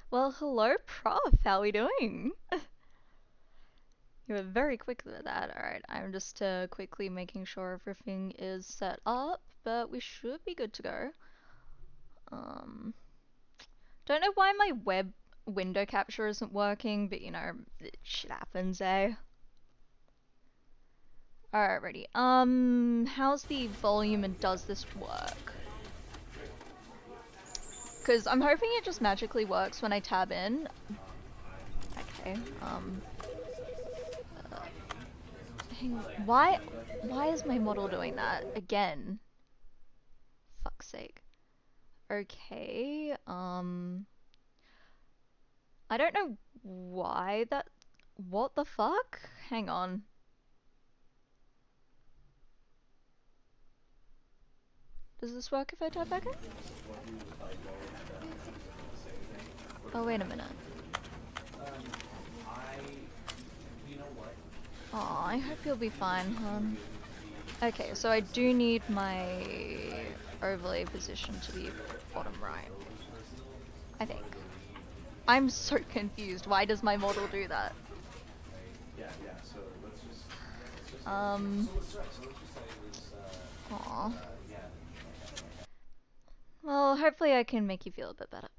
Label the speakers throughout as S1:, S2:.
S1: Well, hello, Prof. How are we doing? You were very quick with that. Alright, I'm just quickly making sure everything is set up, but we should be good to go. Um, don't know why my web window capture isn't working, but you know, shit happens, eh? Alrighty, how's the volume and does this work? Because I'm hoping it just magically works when I tab in. Okay, why is my model doing that again? Fuck's sake. Okay, I don't know why that. What the fuck? Hang on. Does this work if I type back in? Oh, wait a minute. Aw, I hope you'll be fine, hon. Okay, so I do need my overlay position to be bottom right. I think. I'm so confused. Why does my model do that? Aw. Well, hopefully I can make you feel a bit better.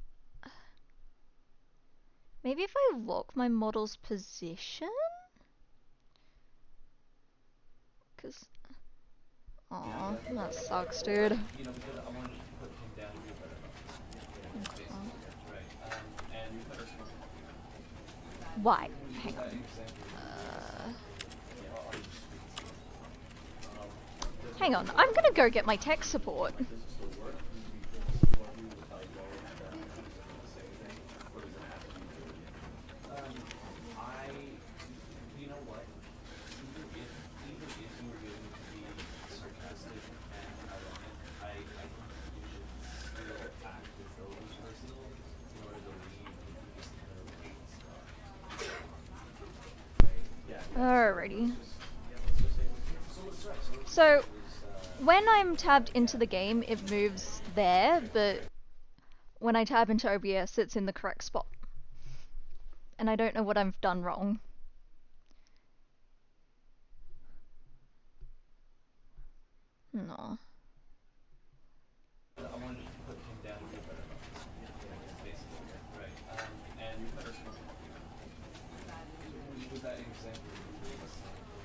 S1: Maybe if I lock my model's position? Cause... Aw, that sucks, dude. Okay. Why? Hang on. Hang on, I'm gonna go get my tech support. Alrighty. So, when I'm tabbed into the game, it moves there, but when I tab into OBS, it's in the correct spot. And I don't know what I've done wrong. No.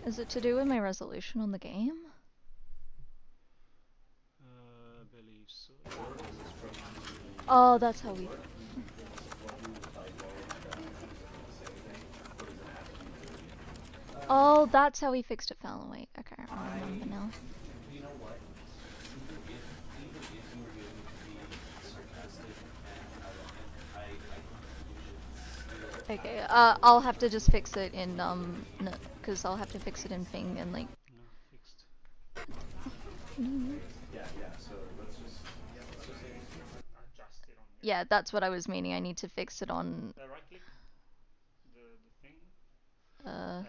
S1: Is it to do with my resolution on the game?
S2: Believe so.
S1: Oh, that's how we... Oh, that's how we fixed it, fell away. Okay, I remember now. Okay, I'll have to just fix it in, because I'll have to fix it in Thing and, like...
S2: No, fixed.
S1: Yeah, that's what I was meaning. I need to fix it on...
S2: Right click the thing.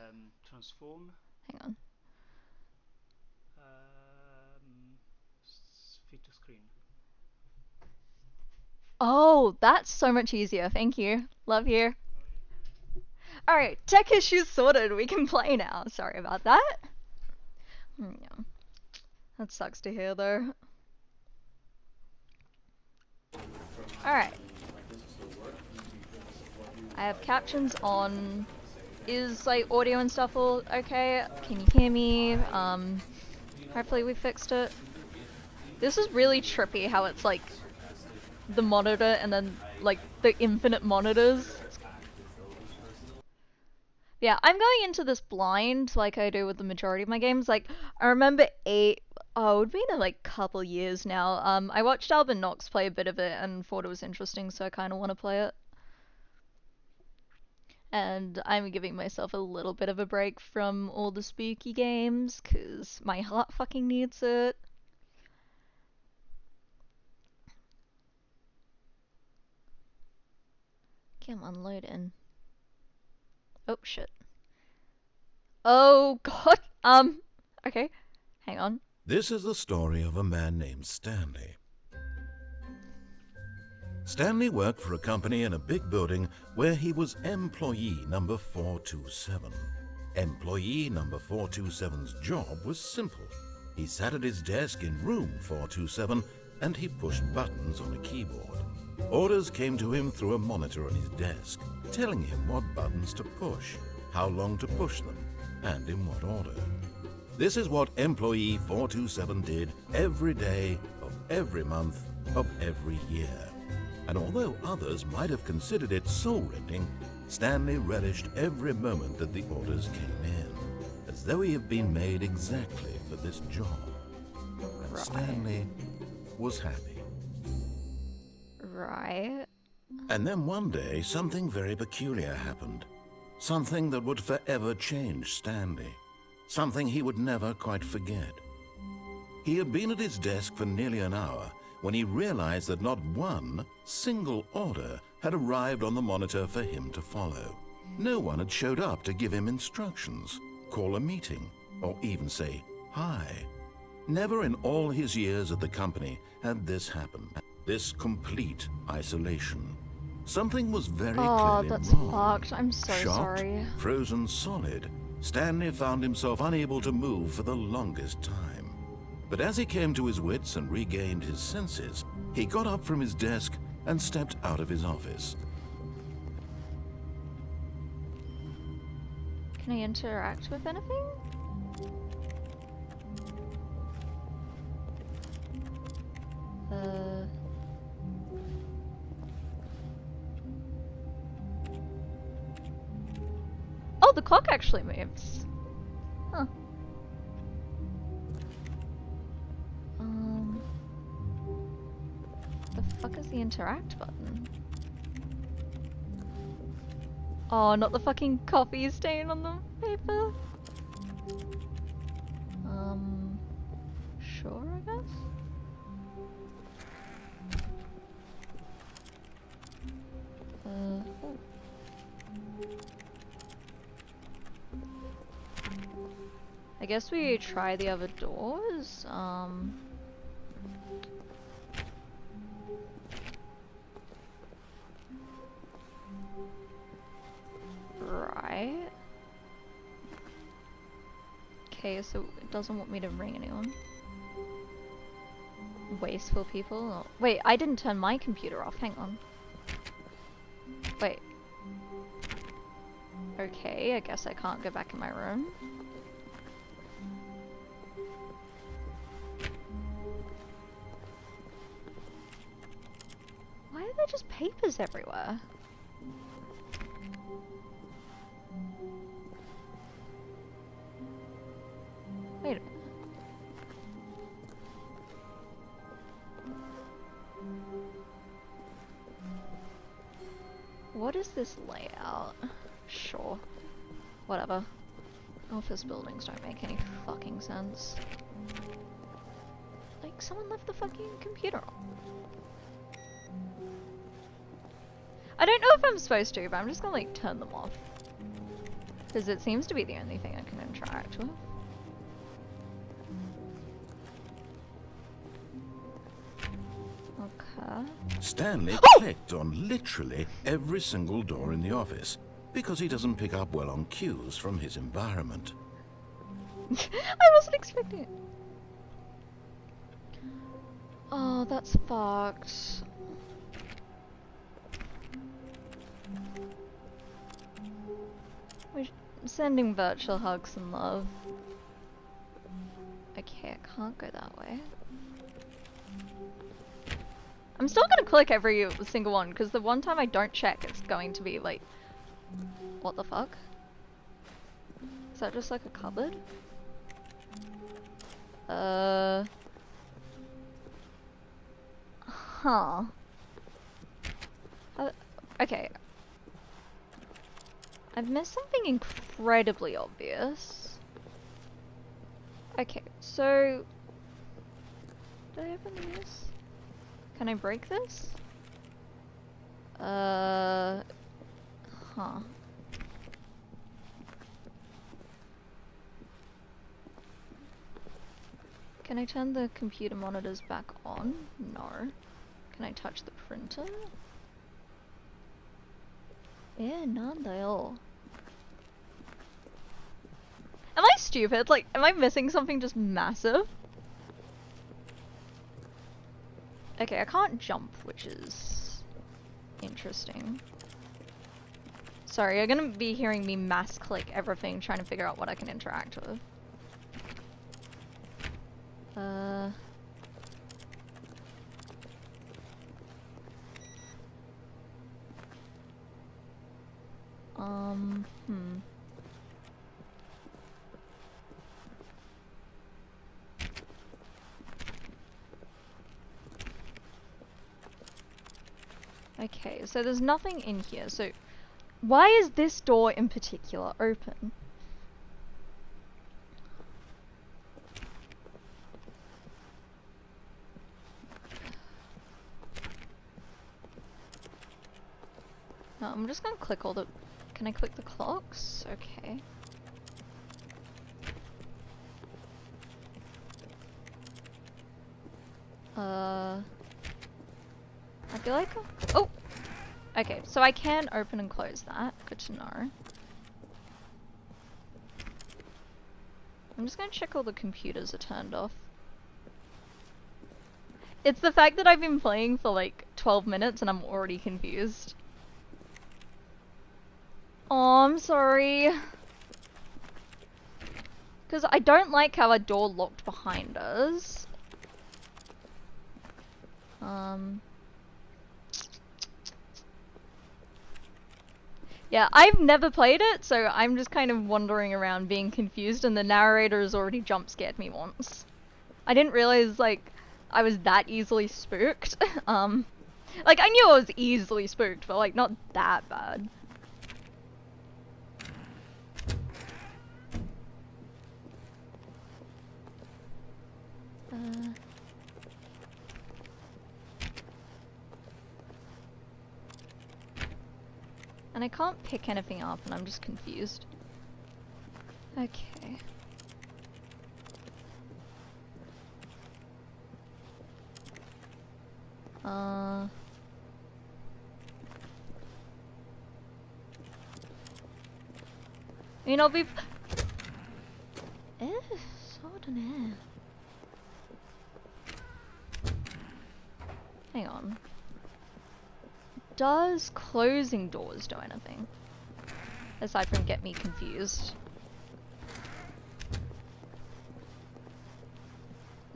S2: Transform.
S1: Hang on.
S2: Fit to screen.
S1: Oh, that's so much easier. Thank you. Love you. Alright, tech issues sorted. We can play now. Sorry about that. Yeah. That sucks to hear, though. Alright. I have captions on. Is, like, audio and stuff all okay? Can you hear me? Hopefully we fixed it. This is really trippy how it's, like, the monitor and then, like, the infinite monitors. Yeah, I'm going into this blind, like I do with the majority of my games. Like, I remember oh, it's been like couple years now. I watched Albin Knox play a bit of it and thought it was interesting, so I kind of want to play it. And I'm giving myself a little bit of a break from all the spooky games, cause my heart fucking needs it. Come on, load in. Oh, shit. Oh, God. Okay. Hang on.
S3: This is the story of a man named Stanley. Stanley worked for a company in a big building where he was employee number 427. Employee number 427's job was simple. He sat at his desk in room 427 and he pushed buttons on a keyboard. Orders came to him through a monitor on his desk, telling him what buttons to push, how long to push them, and in what order. This is what employee 427 did every day of every month of every year. And although others might have considered it soul-rending, Stanley relished every moment that the orders came in, as though he had been made exactly for this job. And
S1: Right.
S3: Stanley was happy.
S1: Right.
S3: And then one day, something very peculiar happened. Something that would forever change Stanley. Something he would never quite forget. He had been at his desk for nearly an hour when he realized that not one single order had arrived on the monitor for him to follow. No one had showed up to give him instructions, call a meeting, or even say hi. Never in all his years at the company had this happened. This complete isolation. Something was very
S1: Oh,
S3: clearly
S1: that's
S3: wrong.
S1: fucked. I'm so
S3: Shocked,
S1: sorry.
S3: frozen solid, Stanley found himself unable to move for the longest time. But as he came to his wits and regained his senses, he got up from his desk and stepped out of his office.
S1: Can I interact with anything? Oh, the clock actually moves. Huh. The fuck is the interact button? Oh, not the fucking coffee stain on the paper. Sure, I guess. Oh. I guess we try the other doors. Right. Okay, so it doesn't want me to ring anyone. Wasteful people. Oh. Wait, I didn't turn my computer off. Hang on. Wait. Okay, I guess I can't go back in my room. Why are there just papers everywhere? Wait a minute. What is this layout? Sure. Whatever. Office buildings don't make any fucking sense. Like, someone left the fucking computer on. I don't know if I'm supposed to, but I'm just gonna, like, turn them off. Because it seems to be the only thing I can interact with. Okay.
S3: Stanley clicked on literally every single door in the office because he doesn't pick up well on cues from his environment.
S1: I wasn't expecting it. Oh, that's fucked. We're sending virtual hugs and love. Okay, I can't go that way. I'm still gonna click every single one, because the one time I don't check, it's going to be like... What the fuck? Is that just like a cupboard? Huh. Okay. I've missed something incredibly obvious. Okay, so... Did I open this? Can I break this? Huh. Can I turn the computer monitors back on? No. Can I touch the printer? None they all. Am I stupid? Like, am I missing something just massive? Okay, I can't jump, which is interesting. Sorry, you're gonna be hearing me mass click everything, trying to figure out what I can interact with. Okay, so there's nothing in here, so why is this door in particular open? No, I'm just gonna click all the... Can I click the clocks? Okay. I feel like... Oh! Okay, so I can open and close that. Good to know. I'm just gonna check all the computers are turned off. It's the fact that I've been playing for like 12 minutes and I'm already confused. Oh, I'm sorry. Because I don't like how a door locked behind us. Yeah, I've never played it, so I'm just kind of wandering around being confused, and the narrator has already jump scared me once. I didn't realize, like, I was that easily spooked. Like, I knew I was easily spooked, but, like, not that bad. And I can't pick anything up, and I'm just confused. Okay. I mean, I'll be... Sådan. Hang on. Does closing doors do anything? Aside from get me confused.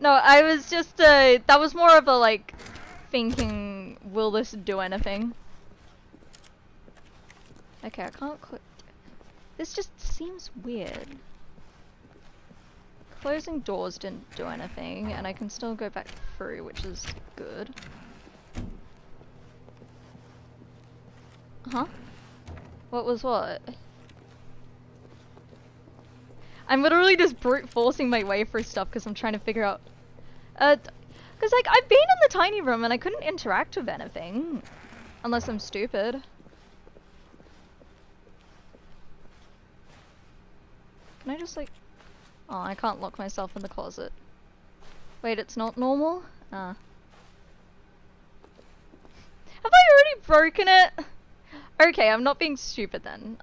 S1: No, I was just, that was more of a, like, thinking, will this do anything? Okay, I can't click. This just seems weird. Closing doors didn't do anything, and I can still go back through, which is good. Huh? What was what? I'm literally just brute forcing my way through stuff because I'm trying to figure out... Because, like, I've been in the tiny room and I couldn't interact with anything. Unless I'm stupid. Can I just, like... Oh, I can't lock myself in the closet. Wait, it's not normal? Ah. Have I already broken it? Okay, I'm not being stupid then.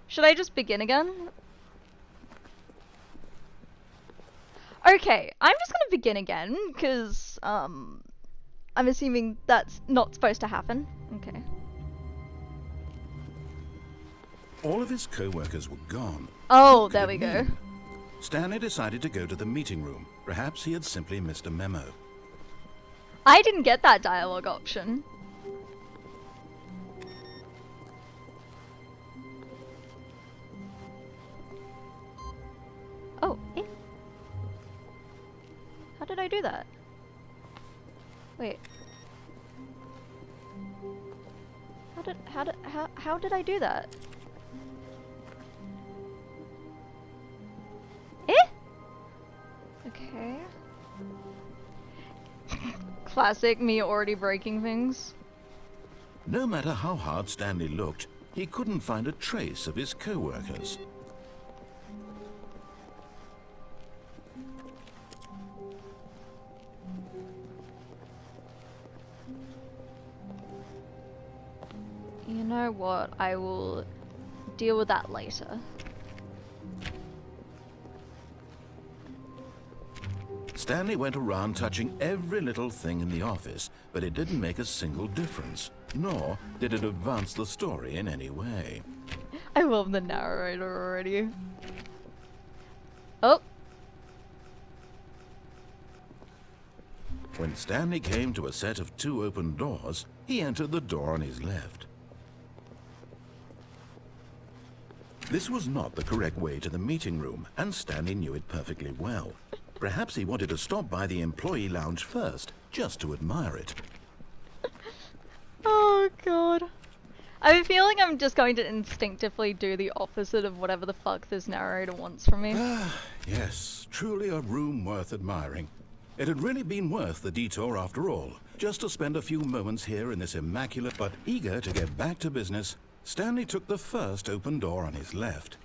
S1: Should I just begin again? Okay, I'm just gonna begin again, because, I'm assuming that's not supposed to happen. Okay.
S3: All of his co-workers were gone.
S1: Oh,
S3: What could
S1: there
S3: it
S1: we go.
S3: mean? Stanley decided to go to the meeting room. Perhaps he had simply missed a memo.
S1: I didn't get that dialogue option. Oh, eh. How did I do that? Wait. How did I do that? Eh? Okay. Classic me already breaking things.
S3: No matter how hard Stanley looked, he couldn't find a trace of his co-workers.
S1: know what? I will deal with that later.
S3: Stanley went around touching every little thing in the office, but it didn't make a single difference, nor did it advance the story in any way.
S1: I love the narrator already. Oh!
S3: When Stanley came to a set of 2 open doors, he entered the door on his left. This was not the correct way to the meeting room, and Stanley knew it perfectly well. Perhaps he wanted to stop by the employee lounge first, just to admire it.
S1: Oh god. I have a feeling I'm just going to instinctively do the opposite of whatever the fuck this narrator wants from me.
S3: Yes, truly a room worth admiring. It had really been worth the detour after all, just to spend a few moments here in this immaculate, but eager to get back to business, Stanley took the first open door on his left.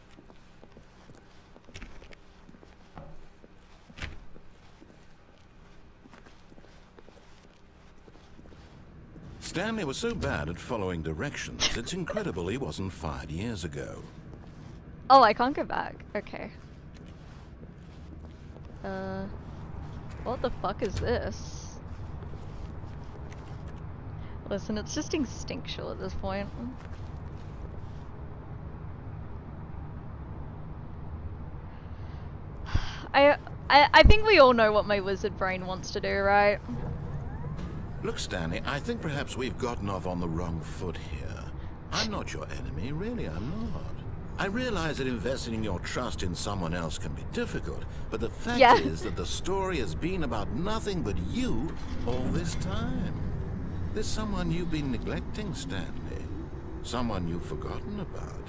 S3: Stanley was so bad at following directions, it's incredible he wasn't fired years ago.
S1: Oh, I can't go back. Okay. What the fuck is this? Listen, it's just instinctual at this point. I think we all know what my wizard brain wants to do, right?
S3: Look, Stanley, I think perhaps we've gotten off on the wrong foot here. I'm not your enemy, really, I'm not. I realize that investing your trust in someone else can be difficult, but the fact is that the story has been about nothing but you all this time. There's someone you've been neglecting, Stanley. Someone you've forgotten about.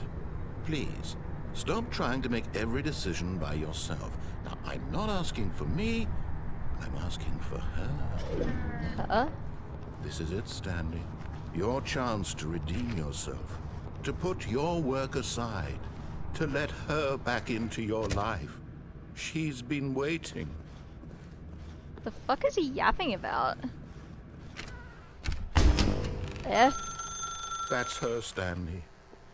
S3: Please, stop trying to make every decision by yourself. Now, I'm not asking for me, I'm asking for her.
S1: Huh?
S3: This is it, Stanley. Your chance to redeem yourself. To put your work aside. To let her back into your life. She's been waiting.
S1: The fuck is he yapping about? Eh?
S3: That's her, Stanley.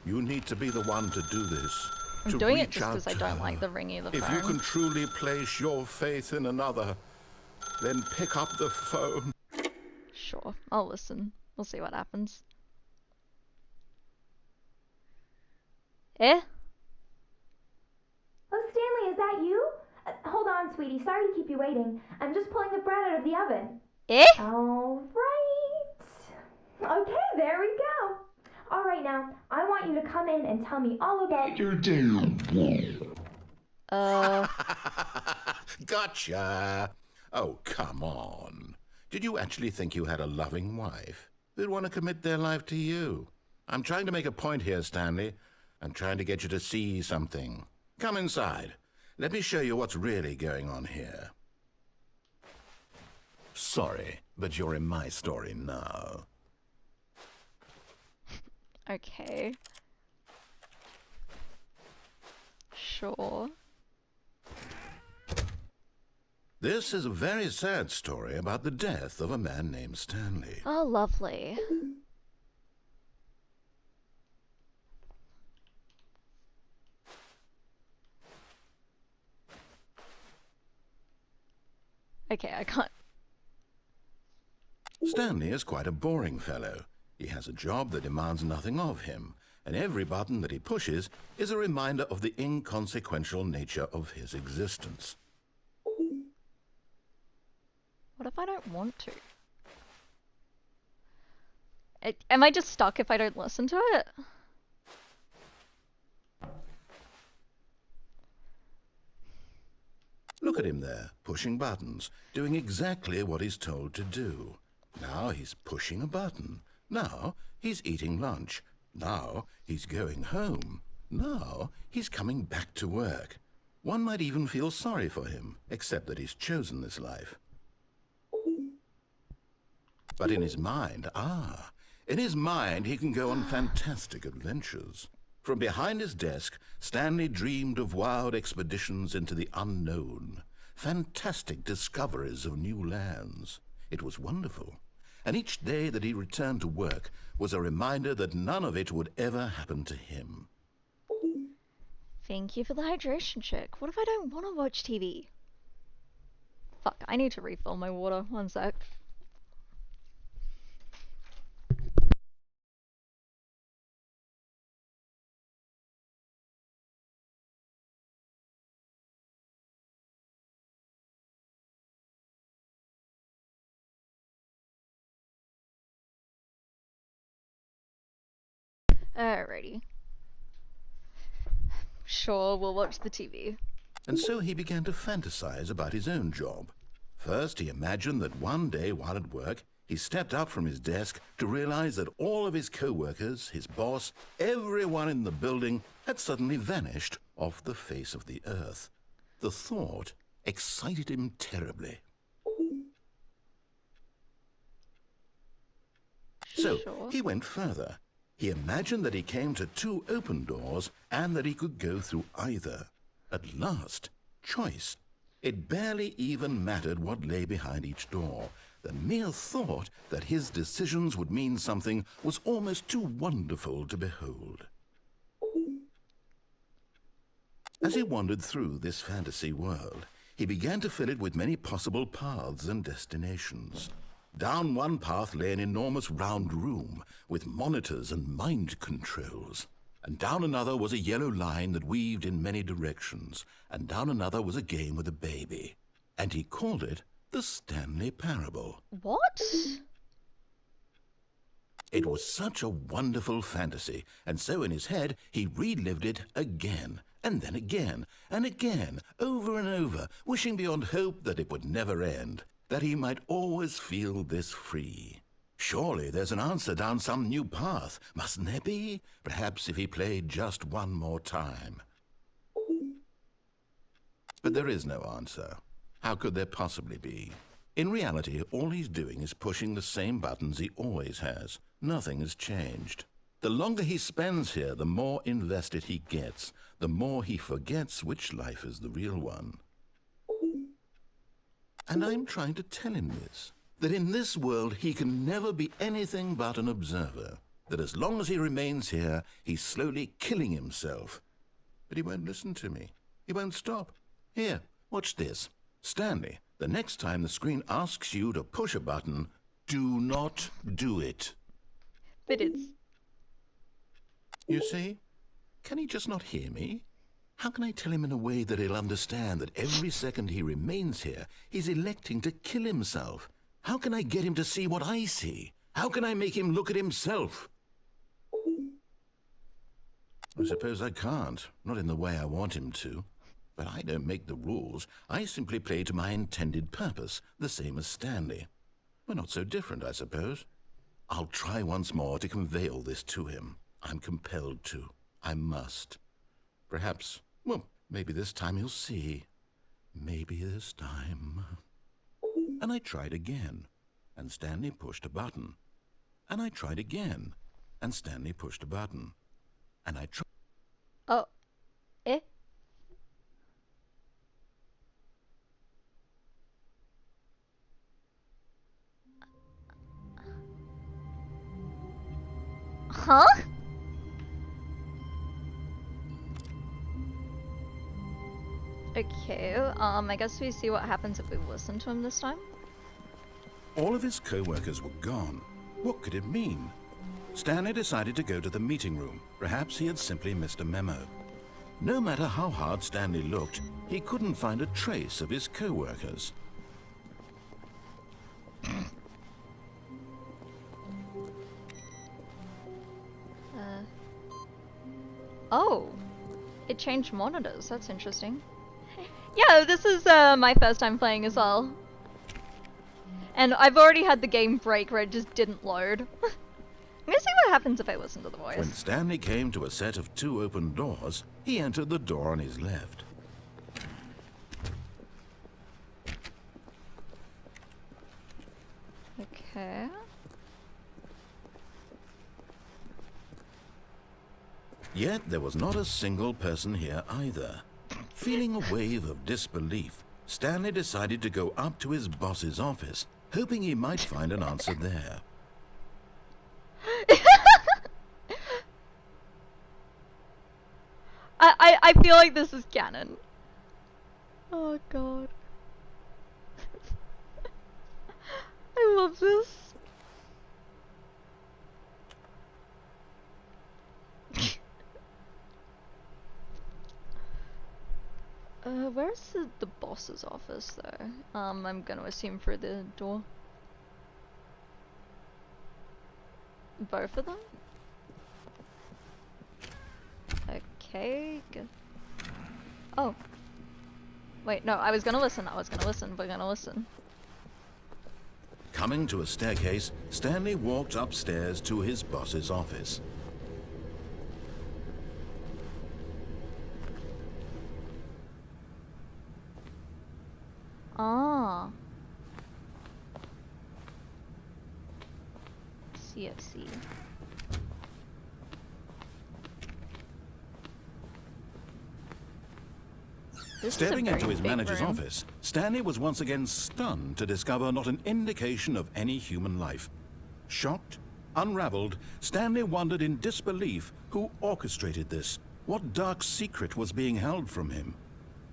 S3: You need to be the one to do this.
S1: I'm doing it just because I don't like the ringing of the phone.
S3: If you can truly place your faith in another, then pick up the phone.
S1: Sure, I'll listen. We'll see what happens. Eh?
S4: Oh, Stanley, is that you? Hold on, sweetie. Sorry to keep you waiting. I'm just pulling the bread out of the oven.
S1: Eh?
S4: All right. Okay, there we go. All right, now, I want you to come in and tell me all about your day.
S3: Gotcha. Oh, come on. Did you actually think you had a loving wife who'd want to commit their life to you? I'm trying to make a point here, Stanley. I'm trying to get you to see something. Come inside. Let me show you what's really going on here. Sorry, but you're in my story now.
S1: Okay. Sure.
S3: This is a very sad story about the death of a man named Stanley.
S1: Oh, lovely. Okay, I can't.
S3: Stanley is quite a boring fellow. He has a job that demands nothing of him, and every button that he pushes is a reminder of the inconsequential nature of his existence.
S1: What if I don't want to? Am I just stuck if I don't listen to it?
S3: Look at him there, pushing buttons, doing exactly what he's told to do. Now he's pushing a button. Now he's eating lunch. Now he's going home. Now he's coming back to work. One might even feel sorry for him, except that he's chosen this life. But in his mind, in his mind he can go on fantastic adventures. From behind his desk, Stanley dreamed of wild expeditions into the unknown, fantastic discoveries of new lands. It was wonderful. and each day that he returned to work was a reminder that none of it would ever happen to him.
S1: Thank you for the hydration check. What if I don't want to watch TV? Fuck, I need to refill my water. One sec. Alrighty. Sure, we'll watch the TV.
S3: And so he began to fantasize about his own job. First, he imagined that one day while at work, he stepped up from his desk to realize that all of his co-workers, his boss, everyone in the building had suddenly vanished off the face of the earth. The thought excited him terribly. So
S1: Sure.
S3: he went further. He imagined that he came to two open doors and that he could go through either. At last, choice. It barely even mattered what lay behind each door. The mere thought that his decisions would mean something was almost too wonderful to behold. As he wandered through this fantasy world, he began to fill it with many possible paths and destinations. Down one path lay an enormous round room with monitors and mind controls. And down another was a yellow line that weaved in many directions. And down another was a game with a baby. And he called it the Stanley Parable.
S1: What?
S3: It was such a wonderful fantasy, and so in his head he relived it again, and then again, and again, over and over, wishing beyond hope that it would never end, that he might always feel this free. Surely there's an answer down some new path, mustn't there be? Perhaps if he played just one more time. But there is no answer. How could there possibly be? In reality, all he's doing is pushing the same buttons he always has. Nothing has changed. The longer he spends here, the more invested he gets, the more he forgets which life is the real one. And I'm trying to tell him this, that in this world he can never be anything but an observer, that as long as he remains here, he's slowly killing himself. But he won't listen to me. He won't stop. Here, watch this. Stanley, the next time the screen asks you to push a button, do not do it.
S1: But it's...
S3: You see? Can he just not hear me? How can I tell him in a way that he'll understand that every second he remains here, he's electing to kill himself? How can I get him to see what I see? How can I make him look at himself? I suppose I can't, not in the way I want him to. But I don't make the rules. I simply play to my intended purpose, the same as Stanley. We're not so different, I suppose. I'll try once more to convey all this to him. I'm compelled to. I must. Perhaps, well, maybe this time he'll see. Maybe this time. And I tried again, and Stanley pushed a button. And I tried again, and Stanley pushed a button. And I tried...
S1: Oh. Eh? Huh? Okay, I guess we see what happens if we listen to him this time.
S3: All of his co-workers were gone. What could it mean? Stanley decided to go to the meeting room. Perhaps he had simply missed a memo. No matter how hard Stanley looked, he couldn't find a trace of his co-workers.
S1: Oh, it changed monitors. That's interesting. Yeah, this is my first time playing as well. And I've already had the game break where it just didn't load. I'm gonna see what happens if I listen to the voice.
S3: When Stanley came to a set of two open doors, he entered the door on his left.
S1: Okay.
S3: Yet there was not a single person here either. Feeling a wave of disbelief, Stanley decided to go up to his boss's office, hoping he might find an answer there.
S1: I feel like this is canon. Oh god. I love this. Where's the boss's office though? I'm gonna assume through the door. Both of them? Okay, good. Oh. Wait, no, I was gonna listen, we're gonna listen.
S3: Coming to a staircase, Stanley walked upstairs to his boss's office.
S1: Ah. CFC.
S3: Stepping into his manager's office, Stanley was once again stunned to discover not an indication of any human life. Shocked, unraveled, Stanley wondered in disbelief who orchestrated this, what dark secret was being held from him.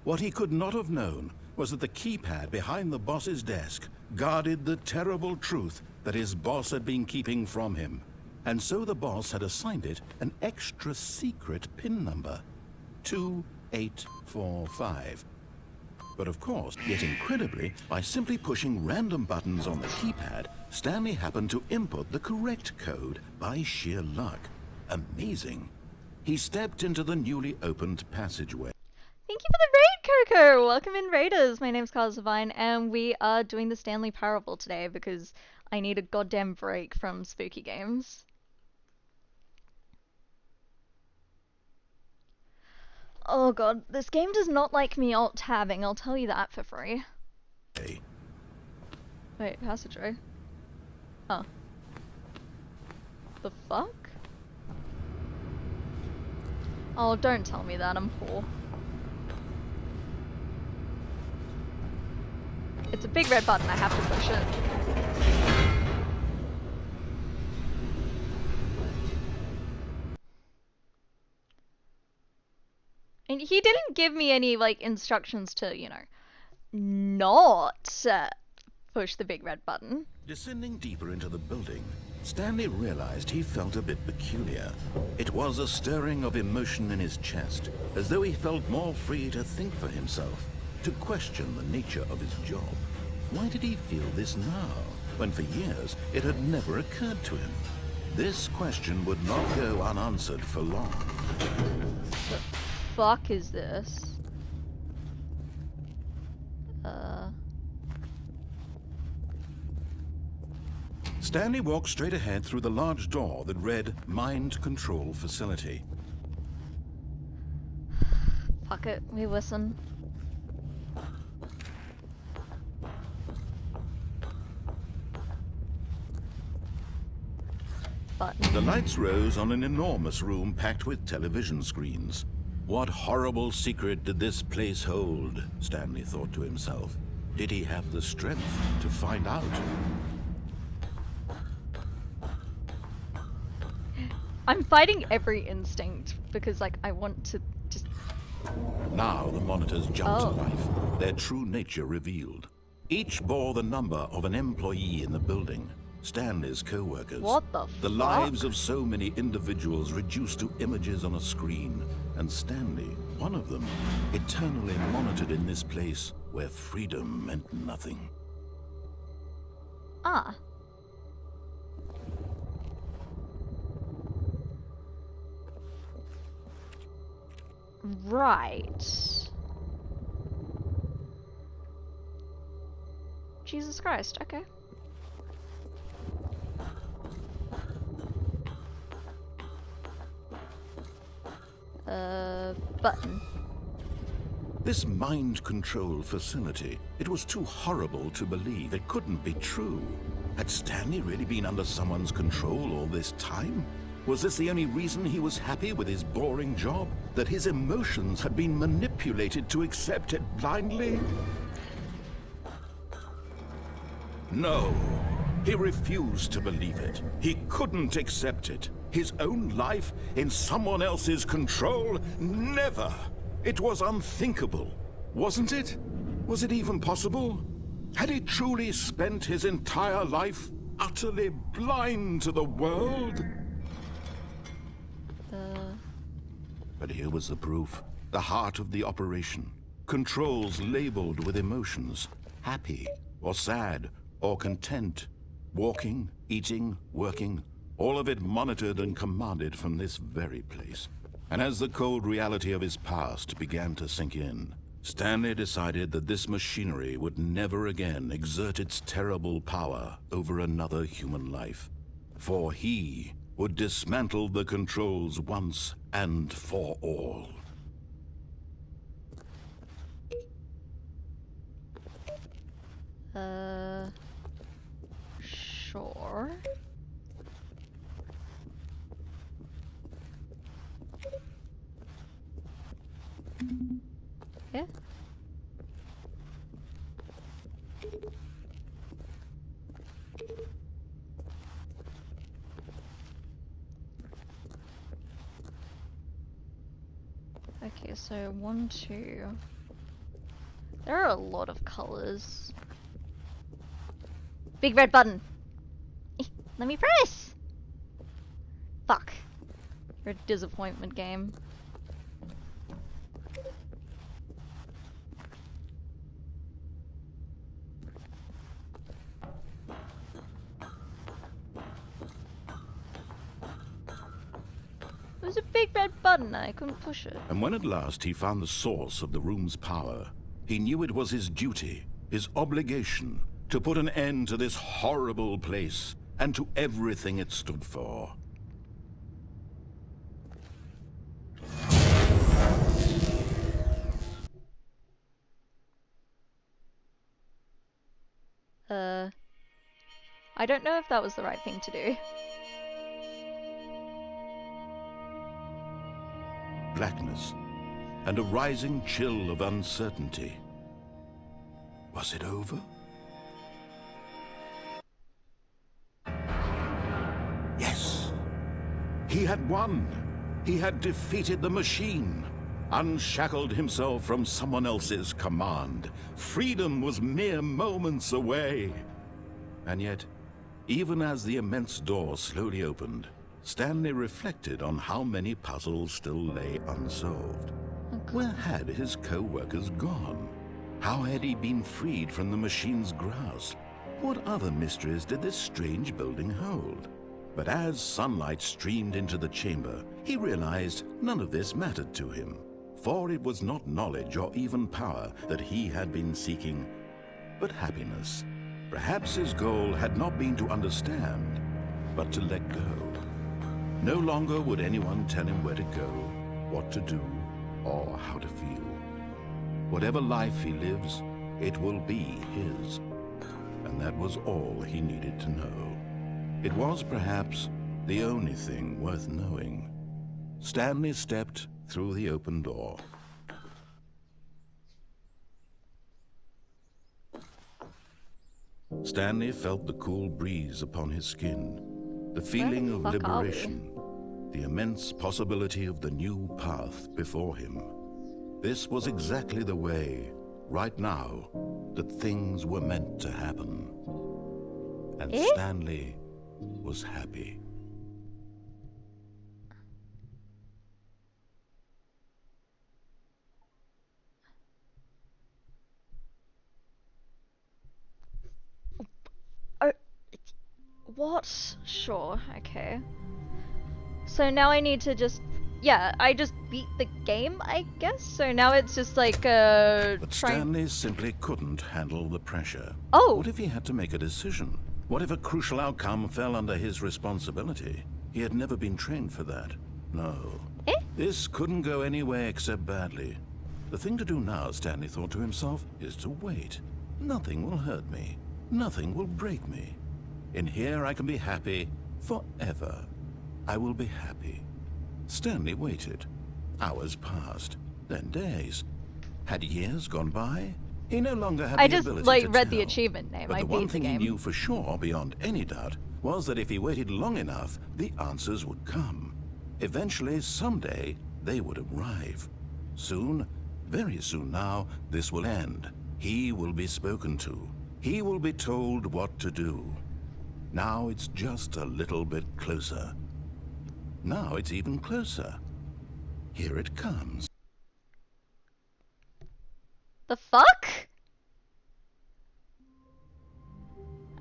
S3: What he could not have known was that the keypad behind the boss's desk guarded the terrible truth that his boss had been keeping from him. And so the boss had assigned it an extra secret PIN number, 2845. But of course, yet incredibly, by simply pushing random buttons on the keypad, Stanley happened to input the correct code by sheer luck. Amazing. He stepped into the newly opened passageway.
S1: Thank you for the raid, Coco! Welcome in, Raiders! My name's Carlos Divine, and we are doing the Stanley Parable today because I need a goddamn break from spooky games. Oh god, this game does not like me alt-tabbing, I'll tell you that for free.
S3: Hey.
S1: Wait, passageway? Oh. The fuck? Oh, don't tell me that, I'm poor. It's a big red button, I have to push it. And he didn't give me any, like, instructions to, you know, not push the big red button.
S3: Descending deeper into the building, Stanley realized he felt a bit peculiar. It was a stirring of emotion in his chest, as though he felt more free to think for himself, to question the nature of his job. Why did he feel this now, when for years it had never occurred to him? This question would not go unanswered for long.
S1: What the fuck is this?
S3: Stanley walked straight ahead through the large door that read Mind Control Facility.
S1: Fuck it, we listen. Button.
S3: The lights rose on an enormous room packed with television screens. What horrible secret did this place hold? Stanley thought to himself. Did he have the strength to find out?
S1: I'm fighting every instinct because, like, I want to just...
S3: Now the monitors jumped
S1: Oh.
S3: to life, their true nature revealed. Each bore the number of an employee in the building, Stanley's co-workers.
S1: What the
S3: The
S1: fuck?
S3: lives of so many individuals reduced to images on a screen, and Stanley, one of them, eternally monitored in this place where freedom meant nothing.
S1: Ah. Right. Jesus Christ, okay. Button.
S3: This mind control facility, it was too horrible to believe. It couldn't be true. Had Stanley really been under someone's control all this time? Was this the only reason he was happy with his boring job? That his emotions had been manipulated to accept it blindly? No. He refused to believe it. He couldn't accept it. His own life in someone else's control? Never! It was unthinkable, wasn't it? Was it even possible? Had he truly spent his entire life utterly blind to the world? But here was the proof. The heart of the operation. Controls labeled with emotions. Happy, or sad, or content. Walking, eating, working. All of it monitored and commanded from this very place. And as the cold reality of his past began to sink in, Stanley decided that this machinery would never again exert its terrible power over another human life. For he would dismantle the controls once and for all.
S1: Sure. Yeah. Okay, so 1, 2. There are a lot of colors. Big red button. Let me press. Fuck. You're a disappointment game. It was a big red button, I couldn't push it.
S3: And when at last he found the source of the room's power, he knew it was his duty, his obligation, to put an end to this horrible place and to everything it stood for.
S1: I don't know if that was the right thing to do.
S3: Blackness and a rising chill of uncertainty. Was it over? Yes! He had won! He had defeated the machine, unshackled himself from someone else's command. Freedom was mere moments away. And yet, even as the immense door slowly opened, Stanley reflected on how many puzzles still lay unsolved. Where had his co-workers gone? How had he been freed from the machine's grasp? What other mysteries did this strange building hold? But as sunlight streamed into the chamber, he realized none of this mattered to him, for it was not knowledge or even power that he had been seeking, but happiness. Perhaps his goal had not been to understand, but to let go. No longer would anyone tell him where to go, what to do, or how to feel. Whatever life he lives, it will be his. And that was all he needed to know. It was perhaps the only thing worth knowing. Stanley stepped through the open door. Stanley felt the cool breeze upon his skin, the feeling of liberation, the immense possibility of the new path before him. This was exactly the way, right now, that things were meant to happen. And Stanley was happy.
S1: What? Sure, okay. So now I need to just... Yeah, I just beat the game, I guess? So now it's just like,
S3: But Stanley simply couldn't handle the pressure.
S1: Oh!
S3: What if he had to make a decision? What if a crucial outcome fell under his responsibility? He had never been trained for that. No. This couldn't go anywhere except badly. The thing to do now, Stanley thought to himself, is to wait. Nothing will hurt me. Nothing will break me. In here I can be happy forever. I will be happy. Stanley waited. Hours passed, then days. Had years gone by? He no longer had
S1: I
S3: the
S1: just,
S3: ability
S1: like,
S3: to
S1: read the
S3: tell.
S1: achievement name.
S3: But
S1: I
S3: the one
S1: beat the
S3: thing he
S1: game.
S3: knew for sure, beyond any doubt, was that if he waited long enough, the answers would come. Eventually, someday, they would arrive. Soon, very soon now, this will end. He will be spoken to. He will be told what to do. Now it's just a little bit closer. Now it's even closer. Here it comes.
S1: The fuck?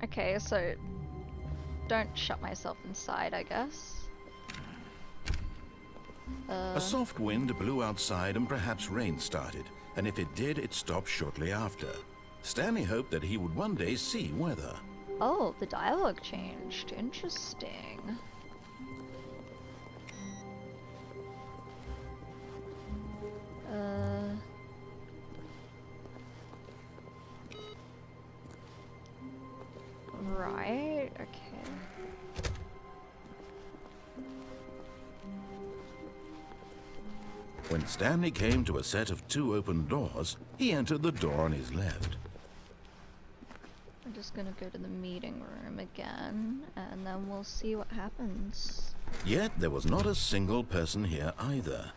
S1: Okay, so don't shut myself inside, I guess.
S3: A soft wind blew outside and perhaps rain started, and if it did, it stopped shortly after. Stanley hoped that he would one day see weather.
S1: Oh, the dialogue changed. Interesting. Right, okay.
S3: When Stanley came to a set of 2 open doors, he entered the door on his left.
S1: I'm just gonna go to the meeting room again, and then we'll see what happens.
S3: Yet there was not a single person here either.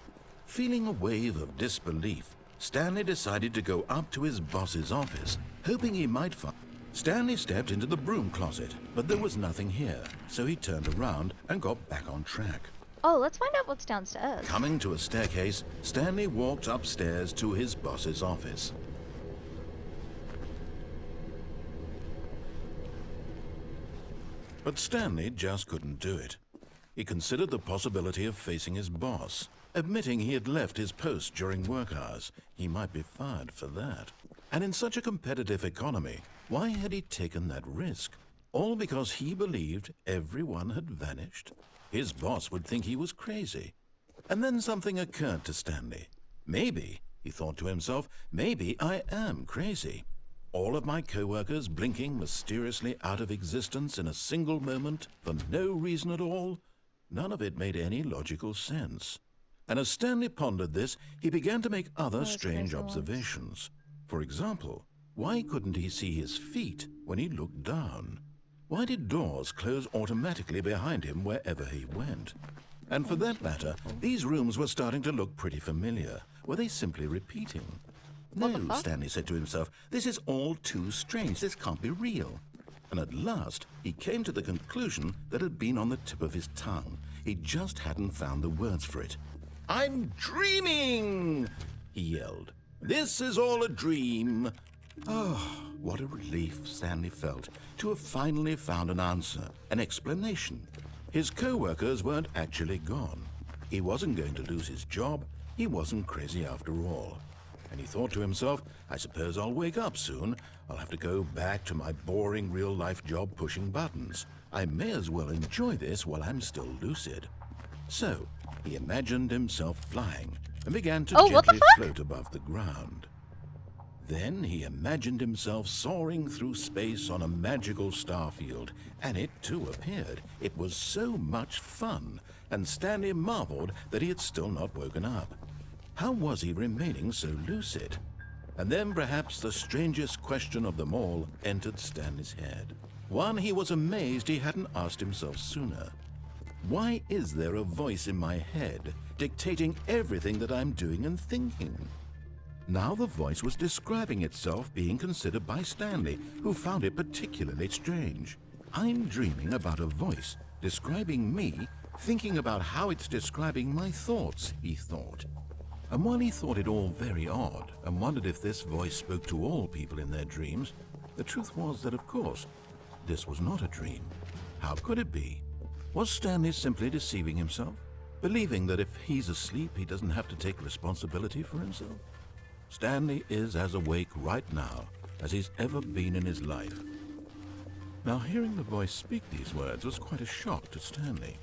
S3: Feeling a wave of disbelief, Stanley decided to go up to his boss's office, hoping he might find... Stanley stepped into the broom closet, but there was nothing here, so he turned around and got back on track.
S1: Oh, let's find out what's downstairs.
S3: Coming to a staircase, Stanley walked upstairs to his boss's office. But Stanley just couldn't do it. He considered the possibility of facing his boss, admitting he had left his post during work hours. He might be fired for that. And in such a competitive economy, why had he taken that risk? All because he believed everyone had vanished? His boss would think he was crazy. And then something occurred to Stanley. Maybe, he thought to himself, maybe I am crazy. All of my co-workers blinking mysteriously out of existence in a single moment for no reason at all? None of it made any logical sense. And as Stanley pondered this, he began to make other strange observations. For example, why couldn't he see his feet when he looked down? Why did doors close automatically behind him wherever he went? And for that matter, these rooms were starting to look pretty familiar. Were they simply repeating? No, Stanley said to himself, this is all too strange. This can't be real. And at last, he came to the conclusion that had been on the tip of his tongue. He just hadn't found the words for it. I'm dreaming, he yelled. This is all a dream. Oh, what a relief Stanley felt to have finally found an answer, an explanation. His co-workers weren't actually gone. He wasn't going to lose his job. He wasn't crazy after all. And he thought to himself, I suppose I'll wake up soon. I'll have to go back to my boring real-life job pushing buttons. I may as well enjoy this while I'm still lucid. So, he imagined himself flying and began to gently float above the ground. Then he imagined himself soaring through space on a magical starfield, and it too appeared. It was so much fun, and Stanley marveled that he had still not woken up. How was he remaining so lucid? And then perhaps the strangest question of them all entered Stanley's head. One he was amazed he hadn't asked himself sooner. Why is there a voice in my head dictating everything that I'm doing and thinking? Now the voice was describing itself being considered by Stanley, who found it particularly strange. I'm dreaming about a voice describing me, thinking about how it's describing my thoughts, he thought. And while he thought it all very odd and wondered if this voice spoke to all people in their dreams, the truth was that, of course, this was not a dream. How could it be? Was Stanley simply deceiving himself, believing that if he's asleep, he doesn't have to take responsibility for himself? Stanley is as awake right now as he's ever been in his life. Now, hearing the voice speak these words was quite a shock to Stanley.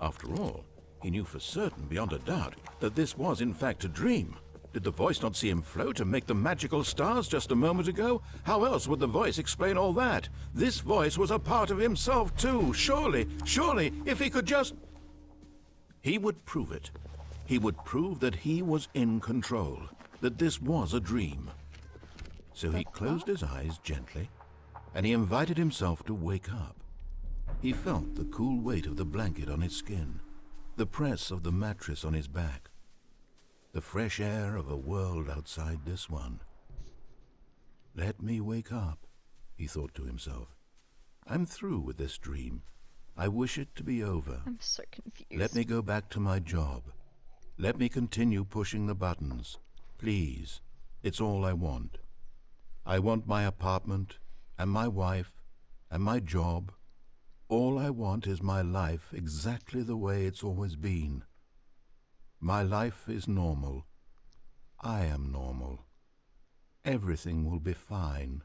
S3: After all, he knew for certain, beyond a doubt, that this was in fact a dream. Did the voice not see him float and make the magical stars just a moment ago? How else would the voice explain all that? This voice was a part of himself too. Surely, if he could just... He would prove it. He would prove that he was in control, that this was a dream. So he closed his eyes gently, and he invited himself to wake up. He felt the cool weight of the blanket on his skin, the press of the mattress on his back, the fresh air of a world outside this one. Let me wake up, he thought to himself. I'm through with this dream. I wish it to be over.
S1: I'm so confused.
S3: Let me go back to my job. Let me continue pushing the buttons. Please, it's all I want. I want my apartment, and my wife, and my job. All I want is my life exactly the way it's always been. My life is normal. I am normal. Everything will be fine.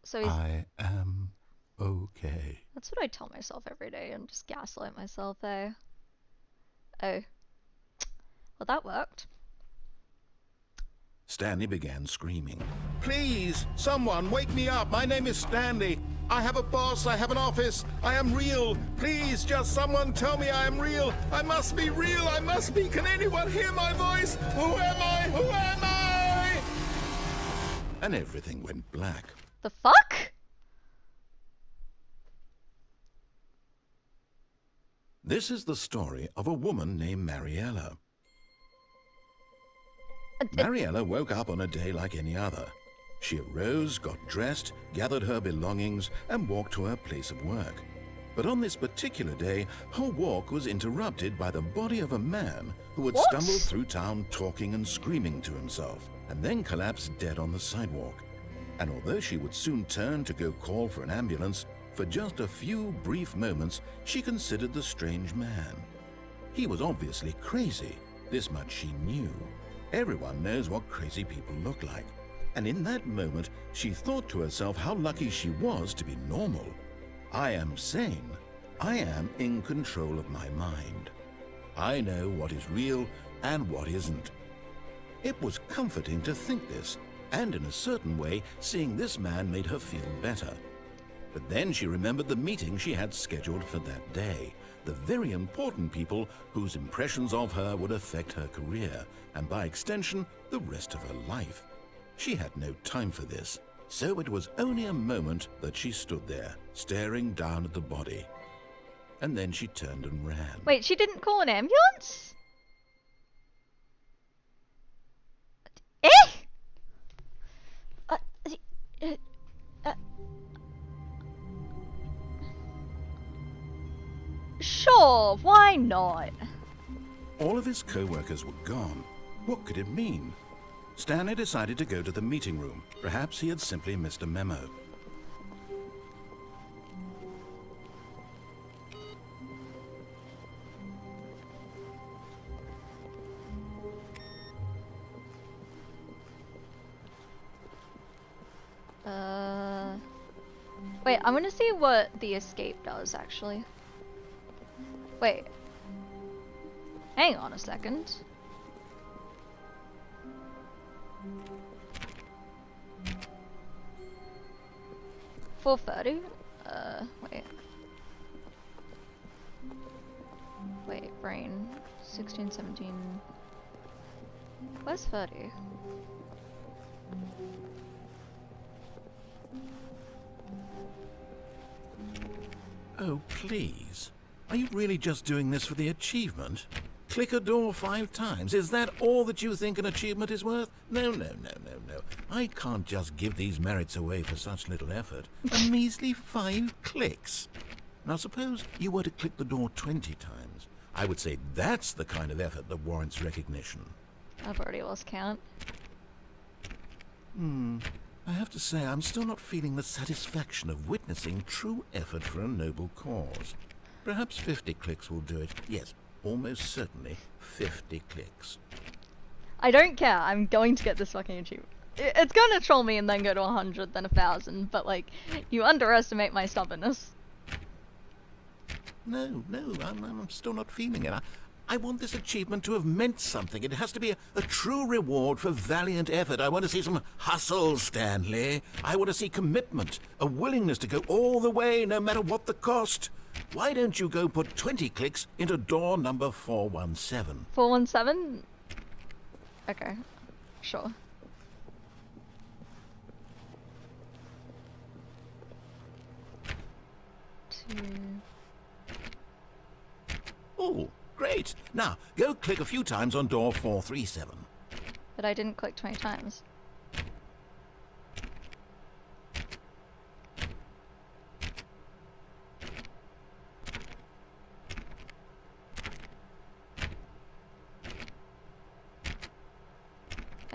S1: So
S3: I am okay.
S1: that's what I tell myself every day and just gaslight myself, eh? Oh. Well, that worked.
S3: Stanley began screaming. Please, someone, wake me up. My name is Stanley. I have a boss. I have an office. I am real. Please, just someone tell me I am real. I must be real. I must be. Can anyone hear my voice? Who am I? Who am I? And everything went black.
S1: The fuck?
S3: This is the story of a woman named Mariella. Mariella woke up on a day like any other. She arose, got dressed, gathered her belongings, and walked to her place of work. But on this particular day, her walk was interrupted by the body of a man who had stumbled through town talking and screaming to himself, and then collapsed dead on the sidewalk. And although she would soon turn to go call for an ambulance, for just a few brief moments she considered the strange man. He was obviously crazy. This much she knew. Everyone knows what crazy people look like. And in that moment, she thought to herself how lucky she was to be normal. I am sane. I am in control of my mind. I know what is real and what isn't. It was comforting to think this, and in a certain way, seeing this man made her feel better. But then she remembered the meeting she had scheduled for that day, the very important people whose impressions of her would affect her career, and by extension, the rest of her life. She had no time for this, so it was only a moment that she stood there, staring down at the body. And then she turned and ran.
S1: Wait, she didn't call an ambulance? Eh? Uh, uh, uh, Sure, why not?
S3: All of his co-workers were gone. What could it mean? Stanley decided to go to the meeting room. Perhaps he had simply missed a memo.
S1: Wait, I'm gonna see what the escape does, actually. Wait. Hang on a second. $4.30? Wait. Wait, brain. 16, 17. Where's 30?
S3: Oh, please. Are you really just doing this for the achievement? Click a door 5 times. Is that all that you think an achievement is worth? No. I can't just give these merits away for such little effort. A measly 5 clicks. Now suppose you were to click the door 20 times. I would say that's the kind of effort that warrants recognition.
S1: I've already lost count.
S3: I have to say I'm still not feeling the satisfaction of witnessing true effort for a noble cause. Perhaps 50 clicks will do it. Yes, almost certainly 50 clicks.
S1: I don't care. I'm going to get this fucking achievement. It's gonna troll me and then go to 100, then 1,000, but like, you underestimate my stubbornness.
S3: No, I'm still not feeling it. I want this achievement to have meant something. It has to be a true reward for valiant effort. I want to see some hustle, Stanley. I want to see commitment, a willingness to go all the way, no matter what the cost. Why don't you go put 20 clicks into door number 417?
S1: 417? Okay, sure.
S3: Oh, great. Now, go click a few times on door 437.
S1: But I didn't click 20 times.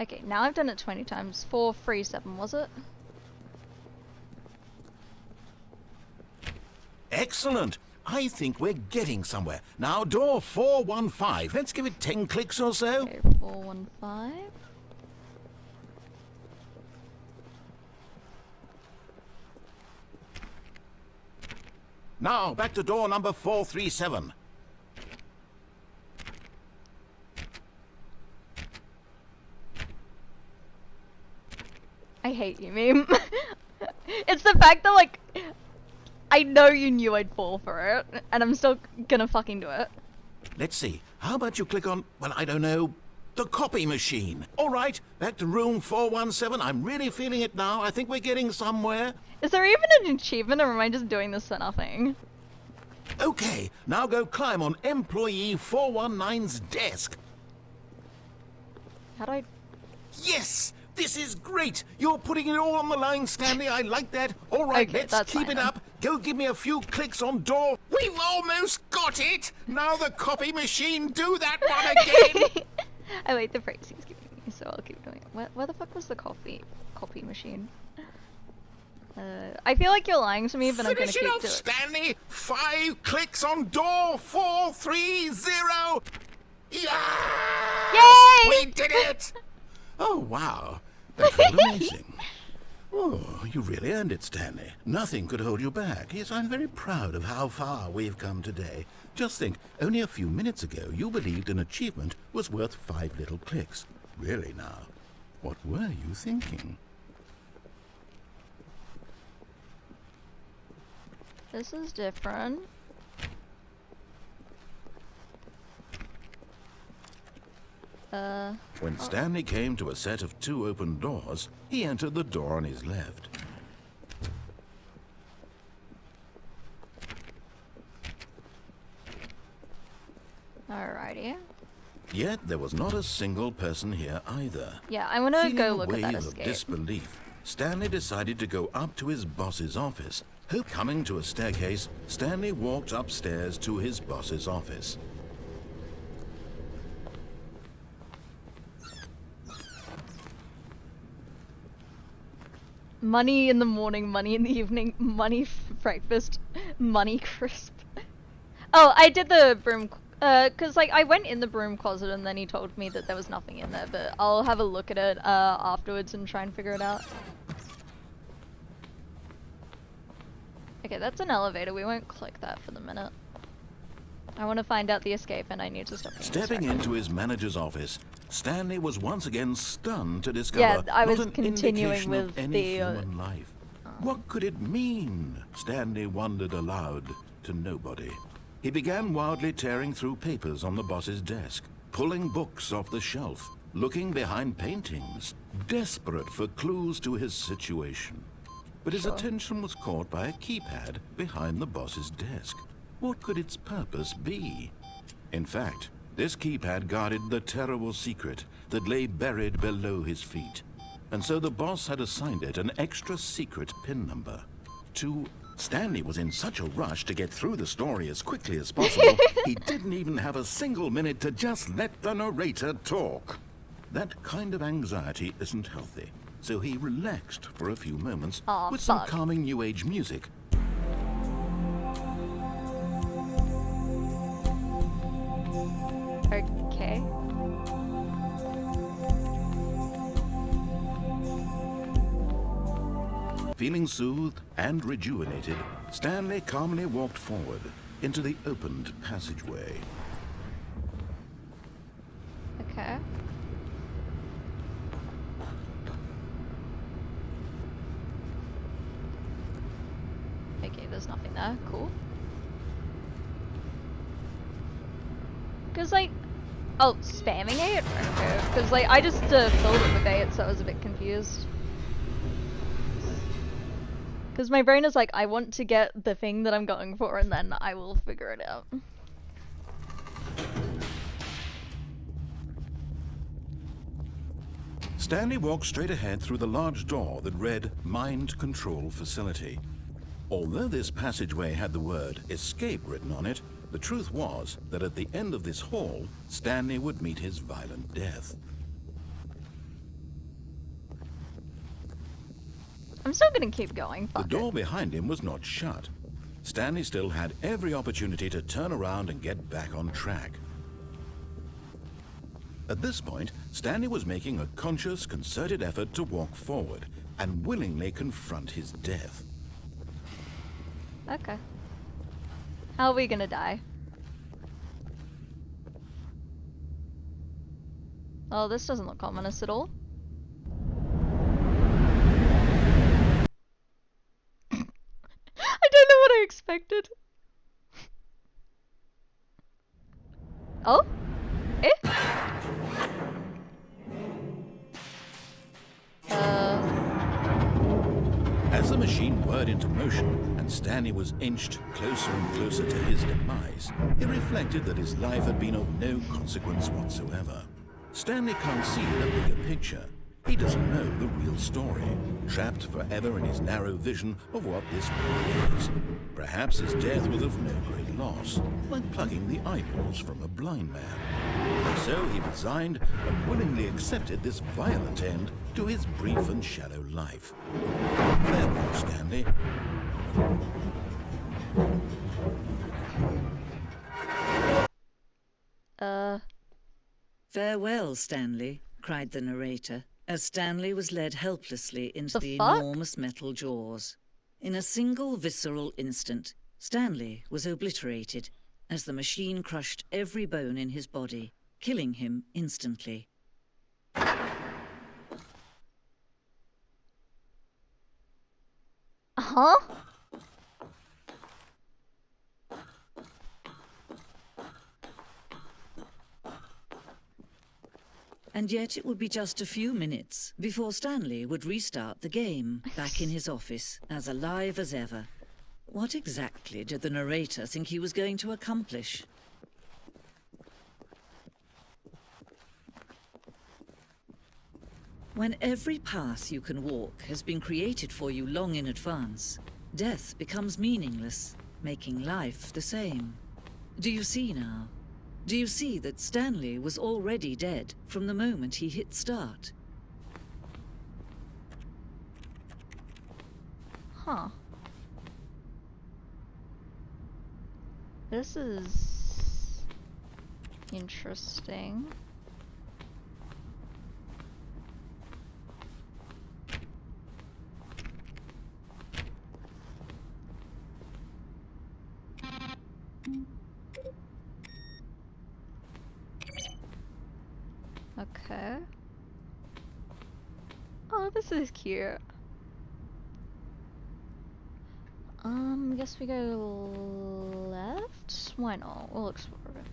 S1: Okay, now I've done it 20 times. 437, was it?
S3: Excellent. I think we're getting somewhere. Now, door 415. Let's give it 10 clicks or so.
S1: Okay, 415.
S3: Now, back to door number 437.
S1: I hate you, meme. It's the fact that, like, I know you knew I'd fall for it, and I'm still gonna fucking do it.
S3: Let's see. How about you click on, well, I don't know, the copy machine? All right, back to room 417. I'm really feeling it now. I think we're getting somewhere.
S1: Is there even an achievement, or am I just doing this for nothing?
S3: Okay, now go climb on employee 419's desk.
S1: How do I...
S3: Yes! This is great! You're putting it all on the line, Stanley. I like that. All right,
S1: Okay,
S3: let's
S1: that's
S3: keep
S1: fine
S3: it
S1: then.
S3: up. Go give me a few clicks on door. We've almost got it! Now the copy machine, do that one again!
S1: I like the praise he's giving me, so I'll keep doing it. Where the fuck was the copy machine? I feel like you're lying to me, but I'm gonna
S3: Finish
S1: keep
S3: it off,
S1: doing it.
S3: Stanley! 5 clicks on door 430! Yes!
S1: Yay!
S3: We did it! Oh, wow. That felt amazing. Oh, you really earned it, Stanley. Nothing could hold you back. Yes, I'm very proud of how far we've come today. Just think, only a few minutes ago, you believed an achievement was worth 5 little clicks. Really now, what were you thinking?
S1: This is different.
S3: When Stanley came to a set of 2 open doors, he entered the door on his left.
S1: Alrighty.
S3: Yet there was not a single person here either.
S1: Yeah, I wanna
S3: Feeling
S1: go
S3: a
S1: look at that
S3: wave of
S1: escape.
S3: disbelief, Stanley decided to go up to his boss's office. Coming to a staircase, Stanley walked upstairs to his boss's office.
S1: Money in the morning, money in the evening, money for breakfast, money crisp. Oh, I did the broom, cause like I went in the broom closet and then he told me that there was nothing in there, but I'll have a look at it afterwards and try and figure it out. Okay, that's an elevator. We won't click that for the minute. I want to find out the escape and I need to stop being
S3: Stepping
S1: distracted.
S3: into his manager's office, Stanley was once again stunned to discover
S1: Yeah, I
S3: not
S1: was
S3: an
S1: continuing
S3: indication
S1: with
S3: of any
S1: the,
S3: human life. What could it mean? Stanley wondered aloud to nobody. He began wildly tearing through papers on the boss's desk, pulling books off the shelf, looking behind paintings, desperate for clues to his situation. But his attention was caught by a keypad behind the boss's desk. What could its purpose be? In fact, this keypad guarded the terrible secret that lay buried below his feet. And so the boss had assigned it an extra secret PIN number. Stanley was in such a rush to get through the story as quickly as possible, he didn't even have a single minute to just let the narrator talk. That kind of anxiety isn't healthy, so he relaxed for a few moments
S1: Aw,
S3: with some
S1: fuck.
S3: calming new age music.
S1: Okay.
S3: Feeling soothed and rejuvenated, Stanley calmly walked forward into the opened passageway.
S1: Okay. Okay, there's nothing there. Cool. Cause like, oh, spamming 8? Okay. Cause like, I just filled it with 8, so I was a bit confused. Because my brain is like, I want to get the thing that I'm going for, and then I will figure it out.
S3: Stanley walked straight ahead through the large door that read Mind Control Facility. Although this passageway had the word escape written on it, the truth was that at the end of this hall, Stanley would meet his violent death.
S1: I'm still gonna keep going.
S3: The
S1: Fuck
S3: door
S1: it.
S3: behind him was not shut. Stanley still had every opportunity to turn around and get back on track. At this point, Stanley was making a conscious, concerted effort to walk forward and willingly confront his death.
S1: Okay. How are we gonna die? Oh, this doesn't look ominous at all. I don't know what I expected. Oh? Eh?
S3: As the machine whirred into motion and Stanley was inched closer and closer to his demise, he reflected that his life had been of no consequence whatsoever. Stanley can't see the bigger picture. He doesn't know the real story, trapped forever in his narrow vision of what this world is. Perhaps his death was of no great loss, like plucking the eyeballs from a blind man. And so he resigned and willingly accepted this violent end to his brief and shallow life. Farewell, Stanley.
S5: Farewell, Stanley, cried the narrator, as Stanley was led helplessly into the
S1: fuck?
S5: enormous metal jaws. In a single visceral instant, Stanley was obliterated as the machine crushed every bone in his body, killing him instantly.
S1: Huh?
S5: And yet it would be just a few minutes before Stanley would restart the game, back in his office, as alive as ever. What exactly did the narrator think he was going to accomplish? When every path you can walk has been created for you long in advance, death becomes meaningless, making life the same. Do you see now? Do you see that Stanley was already dead from the moment he hit start?
S1: Huh. This is interesting. Okay. Oh, this is cute. Guess we go left? Why not? We'll explore it.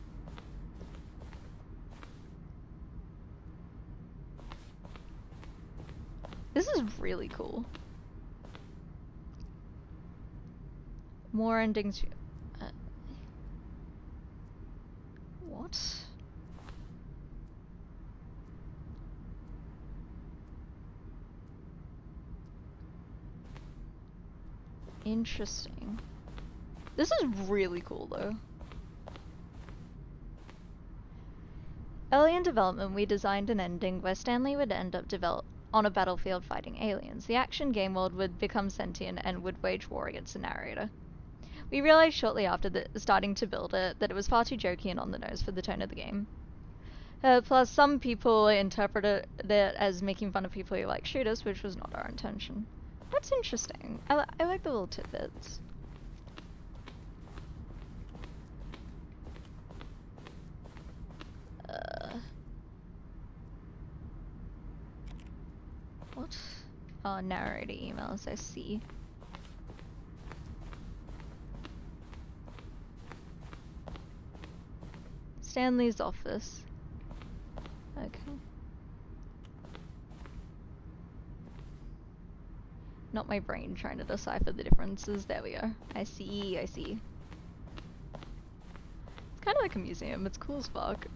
S1: This is really cool. More endings. What? Interesting. This is really cool though. Early in development, we designed an ending where Stanley would end up on a battlefield fighting aliens. The action game world would become sentient and would wage war against the narrator. We realized shortly after starting to build it that it was far too jokey and on the nose for the tone of the game. Plus, some people interpreted it as making fun of people who like shooters, which was not our intention. That's interesting. I like the little tidbits. What? Oh, narrator emails, I see. Stanley's office. Okay. Not my brain trying to decipher the differences. There we go. I see, I see. It's kind of like a museum. It's cool as fuck.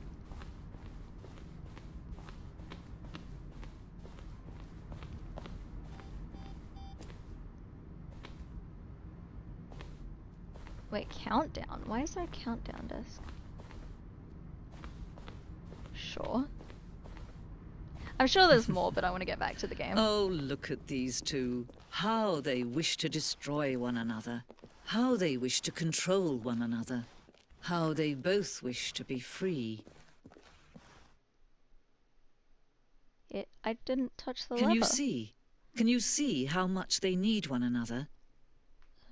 S1: Wait, countdown? Why is there a countdown desk? Sure. I'm sure there's more, but I want to get back to the game.
S5: Oh, look at these two. How they wish to destroy one another. How they wish to control one another. How they both wish to be free.
S1: I didn't touch the
S5: Can
S1: lever.
S5: you see? Can you see how much they need one another?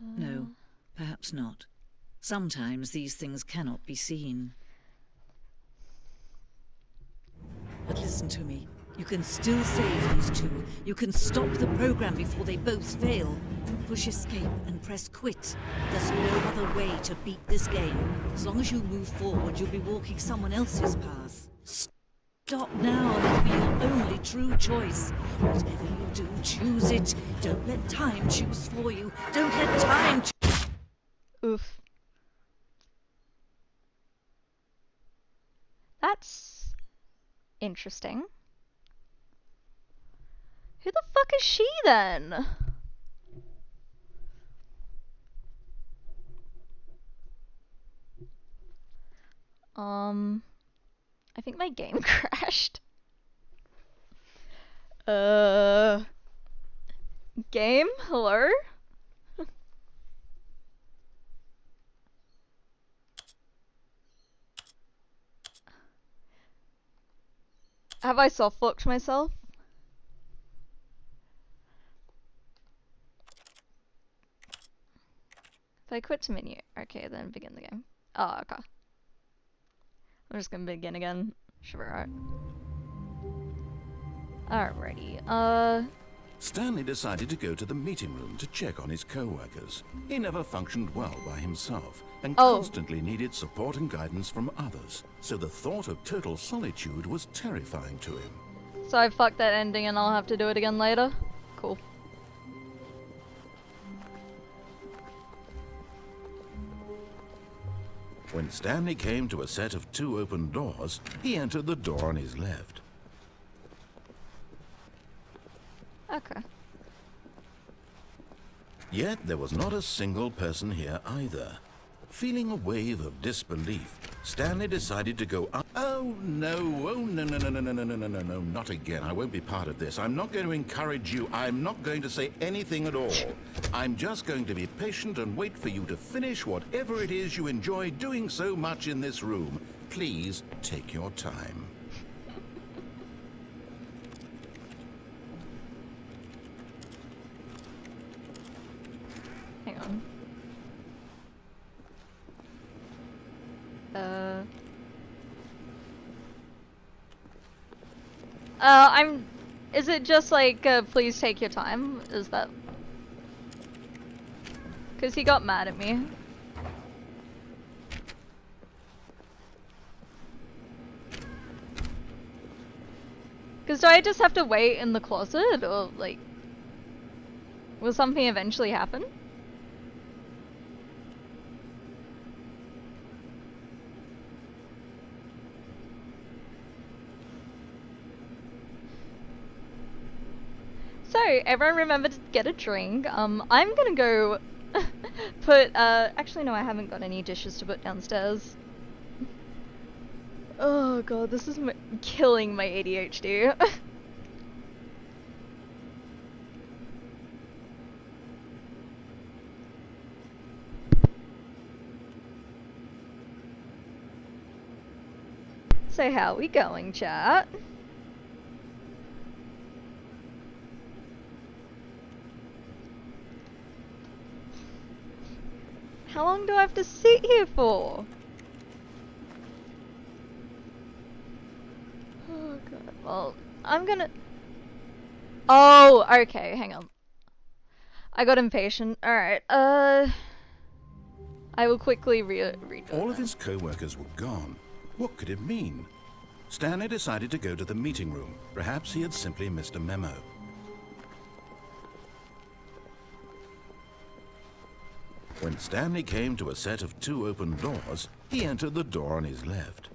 S5: No, perhaps not. Sometimes these things cannot be seen. But listen to me. You can still save these two. You can stop the program before they both fail. Push escape and press quit. There's no other way to beat this game. As long as you move forward, you'll be walking someone else's path. Stop now. It'll be your only true choice. Whatever you do, choose it. Don't let time choose for you. Don't let time
S1: Oof. That's interesting. Who the fuck is she then? I think my game crashed. Game? Hello? Have I softlocked myself? If I quit to menu, okay, then begin the game. Oh, okay. I'm just gonna begin again. Should be right. Alrighty,
S3: Stanley decided to go to the meeting room to check on his co-workers. He never functioned well by himself and constantly needed support and guidance from others, so the thought of total solitude was terrifying to him.
S1: so I fucked that ending and I'll have to do it again later? Cool.
S3: When Stanley came to a set of 2 open doors, he entered the door on his left.
S1: Okay.
S3: Yet there was not a single person here either. Feeling a wave of disbelief, Stanley decided to go up. Oh no, no, not again. I won't be part of this. I'm not going to encourage you. I'm not going to say anything at all. I'm just going to be patient and wait for you to finish whatever it is you enjoy doing so much in this room. Please take your time.
S1: Hang on. Is it just like, please take your time? Is that... Because he got mad at me. Because do I just have to wait in the closet, or, like... Will something eventually happen? So, everyone remember to get a drink. I'm gonna go put, actually no, I haven't got any dishes to put downstairs. Oh god, this is killing my ADHD. So how we going, chat? How long do I have to sit here for? Oh god, well, I'm gonna... Oh, okay, hang on. I got impatient. Alright, I will quickly read
S3: All of his co-workers were gone. What could it mean? Stanley decided to go to the meeting room. Perhaps he had simply missed a memo. When Stanley came to a set of 2 open doors, he entered the door on his left.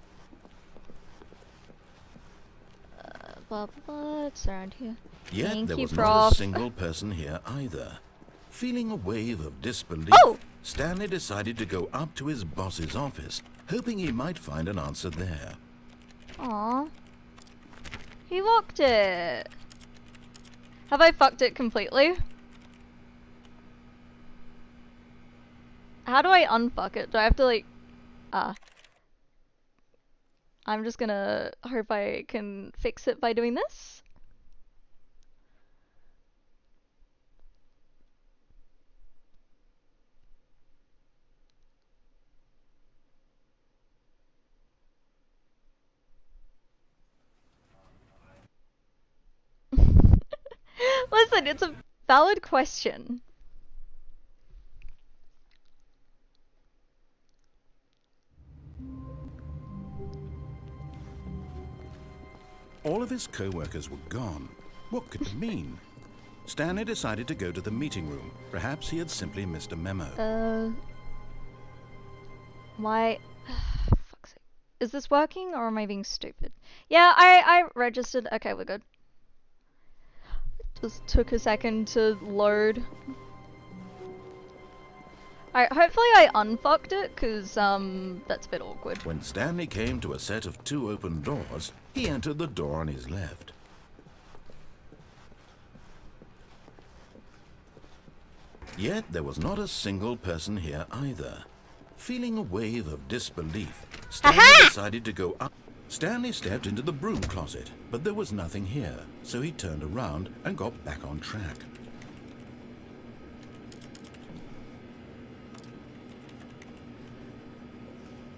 S1: Blah, blah, blah. It's around here.
S3: Yet
S1: Thank
S3: there
S1: you,
S3: was not
S1: Prof.
S3: a single person here either. Feeling a wave of disbelief,
S1: Oh!
S3: Stanley decided to go up to his boss's office, hoping he might find an answer there.
S1: Aww. He locked it. Have I fucked it completely? How do I unfuck it? Do I have to like... I'm just gonna hope I can fix it by doing this. Listen, it's a valid question.
S3: All of his co-workers were gone. What could it mean? Stanley decided to go to the meeting room. Perhaps he had simply missed a memo.
S1: Why? Fuck's sake. Is this working or am I being stupid? Yeah, I registered. Okay, we're good. Just took a second to load. Alright, hopefully I unfucked it, cause that's a bit awkward.
S3: When Stanley came to a set of 2 open doors, he entered the door on his left. Yet there was not a single person here either. Feeling a wave of disbelief, Stanley decided to go up. Stanley stepped into the broom closet, but there was nothing here, so he turned around and got back on track.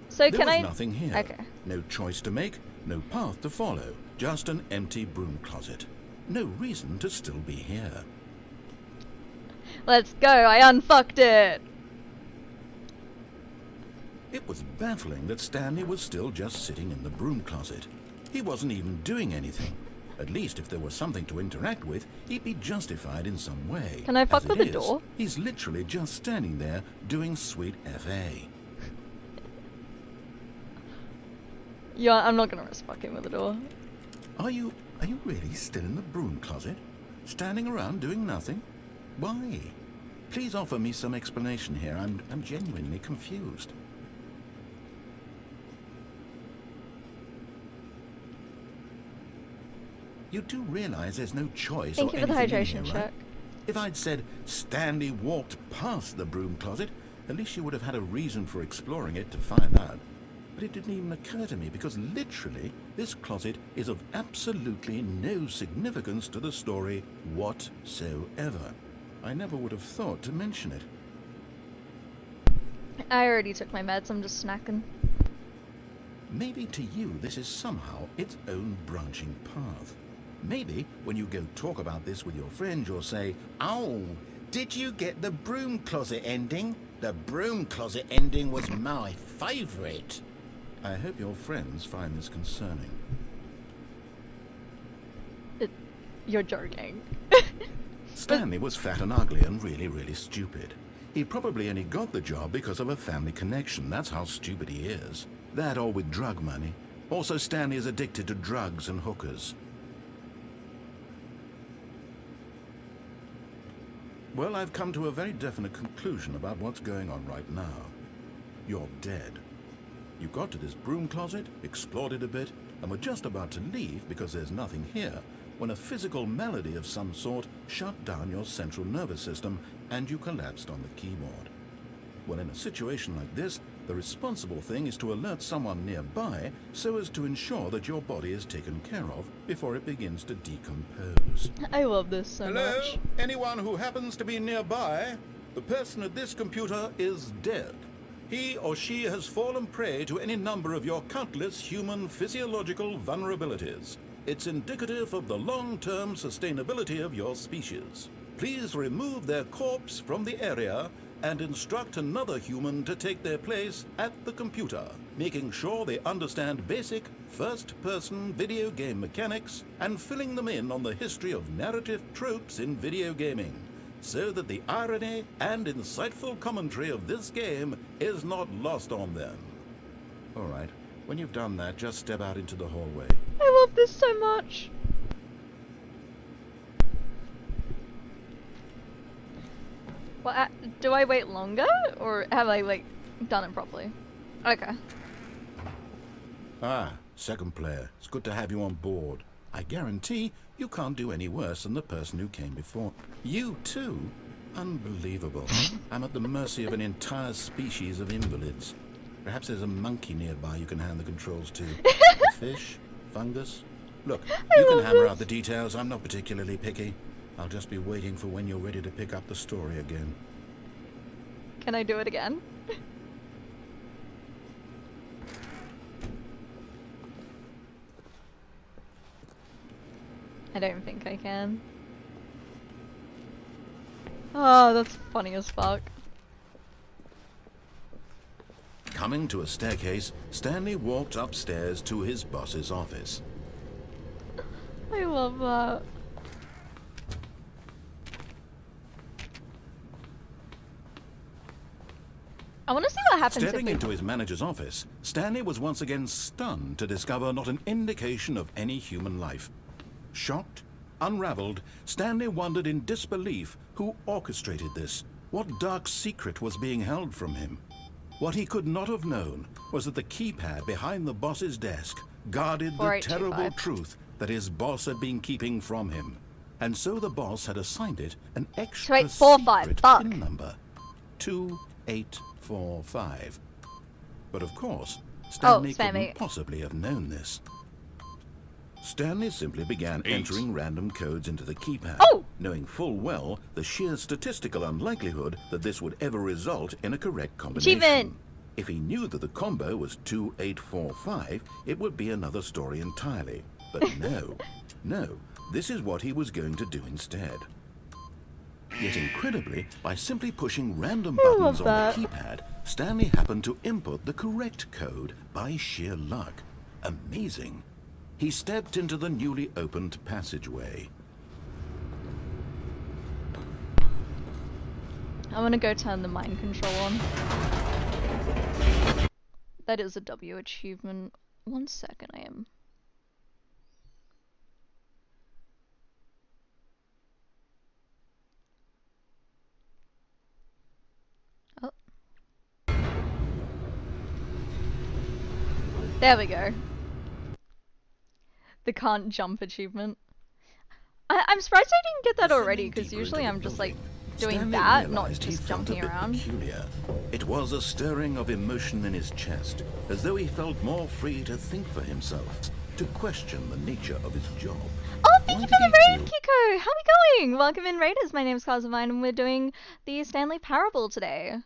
S1: So
S3: There
S1: can
S3: was
S1: I...
S3: nothing here.
S1: Okay.
S3: No choice to make, no path to follow, just an empty broom closet. No reason to still be here.
S1: Let's go, I unfucked it!
S3: It was baffling that Stanley was still just sitting in the broom closet. He wasn't even doing anything. At least if there was something to interact with, he'd be justified in some way.
S1: Can I fuck
S3: As
S1: with
S3: it
S1: the
S3: is,
S1: door?
S3: He's literally just standing there doing sweet FA.
S1: Yeah, I'm not gonna risk fucking with the door.
S3: Are you really still in the broom closet? Standing around doing nothing? Why? Please offer me some explanation here. I'm genuinely confused. You do realize there's no choice
S1: Thank
S3: or
S1: you for the
S3: anything in
S1: hydration
S3: here, right?
S1: check.
S3: If I'd said Stanley walked past the broom closet, at least you would have had a reason for exploring it to find out. But it didn't even occur to me because literally this closet is of absolutely no significance to the story whatsoever. I never would have thought to mention it.
S1: I already took my meds, I'm just snacking.
S3: Maybe to you this is somehow its own branching path. Maybe when you go talk about this with your friends, you'll say, "Oh, did you get the broom closet ending? The broom closet ending was my favourite." I hope your friends find this concerning.
S1: You're joking.
S3: Stanley was fat and ugly and really, really stupid. He probably only got the job because of a family connection. That's how stupid he is. That or with drug money. Also, Stanley is addicted to drugs and hookers. Well, I've come to a very definite conclusion about what's going on right now. You're dead. You got to this broom closet, explored it a bit, and were just about to leave because there's nothing here, when a physical malady of some sort shut down your central nervous system and you collapsed on the keyboard. Well, in a situation like this, the responsible thing is to alert someone nearby so as to ensure that your body is taken care of before it begins to decompose.
S1: I love this so
S3: Hello?
S1: much.
S3: Anyone who happens to be nearby? The person at this computer is dead. He or she has fallen prey to any number of your countless human physiological vulnerabilities. It's indicative of the long-term sustainability of your species. Please remove their corpse from the area and instruct another human to take their place at the computer, making sure they understand basic first-person video game mechanics and filling them in on the history of narrative tropes in video gaming. so that the irony and insightful commentary of this game is not lost on them. All right, when you've done that, just step out into the hallway.
S1: I love this so much. Well, do I wait longer, or have I, like, done it properly? Okay.
S3: Ah, second player. It's good to have you on board. I guarantee you can't do any worse than the person who came before. You too? Unbelievable. I'm at the mercy of an entire species of invalids. Perhaps there's a monkey nearby you can hand the controls to. A fish? Fungus? Look, you can hammer out the details. I'm not particularly picky. I'll just be waiting for when you're ready to pick up the story again.
S1: Can I do it again? I don't think I can. Oh, that's funny as fuck.
S3: Coming to a staircase, Stanley walked upstairs to his boss's office.
S1: I love that. I want to see what happens
S3: Stepping
S1: if we...
S3: into his manager's office, Stanley was once again stunned to discover not an indication of any human life. Shocked, unraveled, Stanley wondered in disbelief who orchestrated this. What dark secret was being held from him? What he could not have known was that the keypad behind the boss's desk guarded the terrible truth that his boss had been keeping from him. And so the boss had assigned it an extra secret PIN number. 2845. But of course, Stanley couldn't possibly have known this. Stanley simply began entering random codes into the keypad, knowing full well the sheer statistical unlikelihood that this would ever result in a correct combination.
S1: Achievement.
S3: If he knew that the combo was 2845, it would be another story entirely. But no, this is what he was going to do instead. Yet incredibly, by simply pushing random buttons on the keypad, Stanley happened to input the correct code by sheer luck. Amazing. He stepped into the newly opened passageway.
S1: I want to go turn the mind control on. That is a W achievement. 1 second, I am. Oh. There we go. The can't jump achievement. I'm surprised I didn't get that already, because usually I'm just like doing
S3: Stanley
S1: that, not
S3: realized
S1: just
S3: he felt
S1: jumping
S3: a bit
S1: around.
S3: peculiar. It was a stirring of emotion in his chest, as though he felt more free to think for himself, to question the nature of his job.
S1: Oh, thank you for the raid, Kiko! How we going? Welcome in, raiders. My name's Cosmine, and we're doing the Stanley Parable today.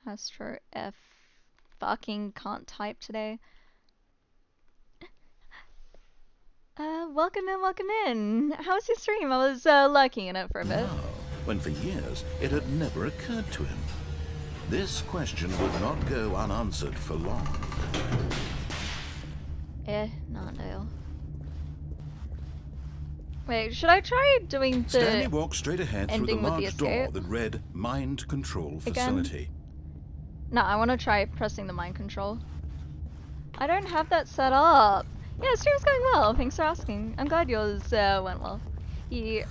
S1: Astro F fucking can't type today. Welcome in. How was your stream? I was lurking in it for a bit.
S3: Now, when for years it had never occurred to him. This question would not go unanswered for long.
S1: Not no. Wait, should I try doing the
S3: Stanley walked straight ahead through the
S1: ending with the
S3: large door
S1: escape?
S3: that read Mind Control Facility.
S1: No, I want to try pressing the mind control. I don't have that set up. Yeah, stream's going well. Thanks for asking. I'm glad yours went well. I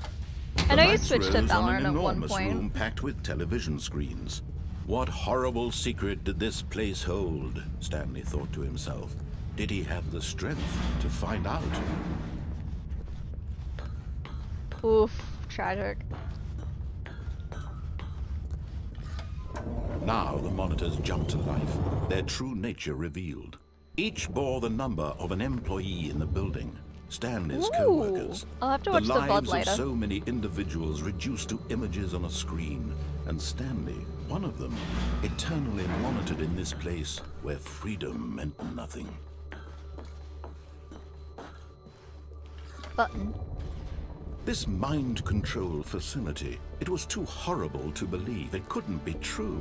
S1: know you switched to Valorant at one point.
S3: Room packed with television screens. What horrible secret did this place hold? Stanley thought to himself. Did he have the strength to find out?
S1: Oof, tragic.
S3: Now the monitors jumped to life, their true nature revealed. Each bore the number of an employee in the building, Stanley's co-workers.
S1: I'll have to watch the VOD
S3: lives
S1: later.
S3: of so many individuals reduced to images on a screen, and Stanley, one of them, eternally monitored in this place where freedom meant nothing.
S1: Button.
S3: This mind control facility, it was too horrible to believe. It couldn't be true.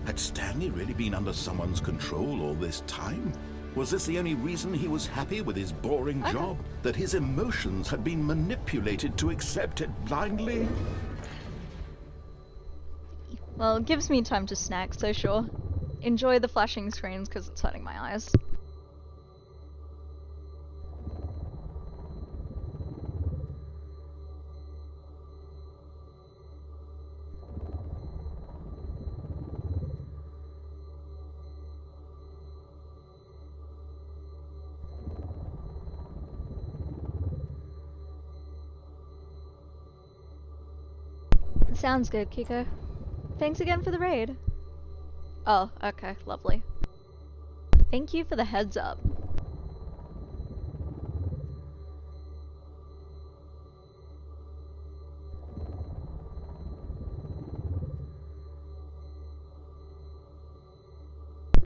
S3: Had Stanley really been under someone's control all this time? Was this the only reason he was happy with his boring job? That his emotions had been manipulated to accept it blindly?
S1: Well, it gives me time to snack, so sure. Enjoy the flashing screens because it's hurting my eyes. Sounds good, Kiko. Thanks again for the raid. Oh, okay, lovely. Thank you for the heads up.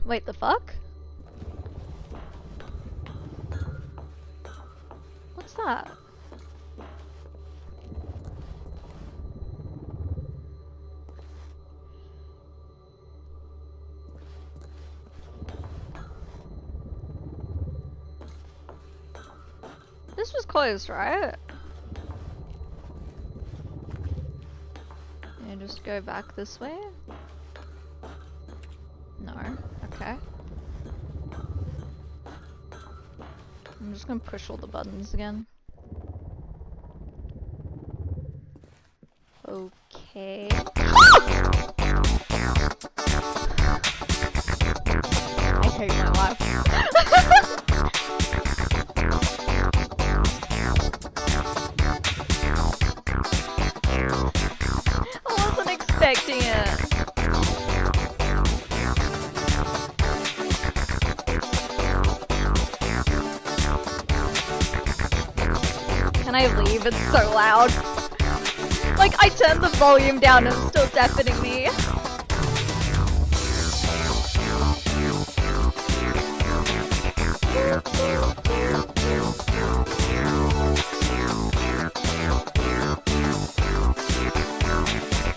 S1: Wait, the fuck? What's that? This was closed, right? Yeah, just go back this way? No. Okay. I'm just gonna push all the buttons again. Okay. I hate my life. I wasn't expecting it. Can I leave? It's so loud. Like, I turned the volume down and it's still deafening me.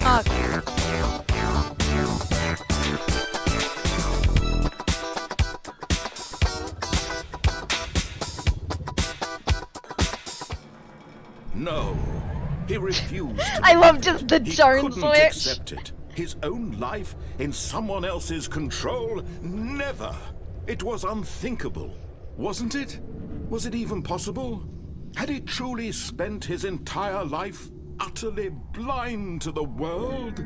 S1: Okay.
S3: No, he refused to
S1: I love
S3: believe
S1: just
S3: it.
S1: the
S3: He
S1: Joan
S3: couldn't
S1: switch.
S3: accept it. His own life in someone else's control? Never. It was unthinkable, wasn't it? Was it even possible? Had he truly spent his entire life utterly blind to the world?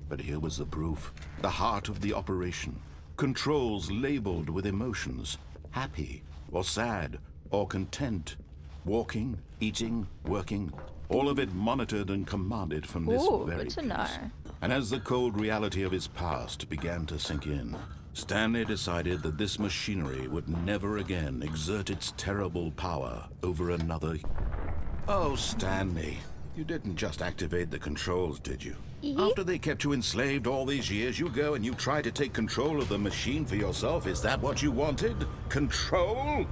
S3: But here was the proof. The heart of the operation. Controls labeled with emotions. Happy, or sad, or content. Walking, eating, working. All of it monitored and commanded from this
S1: Ooh,
S3: very
S1: good to
S3: place.
S1: know.
S3: And as the cold reality of his past began to sink in, Stanley decided that this machinery would never again exert its terrible power over another. Oh, Stanley, you didn't just activate the controls, did you? After they kept you enslaved all these years, you go and you try to take control of the machine for yourself. Is that what you wanted? Control?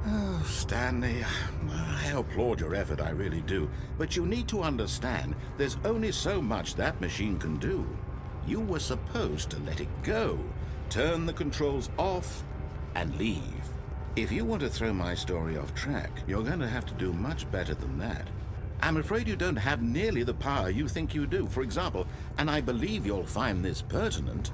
S3: Oh, Stanley, I applaud your effort, I really do. But you need to understand, there's only so much that machine can do. You were supposed to let it go, turn the controls off, and leave. If you want to throw my story off track, you're going to have to do much better than that. I'm afraid you don't have nearly the power you think you do. For example, and I believe you'll find this pertinent,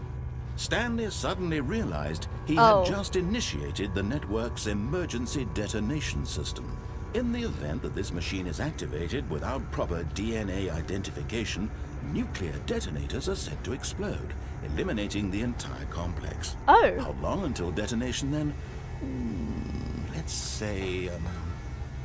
S3: Stanley suddenly realized he had just initiated the network's emergency detonation system. In the event that this machine is activated without proper DNA identification, nuclear detonators are set to explode, eliminating the entire complex.
S1: Oh.
S3: How long until detonation then? Let's say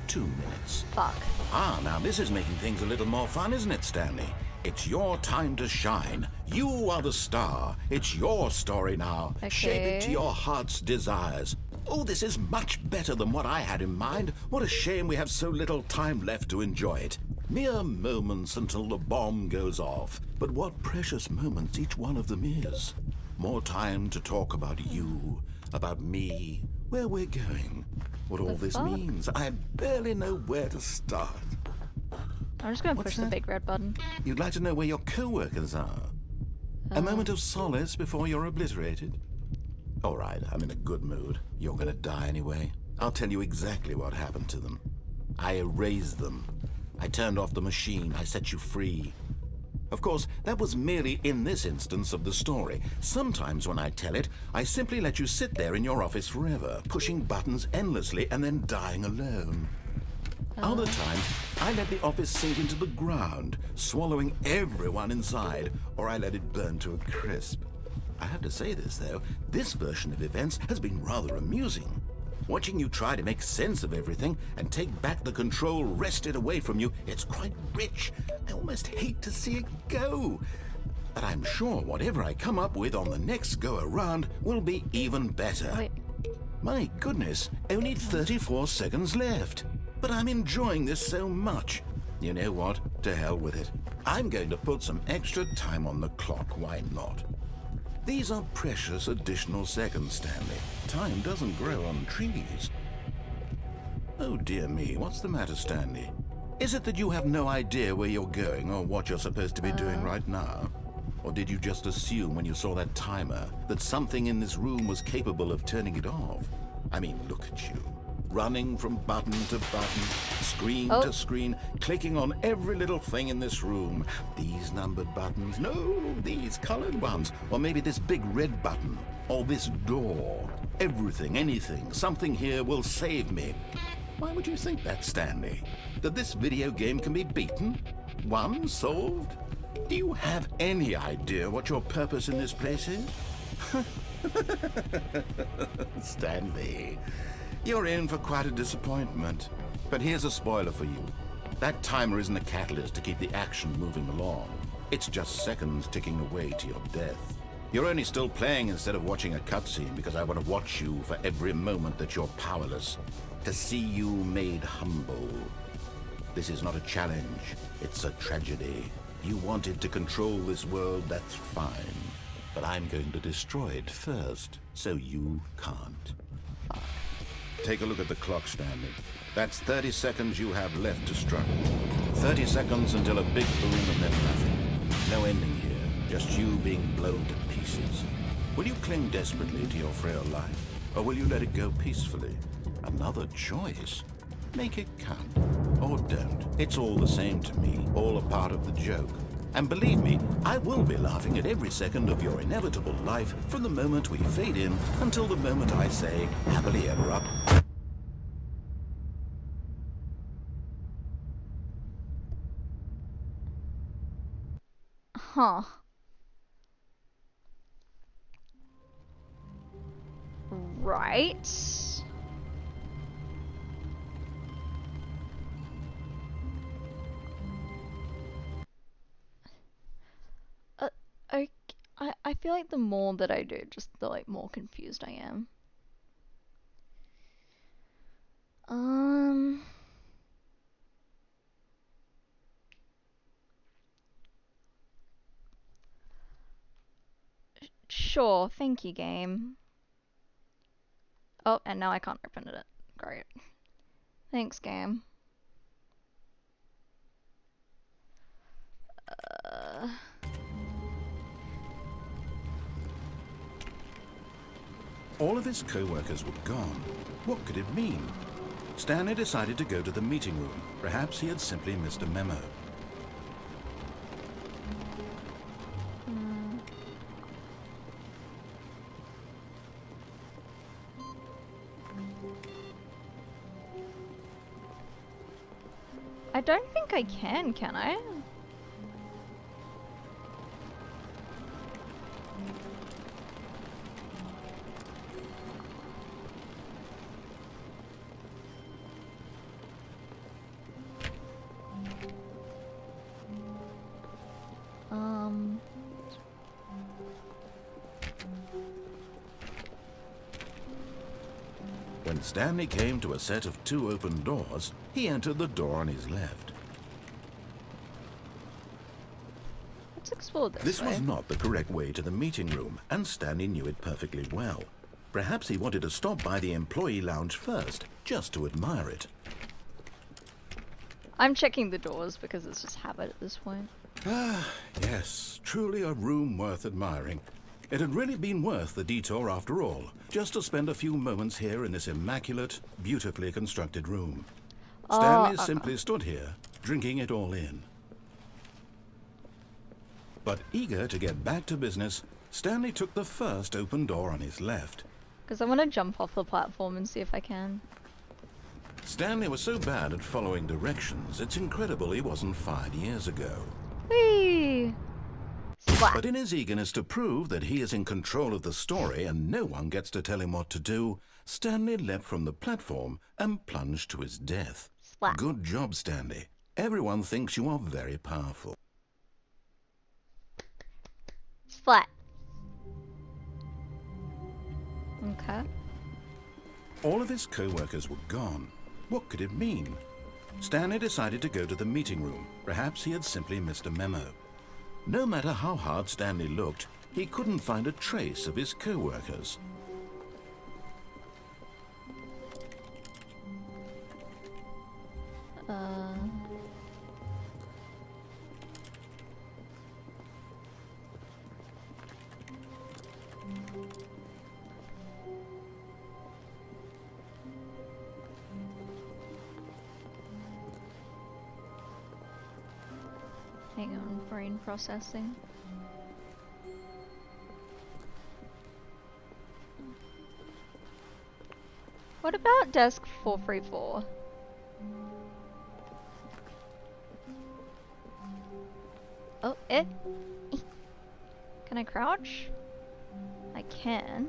S3: 2 minutes.
S1: Fuck.
S3: Ah, now this is making things a little more fun, isn't it, Stanley? It's your time to shine. You are the star. It's your story now. Shape it to
S1: Okay.
S3: your heart's desires. Oh, this is much better than what I had in mind. What a shame we have so little time left to enjoy it. Mere moments until the bomb goes off. But what precious moments each one of them is. More time to talk about you, about me, where we're going, what all this
S1: fuck?
S3: means. I barely know where to start.
S1: I'm just gonna
S3: What's
S1: push the
S3: that?
S1: big red button.
S3: You'd like to know where your co-workers are? A moment of solace before you're obliterated? All right, I'm in a good mood. You're gonna die anyway. I'll tell you exactly what happened to them. I erased them. I turned off the machine. I set you free. Of course, that was merely in this instance of the story. Sometimes when I tell it, I simply let you sit there in your office forever, pushing buttons endlessly and then dying alone. Other times, I let the office sink into the ground, swallowing everyone inside, or I let it burn to a crisp. I have to say this, though, this version of events has been rather amusing. Watching you try to make sense of everything and take back the control wrested away from you, it's quite rich. I almost hate to see it go. But I'm sure whatever I come up with on the next go-around will be even better.
S1: Wait.
S3: My goodness, only 34 seconds left. But I'm enjoying this so much. You know what? To hell with it. I'm going to put some extra time on the clock, why not? These are precious additional seconds, Stanley. Time doesn't grow on trees. Oh dear me, what's the matter, Stanley? Is it that you have no idea where you're going or what you're supposed to be doing right now? Or did you just assume when you saw that timer that something in this room was capable of turning it off? I mean, look at you. Running from button to button, screen to screen, clicking on every little thing in this room. These numbered buttons, no, these colored ones. Or maybe this big red button, or this door. Everything, anything, something here will save me. Why would you think that, Stanley? That this video game can be beaten? Won? Solved? Do you have any idea what your purpose in this place is? Stanley, you're in for quite a disappointment. But here's a spoiler for you. That timer isn't a catalyst to keep the action moving along. It's just seconds ticking away to your death. You're only still playing instead of watching a cutscene because I want to watch you for every moment that you're powerless. To see you made humble. This is not a challenge. It's a tragedy. You wanted to control this world, that's fine. But I'm going to destroy it first, so you can't. Take a look at the clock, Stanley. That's 30 seconds you have left to struggle. 30 seconds until a big boom and then nothing. No ending here, just you being blown to pieces. Will you cling desperately to your frail life, or will you let it go peacefully? Another choice. Make it count. Or don't. It's all the same to me, all a part of the joke. And believe me, I will be laughing at every second of your inevitable life from the moment we fade in until the moment I say, happily ever up.
S1: Huh. Right. I feel like the more that I do, just the more confused I am. Sure, thank you, game. Oh, and now I can't open it. Great. Thanks, game.
S3: All of his co-workers were gone. What could it mean? Stanley decided to go to the meeting room. Perhaps he had simply missed a memo.
S1: I don't think I can I?
S3: When Stanley came to a set of 2 open doors, he entered the door on his left.
S1: Let's explore this
S3: This
S1: way.
S3: was not the correct way to the meeting room, and Stanley knew it perfectly well. Perhaps he wanted to stop by the employee lounge first, just to admire it.
S1: I'm checking the doors because it's just habit at this point.
S3: Ah, yes, truly a room worth admiring. It had really been worth the detour after all, just to spend a few moments here in this immaculate, beautifully constructed room. Stanley simply stood here, drinking it all in. But eager to get back to business, Stanley took the first open door on his left.
S1: Because I want to jump off the platform and see if I can.
S3: Stanley was so bad at following directions, it's incredible he wasn't fired years ago.
S1: Whee! Splat.
S3: But in his eagerness to prove that he is in control of the story and no one gets to tell him what to do, Stanley leapt from the platform and plunged to his death.
S1: Splat.
S3: Good job, Stanley. Everyone thinks you are very powerful.
S1: Splat. Okay.
S3: All of his co-workers were gone. What could it mean? Stanley decided to go to the meeting room. Perhaps he had simply missed a memo. No matter how hard Stanley looked, he couldn't find a trace of his co-workers.
S1: Hang on, brain processing. What about desk 434? Oh, it. Can I crouch? I can.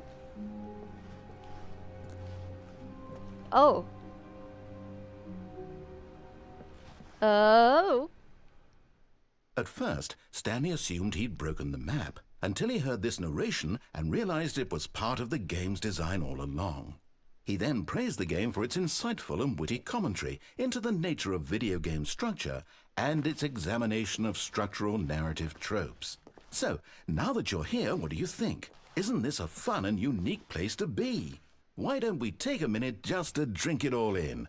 S1: Oh. Oh.
S3: At first, Stanley assumed he'd broken the map, until he heard this narration and realized it was part of the game's design all along. He then praised the game for its insightful and witty commentary into the nature of video game structure and its examination of structural narrative tropes. So, now that you're here, what do you think? Isn't this a fun and unique place to be? Why don't we take a minute just to drink it all in?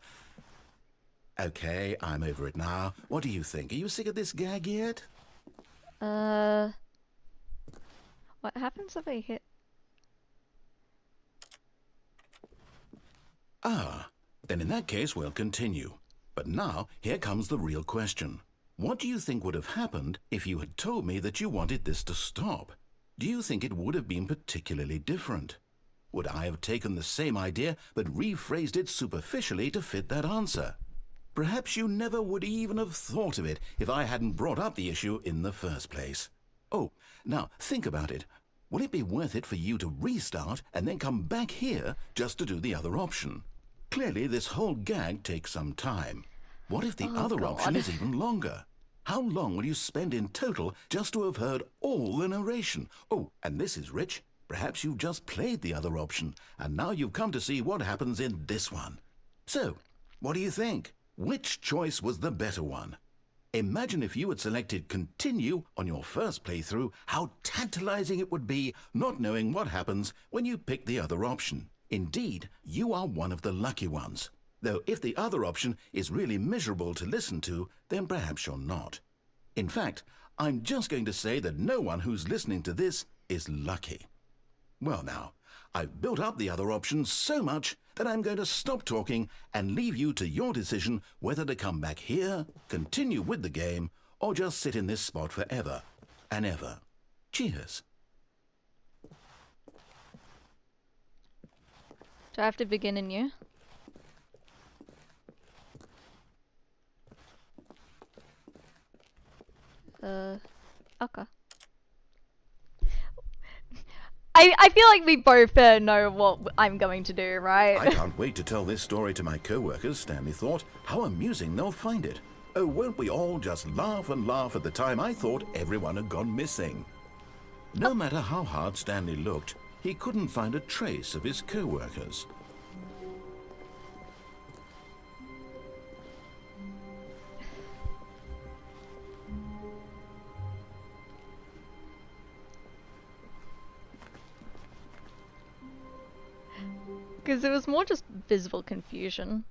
S3: Okay, I'm over it now. What do you think? Are you sick of this gag yet?
S1: What happens if I hit?
S3: Ah, then in that case we'll continue. But now, here comes the real question. What do you think would have happened if you had told me that you wanted this to stop? Do you think it would have been particularly different? Would I have taken the same idea but rephrased it superficially to fit that answer? Perhaps you never would even have thought of it if I hadn't brought up the issue in the first place. Oh, now think about it. Will it be worth it for you to restart and then come back here just to do the other option? Clearly, this whole gag takes some time. What if the other option is even longer? How long will you spend in total just to have heard all the narration? Oh, and this is rich. Perhaps you've just played the other option, and now you've come to see what happens in this one. So, what do you think? Which choice was the better one? Imagine if you had selected continue on your first playthrough, how tantalizing it would be not knowing what happens when you pick the other option. Indeed, you are one of the lucky ones. Though if the other option is really miserable to listen to, then perhaps you're not. In fact, I'm just going to say that no one who's listening to this is lucky. Well now, I've built up the other options so much that I'm going to stop talking and leave you to your decision whether to come back here, continue with the game, or just sit in this spot forever and ever. Cheers.
S1: Do I have to begin anew? Okay. I feel like we both know what I'm going to do, right?
S3: I can't wait to tell this story to my co-workers, Stanley thought. How amusing they'll find it. Oh, won't we all just laugh and laugh at the time I thought everyone had gone missing. No matter how hard Stanley looked, he couldn't find a trace of his co-workers.
S1: Because it was more just visible confusion.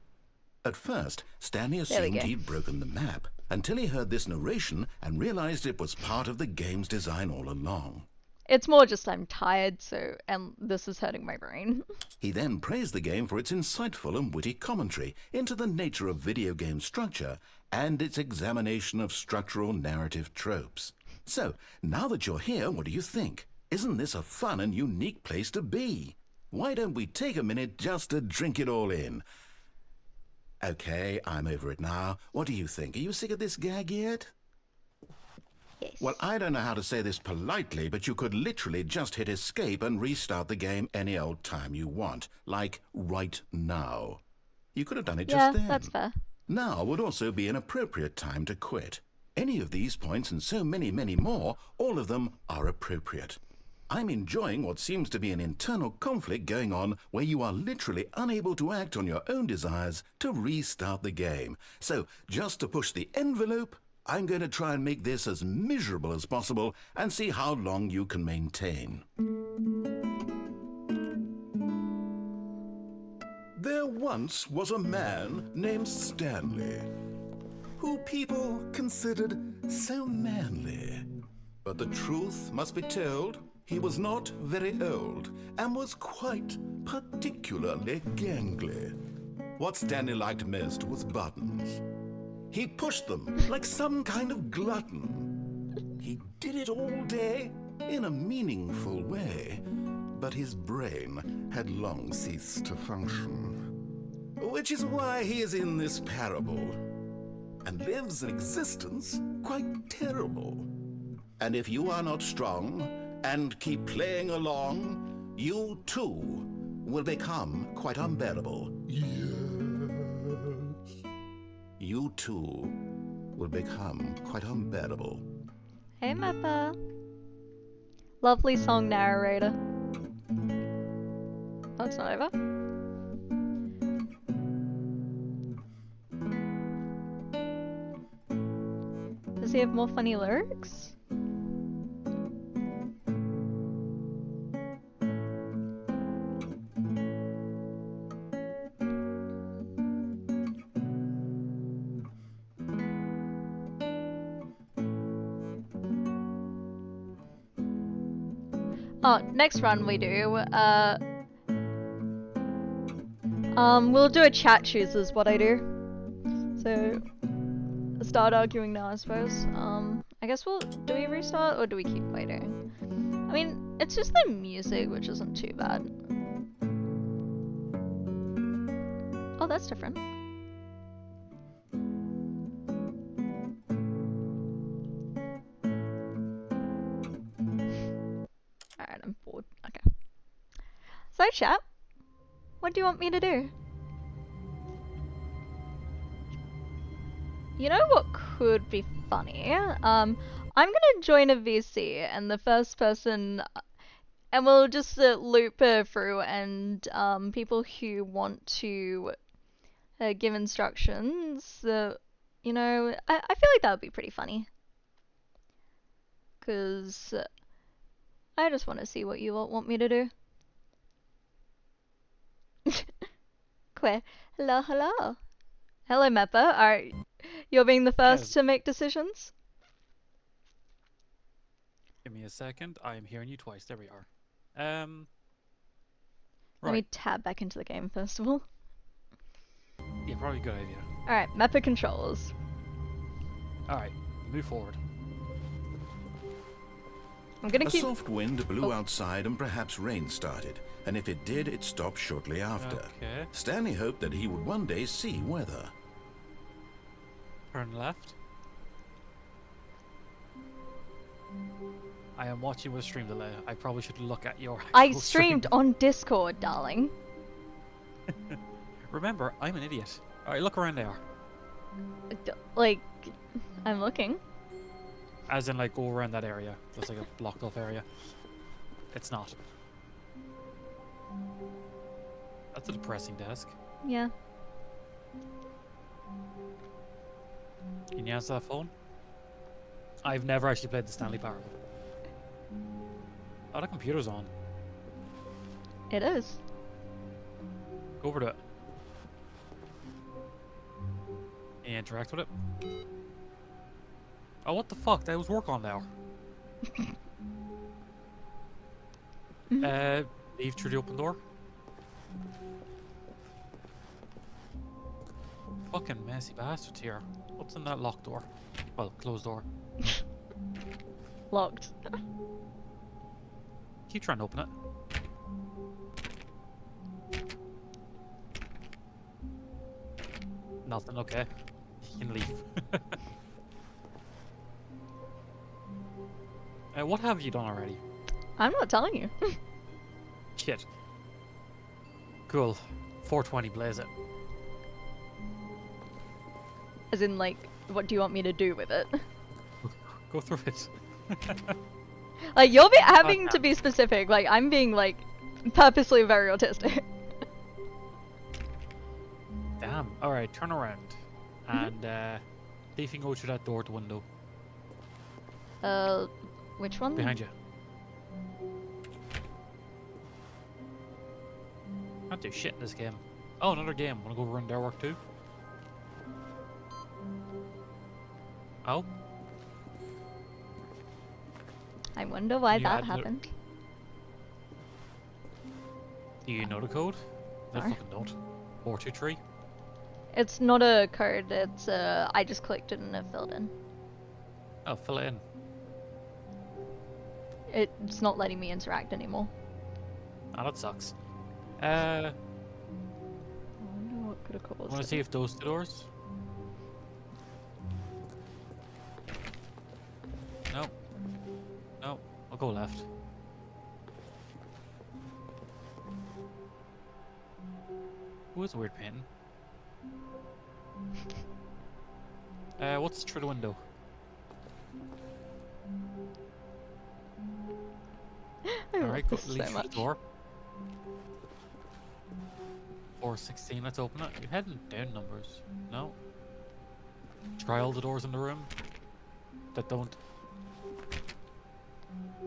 S3: At first, Stanley
S1: we
S3: assumed
S1: go.
S3: he'd broken the map, until he heard this narration and realized it was part of the game's design all along.
S1: It's more just I'm tired, and this is hurting my brain.
S3: He then praised the game for its insightful and witty commentary into the nature of video game structure and its examination of structural narrative tropes. So, now that you're here, what do you think? Isn't this a fun and unique place to be? Why don't we take a minute just to drink it all in? Okay, I'm over it now. What do you think? Are you sick of this gag yet?
S1: Yes.
S3: Well, I don't know how to say this politely, but you could literally just hit escape and restart the game any old time you want. Like, right now. You could have done it
S1: Yeah,
S3: just then.
S1: that's fair.
S3: Now would also be an appropriate time to quit. Any of these points and so many, many more, all of them are appropriate. I'm enjoying what seems to be an internal conflict going on where you are literally unable to act on your own desires to restart the game. So, just to push the envelope, I'm going to try and make this as miserable as possible and see how long you can maintain. There once was a man named Stanley, who people considered so manly. But the truth must be told, he was not very old and was quite particularly gangly. What Stanley liked most was buttons. He pushed them like some kind of glutton. He did it all day in a meaningful way, but his brain had long ceased to function. Which is why he is in this parable and lives an existence quite terrible. And if you are not strong and keep playing along, you too will become quite unbearable. Yes. You too will become quite unbearable.
S1: Hey, Mappa. Lovely song narrator. Oh, it's not over? Does he have more funny lyrics? Oh, next run we do, we'll do a chat choose is what I do. So, start arguing now, I suppose. I guess do we restart or do we keep waiting? I mean, it's just the music, which isn't too bad. Oh, that's different. Alright, I'm bored. Okay. So, chat, what do you want me to do? You know what could be funny? I'm gonna join a VC, and the first person, and we'll just loop through, and people who want to give instructions, you know, I feel like that would be pretty funny. Because I just want to see what you all want me to do. Queer. Hello, hello. Hello, Mappa. Alright, you're being the first to make decisions?
S6: Give me a second. I am hearing you twice. There we are.
S1: Let me
S6: Right.
S1: tab back into the game first of all.
S6: Yeah, probably a good idea.
S1: Alright, Mappa controls.
S6: Alright, move forward.
S1: I'm gonna
S3: A
S1: keep.
S3: soft wind blew outside and perhaps rain started, and if it did, it stopped shortly after.
S6: Okay.
S3: Stanley hoped that he would one day see weather.
S6: Turn left. I am watching with a stream delay. I probably should look at your
S1: I
S6: actual
S1: streamed
S6: stream.
S1: on Discord, darling.
S6: Remember, I'm an idiot. Alright, look around there.
S1: Like, I'm looking.
S6: As in, like, go around that area. That's like a blocked off area. It's not. That's a depressing desk.
S1: Yeah.
S6: Can you answer that phone? I've never actually played the Stanley Parable. Oh, the computer's on.
S1: It is.
S6: Go over to it. Can you interact with it? Oh, what the fuck? That was work on now. Leave through the open door. Fucking messy bastards here. What's in that locked door? Well, closed door.
S1: Locked.
S6: Keep trying to open it. Nothing, okay. You can leave. What have you done already?
S1: I'm not telling you.
S6: Shit. Cool. 420, blaze it.
S1: As in, like, what do you want me to do with it?
S6: Go through it.
S1: Like, you're having
S6: damn.
S1: to be specific. Like, I'm being, like, purposely very autistic.
S6: Damn. Alright, turn around. And, see if you can go through that door to window.
S1: Which one?
S6: Behind you. Can't do shit in this game. Oh, another game. Wanna go run their work too? Oh?
S1: I wonder why
S6: You
S1: that
S6: add no-
S1: happened.
S6: Do you know the code? I
S1: No.
S6: fucking don't. 423?
S1: It's not a code, it's I just clicked it and it filled in.
S6: Oh, fill it in.
S1: It's not letting me interact anymore.
S6: Oh, that sucks.
S1: I wonder what could have caused
S6: Wanna
S1: it.
S6: see if those two doors? No. No. I'll go left. Who is weird painting? What's through the window?
S1: I love
S6: Alright, go
S1: this
S6: leave
S1: so
S6: through the
S1: much.
S6: door. 416, let's open it. You're heading down numbers. No. Try all the doors in the room that don't.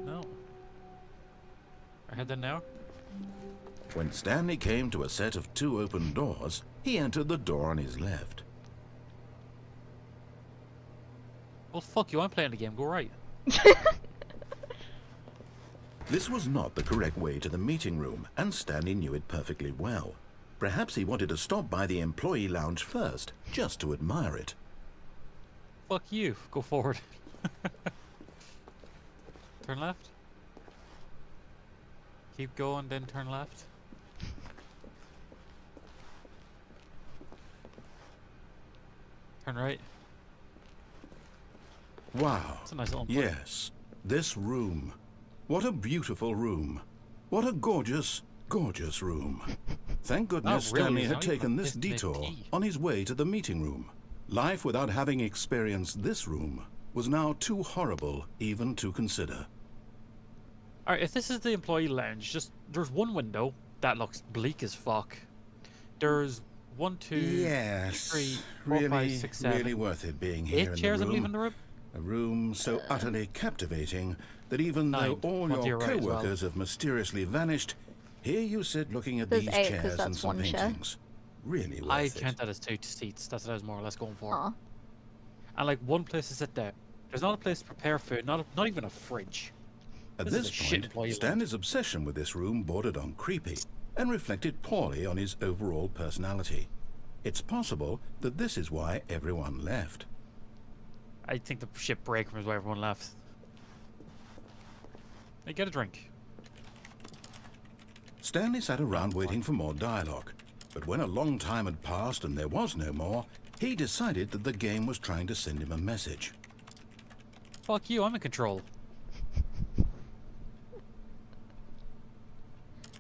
S6: No. I head in now.
S3: When Stanley came to a set of 2 open doors, he entered the door on his left.
S6: Well, fuck you, I'm playing the game, go right.
S3: This was not the correct way to the meeting room, and Stanley knew it perfectly well. Perhaps he wanted to stop by the employee lounge first, just to admire it.
S6: Fuck you, go forward. Turn left. Keep going, then turn left. Turn right.
S3: Wow.
S6: It's a nice little place.
S3: Yes, this room. What a beautiful room. What a gorgeous, gorgeous room. Thank goodness
S6: Oh, really?
S3: Stanley
S6: He's
S3: had
S6: not even
S3: taken this
S6: pissed to make
S3: detour
S6: tea.
S3: on his way to the meeting room. Life without having experienced this room was now too horrible even to consider.
S6: Alright, if this is the employee lounge, there's one window that looks bleak as fuck. There's 1, 2, 3, 4, 5, 6, 7,
S3: really worth it being here
S6: 8
S3: in
S6: chairs,
S3: the
S6: I believe, in
S3: room.
S6: the room.
S3: A room so utterly captivating that even
S6: 9.
S3: though all
S6: One to
S3: your
S6: your right as well.
S3: co-workers have mysteriously vanished, here you sit looking at
S1: There's
S3: these
S1: 8 'cause
S3: chairs and
S1: that's
S3: some
S1: one chair.
S3: paintings. Really worth
S6: I
S3: it.
S6: count that as 2 seats. That's what I was more or less going for.
S1: Aw.
S6: And like one place to sit down. There's not a place to prepare food. Not even a fridge.
S3: At
S6: This is
S3: this
S6: a shit
S3: point,
S6: employee lounge.
S3: Stanley's obsession with this room bordered on creepy and reflected poorly on his overall personality. It's possible that this is why everyone left.
S6: I think the ship break was why everyone left. Hey, get a drink.
S3: Stanley sat around waiting for more dialogue, but when a long time had passed and there was no more, he decided that the game was trying to send him a message.
S6: Fuck you, I'm in control.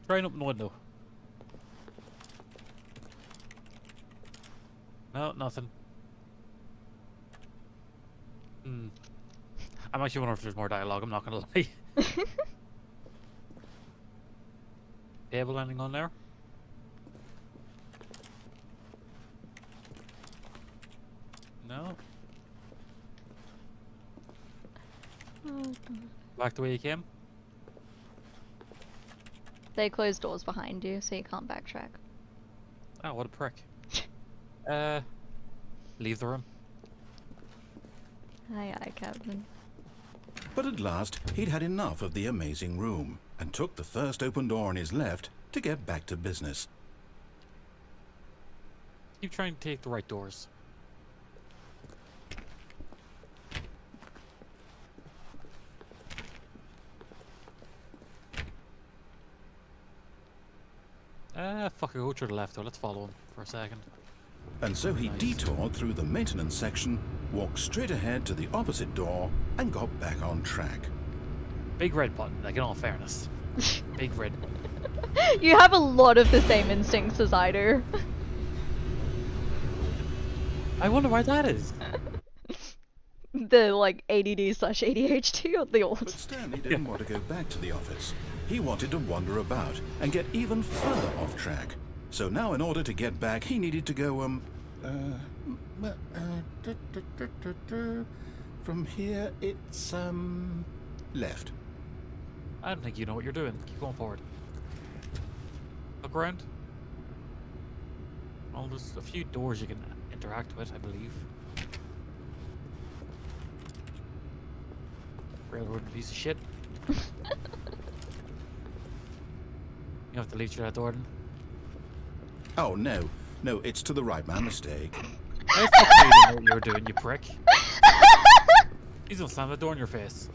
S6: Try and open the window. No, nothing. Hmm. I'm actually wondering if there's more dialogue, I'm not gonna lie. Table landing on there? No. Back the way you came?
S1: They close doors behind you, so you can't backtrack.
S6: Oh, what a prick. Leave the room.
S1: Aye, aye, Captain.
S3: But at last, he'd had enough of the amazing room and took the first open door on his left to get back to business.
S6: Keep trying to take the right doors. Fuck, I'll go to the left though. Let's follow him for a second.
S3: And so he
S6: Nice.
S3: detoured through the maintenance section, walked straight ahead to the opposite door, and got back on track.
S6: Big red button, like in all fairness. Big red button.
S1: You have a lot of the same instincts as I do.
S6: I wonder why that is.
S1: The like ADD/ADHD or the
S3: But
S1: alt.
S3: Stanley didn't want to go back to the office. He wanted to wander about and get even further off track. So now in order to get back, he needed to go, from here, it's, left.
S6: I don't think you know what you're doing. Keep going forward. Look around. Well, there's a few doors you can interact with, I believe. Railroad piece of shit. You have to leave through that door then.
S3: Oh, no. No, it's to the right, my mistake.
S6: I fucking knew you didn't know what you were doing, you prick. He's gonna slam the door in your face.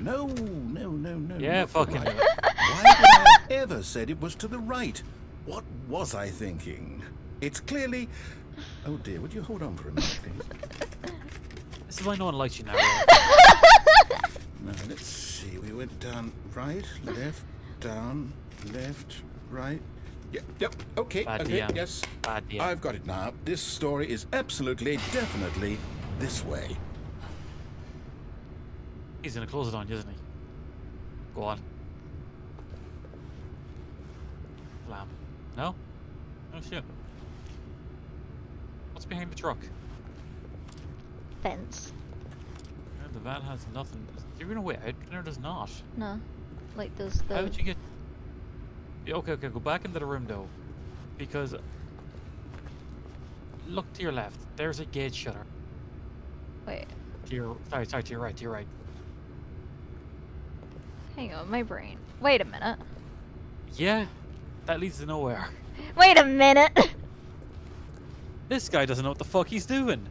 S3: No, no, no, no.
S6: Yeah,
S3: not the
S6: fucking
S3: right.
S6: do it.
S3: Why would I have ever said it was to the right? What was I thinking? It's clearly... Oh dear, would you hold on for a minute, please?
S6: This is why no one likes you now.
S3: Now, let's see. We went down right, left, down, left, right. Yep, okay,
S6: Bad
S3: okay,
S6: DM.
S3: yes.
S6: Bad DM.
S3: I've got it now. This story is absolutely, definitely this way.
S6: He's gonna close it on you, isn't he? Go on. Slam. No? Oh shit. What's behind the truck?
S1: Fence.
S6: The van has nothing. Is there even a way out? No, there's not.
S1: No. Like there's the.
S6: How would you get... Yeah, okay, go back into the room though. Because... Look to your left. There's a gate shutter.
S1: Wait.
S6: To your... Sorry, to your right, to your right.
S1: Hang on, my brain. Wait a minute.
S6: Yeah, that leads to nowhere.
S1: Wait a minute.
S6: This guy doesn't know what the fuck he's doing.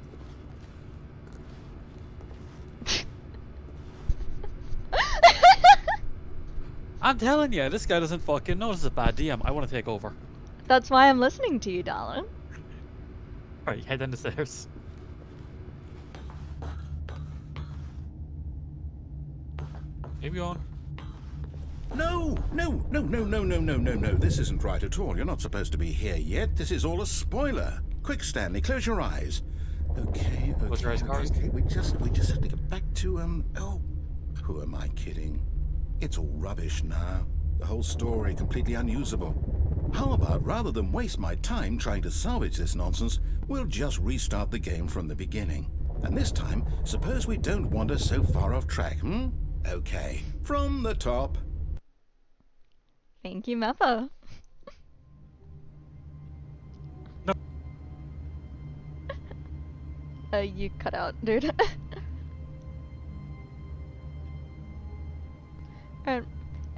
S6: I'm telling you, this guy doesn't fucking know. This is a bad DM. I want to take over.
S1: That's why I'm listening to you, darling.
S6: Alright, head down the stairs. Keep going.
S3: No, no, no, no, no, no, no, no, no. This isn't right at all. You're not supposed to be here yet. This is all a spoiler. Quick, Stanley, close your eyes. Okay, okay,
S6: Close your eyes, Cars.
S3: okay. We just have to get back to, oh, who am I kidding? It's all rubbish now. The whole story completely unusable. How about, rather than waste my time trying to salvage this nonsense, we'll just restart the game from the beginning. And this time, suppose we don't wander so far off track, hmm? Okay, from the top.
S1: Thank you, Meppa.
S6: No.
S1: You cut out, dude. Alright.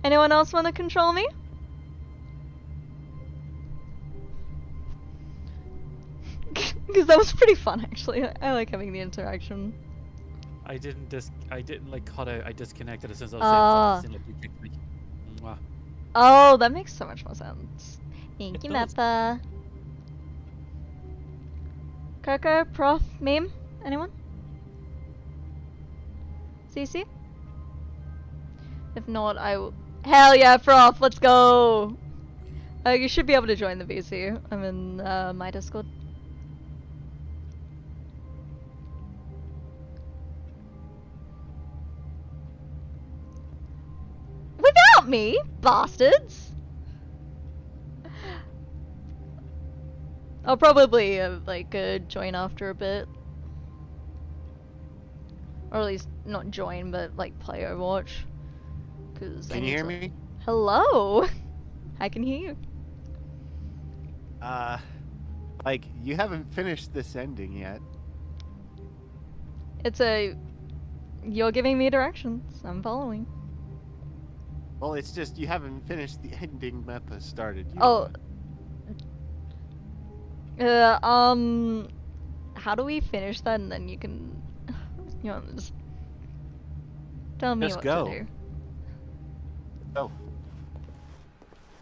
S1: Anyone else want to control me? Because that was pretty fun, actually. I like having the interaction.
S6: I didn't like cut out. I disconnected as soon as I
S1: Ah.
S6: was saying fuck. Like, you kicked me. Mwah.
S1: Oh, that makes so much more sense. Thank
S6: It
S1: you,
S6: does.
S1: Meppa. Coco, Prof, Meme? Anyone? CC? If not, I will. Hell yeah, Prof, let's go! You should be able to join the VC. I'm in my Discord. Without me, bastards! I'll probably join after a bit. Or at least not join, but like play Overwatch. Cause
S7: Can you hear me?
S1: Hello! I can hear you.
S7: Like, you haven't finished this ending yet.
S1: It's a... You're giving me directions. I'm following.
S7: Well, it's just you haven't finished the ending Meppa started. You
S1: Oh.
S7: on.
S1: How do we finish that and then you can... You know, just... Tell me
S7: Just
S1: what
S7: go.
S1: to do.
S7: Oh.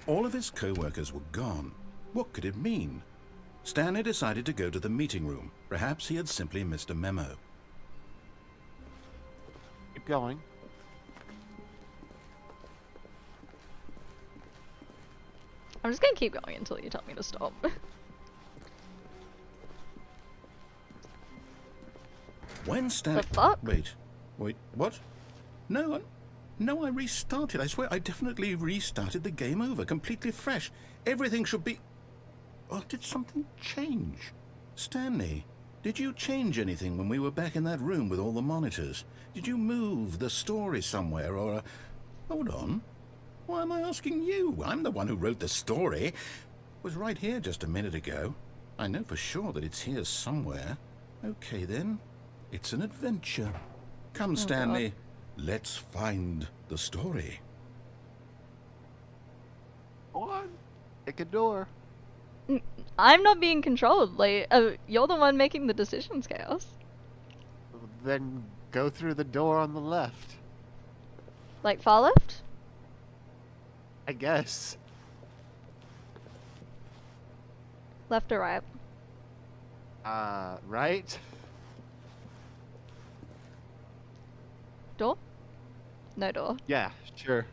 S3: All of his co-workers were gone. What could it mean? Stanley decided to go to the meeting room. Perhaps he had simply missed a memo.
S7: Keep going.
S1: I'm just gonna keep going until you tell me to stop.
S3: When Stanley...
S1: The fuck?
S3: Wait, what? No, I restarted. I swear, I definitely restarted the game over, completely fresh. Everything should be... Or did something change? Stanley, did you change anything when we were back in that room with all the monitors? Did you move the story somewhere, or... Hold on. Why am I asking you? I'm the one who wrote the story. It was right here just a minute ago. I know for sure that it's here somewhere. Okay, then. It's an adventure. Come, Stanley. Let's find the story.
S7: Go on. Pick a door.
S1: I'm not being controlled. Like, you're the one making the decisions, Chaos.
S7: Then go through the door on the left.
S1: Like far left?
S7: I guess.
S1: Left or right?
S7: Right?
S1: Door? No door.
S7: Yeah, sure.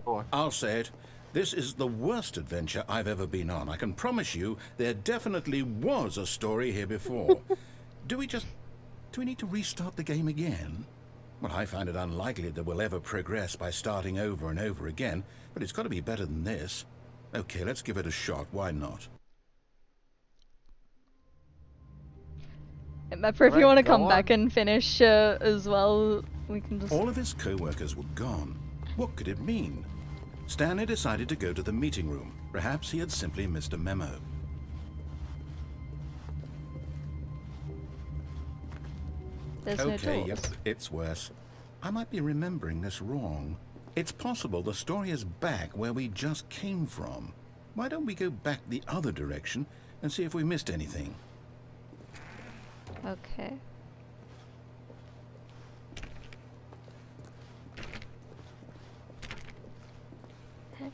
S7: Door.
S3: I'll say it. This is the worst adventure I've ever been on. I can promise you there definitely was a story here before. Do we need to restart the game again? Well, I find it unlikely that we'll ever progress by starting over and over again, but it's got to be better than this. Okay, let's give it a shot. Why not?
S1: And Mepper, if you
S7: Alright,
S1: want to
S7: go
S1: come
S7: on.
S1: back and finish as well, we can just...
S3: All of his co-workers were gone. What could it mean? Stanley decided to go to the meeting room. Perhaps he had simply missed a memo.
S1: There's no
S3: Okay,
S1: doors.
S3: yep, it's worse. I might be remembering this wrong. It's possible the story is back where we just came from. Why don't we go back the other direction and see if we missed anything?
S1: Okay.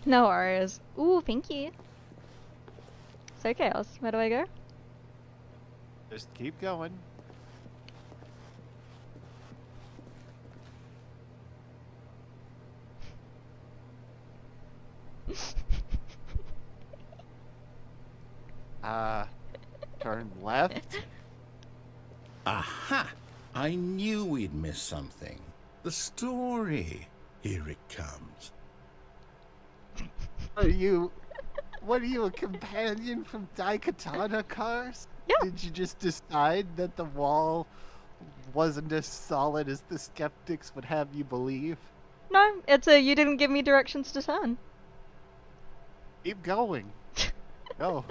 S1: No worries. Ooh, thank you. So Chaos, where do I go?
S7: Just keep going. Turn left.
S3: Aha! I knew we'd missed something. The story. Here it comes.
S7: What are you, a companion from Daikatana Cars?
S1: Yeah.
S7: Did you just decide that the wall wasn't as solid as the skeptics would have you believe?
S1: No, it's a you didn't give me directions to turn.
S7: Keep going. Go.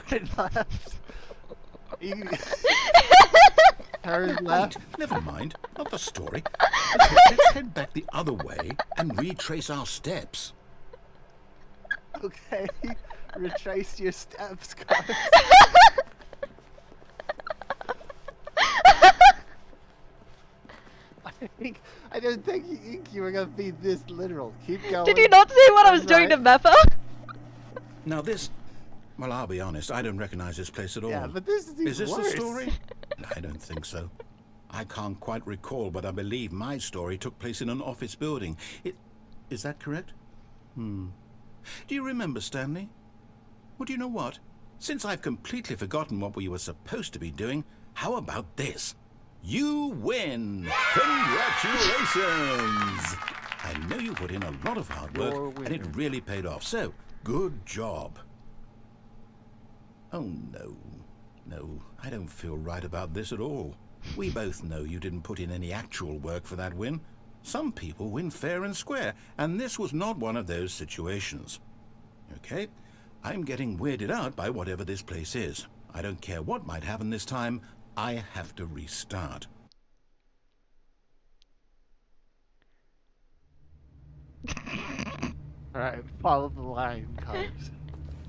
S7: Turn left. You- Turn left.
S3: Never mind, not the story. Okay, let's head back the other way and retrace our steps.
S7: Okay. Retrace your steps, guys. I don't think you were gonna be this literal. Keep going.
S1: Did you not see what I was
S7: Turn
S1: doing to
S7: right.
S1: Mepper?
S3: Now this... Well, I'll be honest, I don't recognize this place at all.
S7: Yeah, but this is even
S3: Is this
S7: worse.
S3: the story? I don't think so. I can't quite recall, but I believe my story took place in an office building. Is that correct? Do you remember, Stanley? Well, do you know what? Since I've completely forgotten what we were supposed to be doing, how about this? You win! Congratulations! I know you put in a lot of hard
S7: You're a
S3: work, and it
S7: winner.
S3: really paid off, so good job. Oh, no. No, I don't feel right about this at all. We both know you didn't put in any actual work for that win. Some people win fair and square, and this was not one of those situations. Okay, I'm getting weirded out by whatever this place is. I don't care what might happen this time, I have to restart.
S7: Alright, follow the line, cars.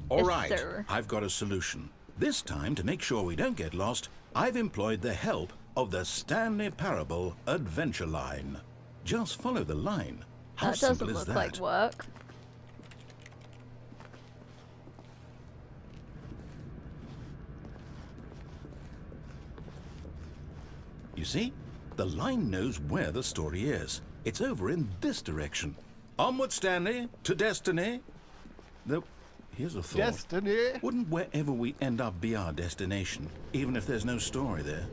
S3: All
S1: Yes,
S3: right,
S1: sir.
S3: I've got a solution. This time, to make sure we don't get lost, I've employed the help of the Stanley Parable Adventure Line. Just follow the line. How
S1: That
S3: simple
S1: doesn't
S3: is
S1: look
S3: that?
S1: like work.
S3: You see? The line knows where the story is. It's over in this direction. Onward, Stanley, to destiny. Though, here's a thought.
S7: Destiny.
S3: Wouldn't wherever we end up be our destination, even if there's no story there?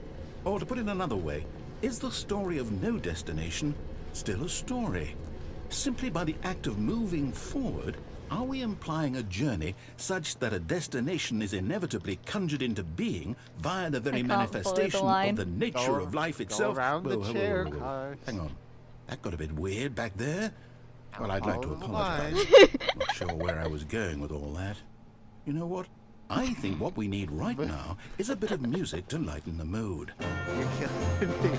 S3: Or to put it another way, is the story of no destination still a story? Simply by the act of moving forward, are we implying a journey such that a destination is inevitably conjured into being via the very
S1: I can't follow the
S3: manifestation
S1: line.
S3: of the nature
S7: Go-
S3: of life
S7: go
S3: itself?
S7: around the
S3: Whoa, whoa,
S7: chair,
S3: whoa, whoa, whoa.
S7: cars.
S3: Hang on. That got a bit weird back there. Well, I'd like to
S7: Follow the
S3: apologize.
S7: line.
S3: Not sure where I was going with all that. You know what? I think what we need right now is a bit of music to lighten the mood.
S7: You're killing me.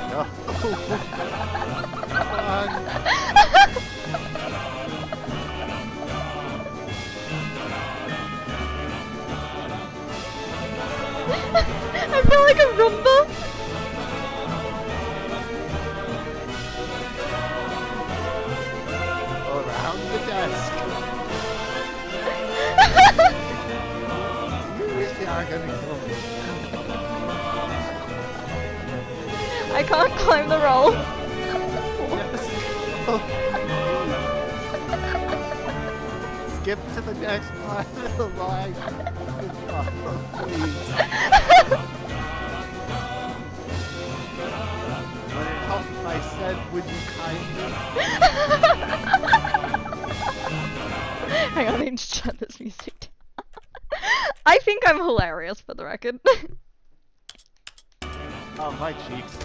S7: No. Come on.
S1: I feel like a Roomba.
S7: Around the desk. You really are gonna kill me.
S1: I can't climb the roll.
S7: Yes. Skip to the next part of the line. Oh, please. Would it help if I said, would you kindly?
S1: Hang on, I need to turn this music down. I think I'm hilarious, for the record.
S7: Oh, my cheeks.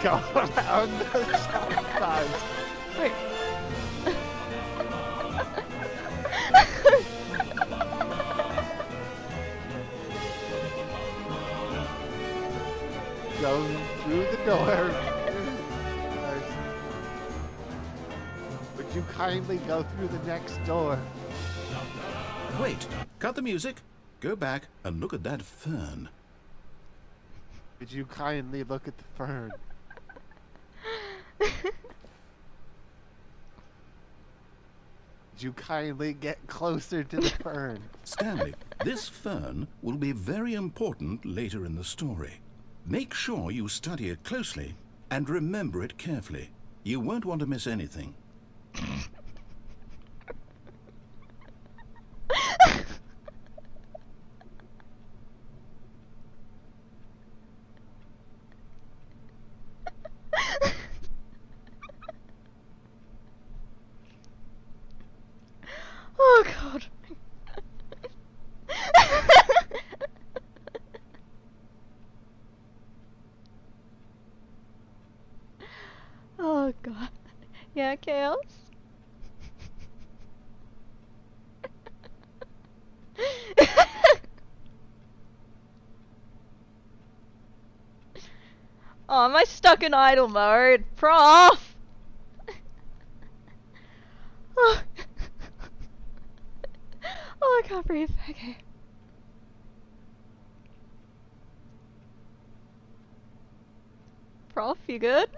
S7: Go around the sometimes.
S1: Wait.
S7: Go through the door. Would you kindly go through the next door?
S3: Wait, cut the music. Go back and look at that fern.
S7: Would you kindly look at the fern? Would you kindly get closer to the fern?
S3: Stanley, this fern will be very important later in the story. Make sure you study it closely and remember it carefully. You won't want to miss anything.
S1: Oh god. Oh god. Yeah, Chaos? Oh, am I stuck in idle mode? Prof! Oh. Oh, I can't breathe. Okay. Prof, you good?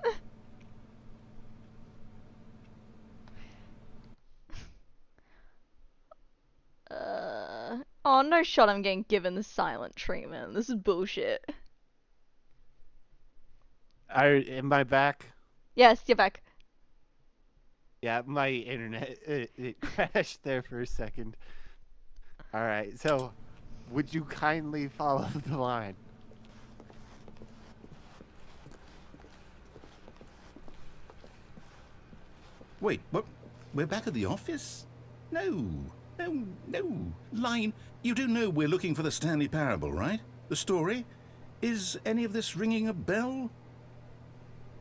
S1: Oh, no shot I'm getting given the silent treatment. This is bullshit.
S7: Am I back?
S1: Yes, you're back.
S7: Yeah, my internet, it crashed there for a second. Alright, so, would you kindly follow the line?
S3: Wait, what? We're back at the office? No, no, no. Line, you do know we're looking for the Stanley Parable, right? The story? Is any of this ringing a bell?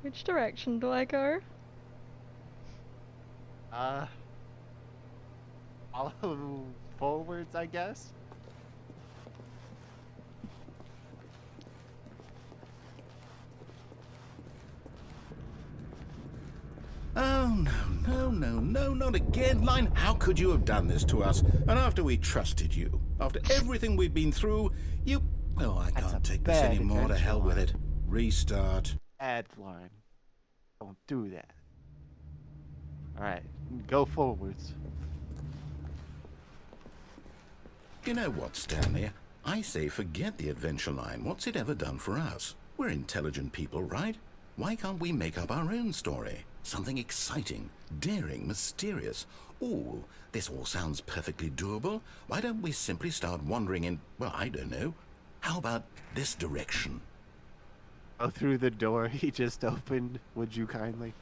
S1: Which direction do I go?
S7: Follow forwards, I guess?
S3: Oh, no, no, no, no, not again, Line. How could you have done this to us? And after we trusted you, after everything we've been through, you... Oh, I can't take this anymore. To hell with it. Restart.
S7: Bad line. Don't do that. Alright, go forwards.
S3: You know what, Stanley? I say forget the adventure line. What's it ever done for us? We're intelligent people, right? Why can't we make up our own story? Something exciting, daring, mysterious. Ooh, this all sounds perfectly doable. Why don't we simply start wandering in, well, I don't know. How about this direction?
S7: Go through the door he just opened, would you kindly?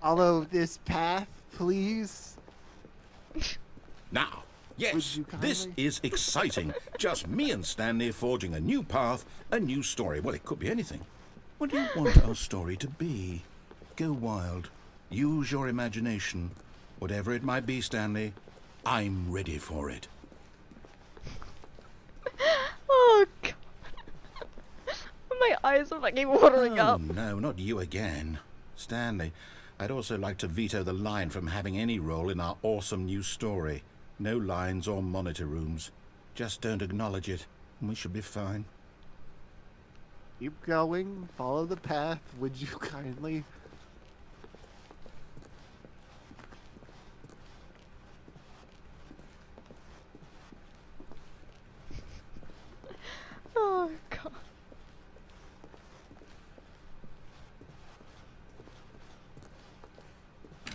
S7: Follow this path, please.
S3: Now, yes, this is exciting. Just me and Stanley forging a new path, a new story. Well, it could be anything. What do you want our story to be? Go wild. Use your imagination. Whatever it might be, Stanley, I'm ready for it.
S1: Oh, God. My eyes are fucking watering up.
S3: No, not you again. Stanley, I'd also like to veto the line from having any role in our awesome new story. No lines or monitor rooms. Just don't acknowledge it, and we should be fine.
S7: Keep going. Follow the path, would you kindly?
S1: Oh, God.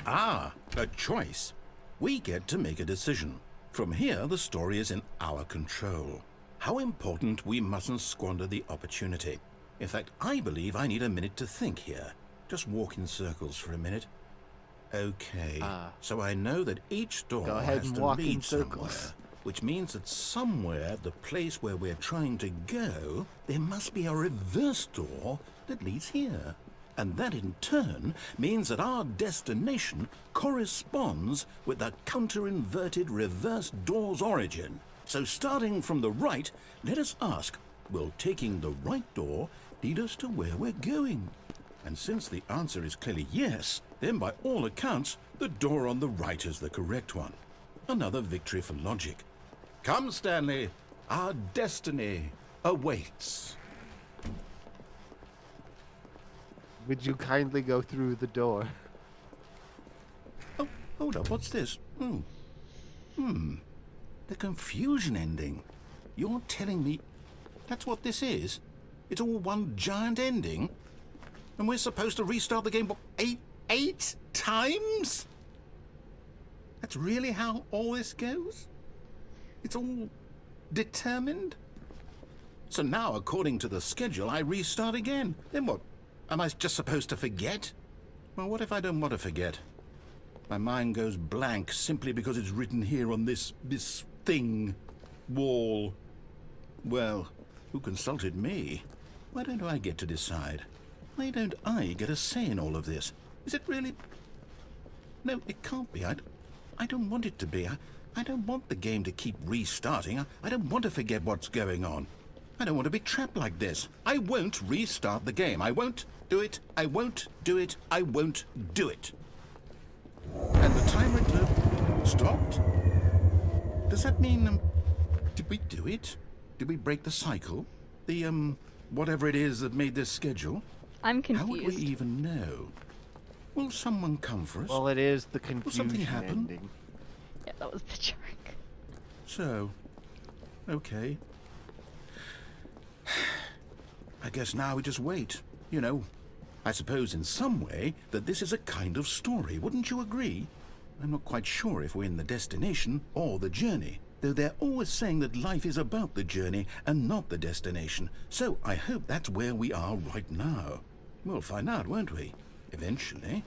S3: Ah, a choice. We get to make a decision. From here, the story is in our control. How important, we mustn't squander the opportunity. In fact, I believe I need a minute to think here. Just walk in circles for a minute. Okay, so I know that each door has to lead somewhere, which means that somewhere, the place where we're trying to go, there must be a reverse door that leads here. And that in turn means that our destination corresponds with the counter-inverted reverse door's origin. So starting from the right, let us ask, will taking the right door lead us to where we're going? And since the answer is clearly yes, then by all accounts, the door on the right is the correct one. Another victory for logic. Come, Stanley, our destiny awaits.
S7: Would you kindly go through the door?
S3: Oh, hold up, what's this? The confusion ending. You're telling me that's what this is? It's all one giant ending? And we're supposed to restart the game, what, eight times? That's really how all this goes? It's all determined? So now, according to the schedule, I restart again. Then what? Am I just supposed to forget? Well, what if I don't want to forget? My mind goes blank simply because it's written here on this thing, wall. Well, who consulted me? Why don't I get to decide? Why don't I get a say in all of this? Is it really... No, it can't be. I don't want it to be. I don't want the game to keep restarting. I don't want to forget what's going on. I don't want to be trapped like this. I won't restart the game. I won't do it. I won't do it. I won't do it. And the timer stopped? Does that mean, did we do it? Did we break the cycle? The, whatever it is that made this schedule?
S1: I'm confused.
S3: How would we even know? Will someone come for us?
S7: Well, it is the confusion
S3: Will something happen?
S7: ending.
S1: Yeah, that was the trick.
S3: So, okay. I guess now we just wait. You know, I suppose in some way that this is a kind of story, wouldn't you agree? I'm not quite sure if we're in the destination or the journey, though they're always saying that life is about the journey and not the destination. So I hope that's where we are right now. We'll find out, won't we? Eventually.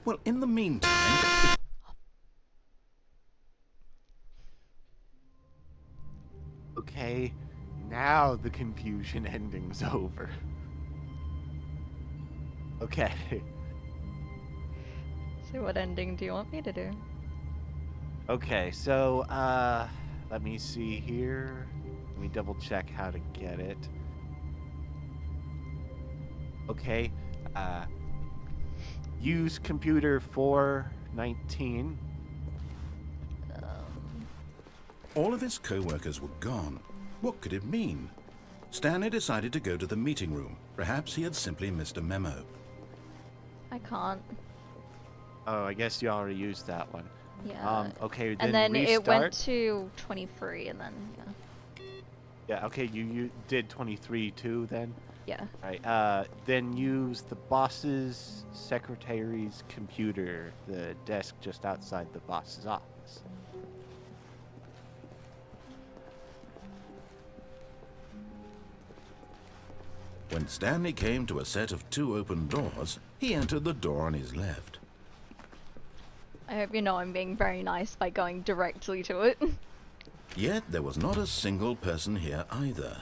S3: Well, in the meantime...
S7: Okay, now the confusion ending's over. Okay.
S1: So what ending do you want me to do?
S7: Okay, so, let me see here. Let me double check how to get it. Okay. Use computer 419.
S3: All of his co-workers were gone. What could it mean? Stanley decided to go to the meeting room. Perhaps he had simply missed a memo.
S1: I can't.
S7: Oh, I guess you already used that one.
S1: Yeah.
S7: Okay,
S1: And then
S7: restart.
S1: it went to 23, and then yeah.
S7: Yeah. Okay, you did 23 too then.
S1: Yeah.
S7: Right. Then use the boss's secretary's computer, the desk just outside the boss's office.
S3: When Stanley came to a set of 2 open doors, he entered the door on his left.
S1: I hope you know I'm being very nice by going directly to it.
S3: Yet there was not a single person here either.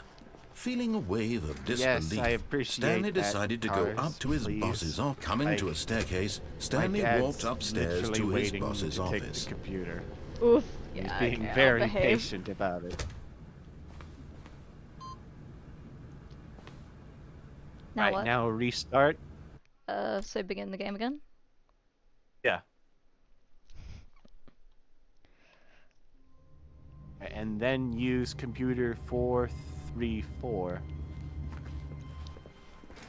S3: Feeling a wave of disbelief,
S7: Yes, I appreciate
S3: Stanley
S7: that,
S3: decided to go
S7: Cars,
S3: up to his
S7: please.
S3: boss's office. Coming to a staircase,
S7: My
S3: Stanley
S7: dad's
S3: walked upstairs
S7: literally
S3: to his
S7: waiting
S3: boss's
S7: to take
S3: office.
S7: the computer.
S1: Oof.
S7: He's
S1: Yeah.
S7: being
S1: okay, I'll
S7: very
S1: behave.
S7: patient about it.
S1: Now
S7: Right,
S1: what?
S7: now restart.
S1: So begin the game again?
S7: Yeah. And then use computer 434.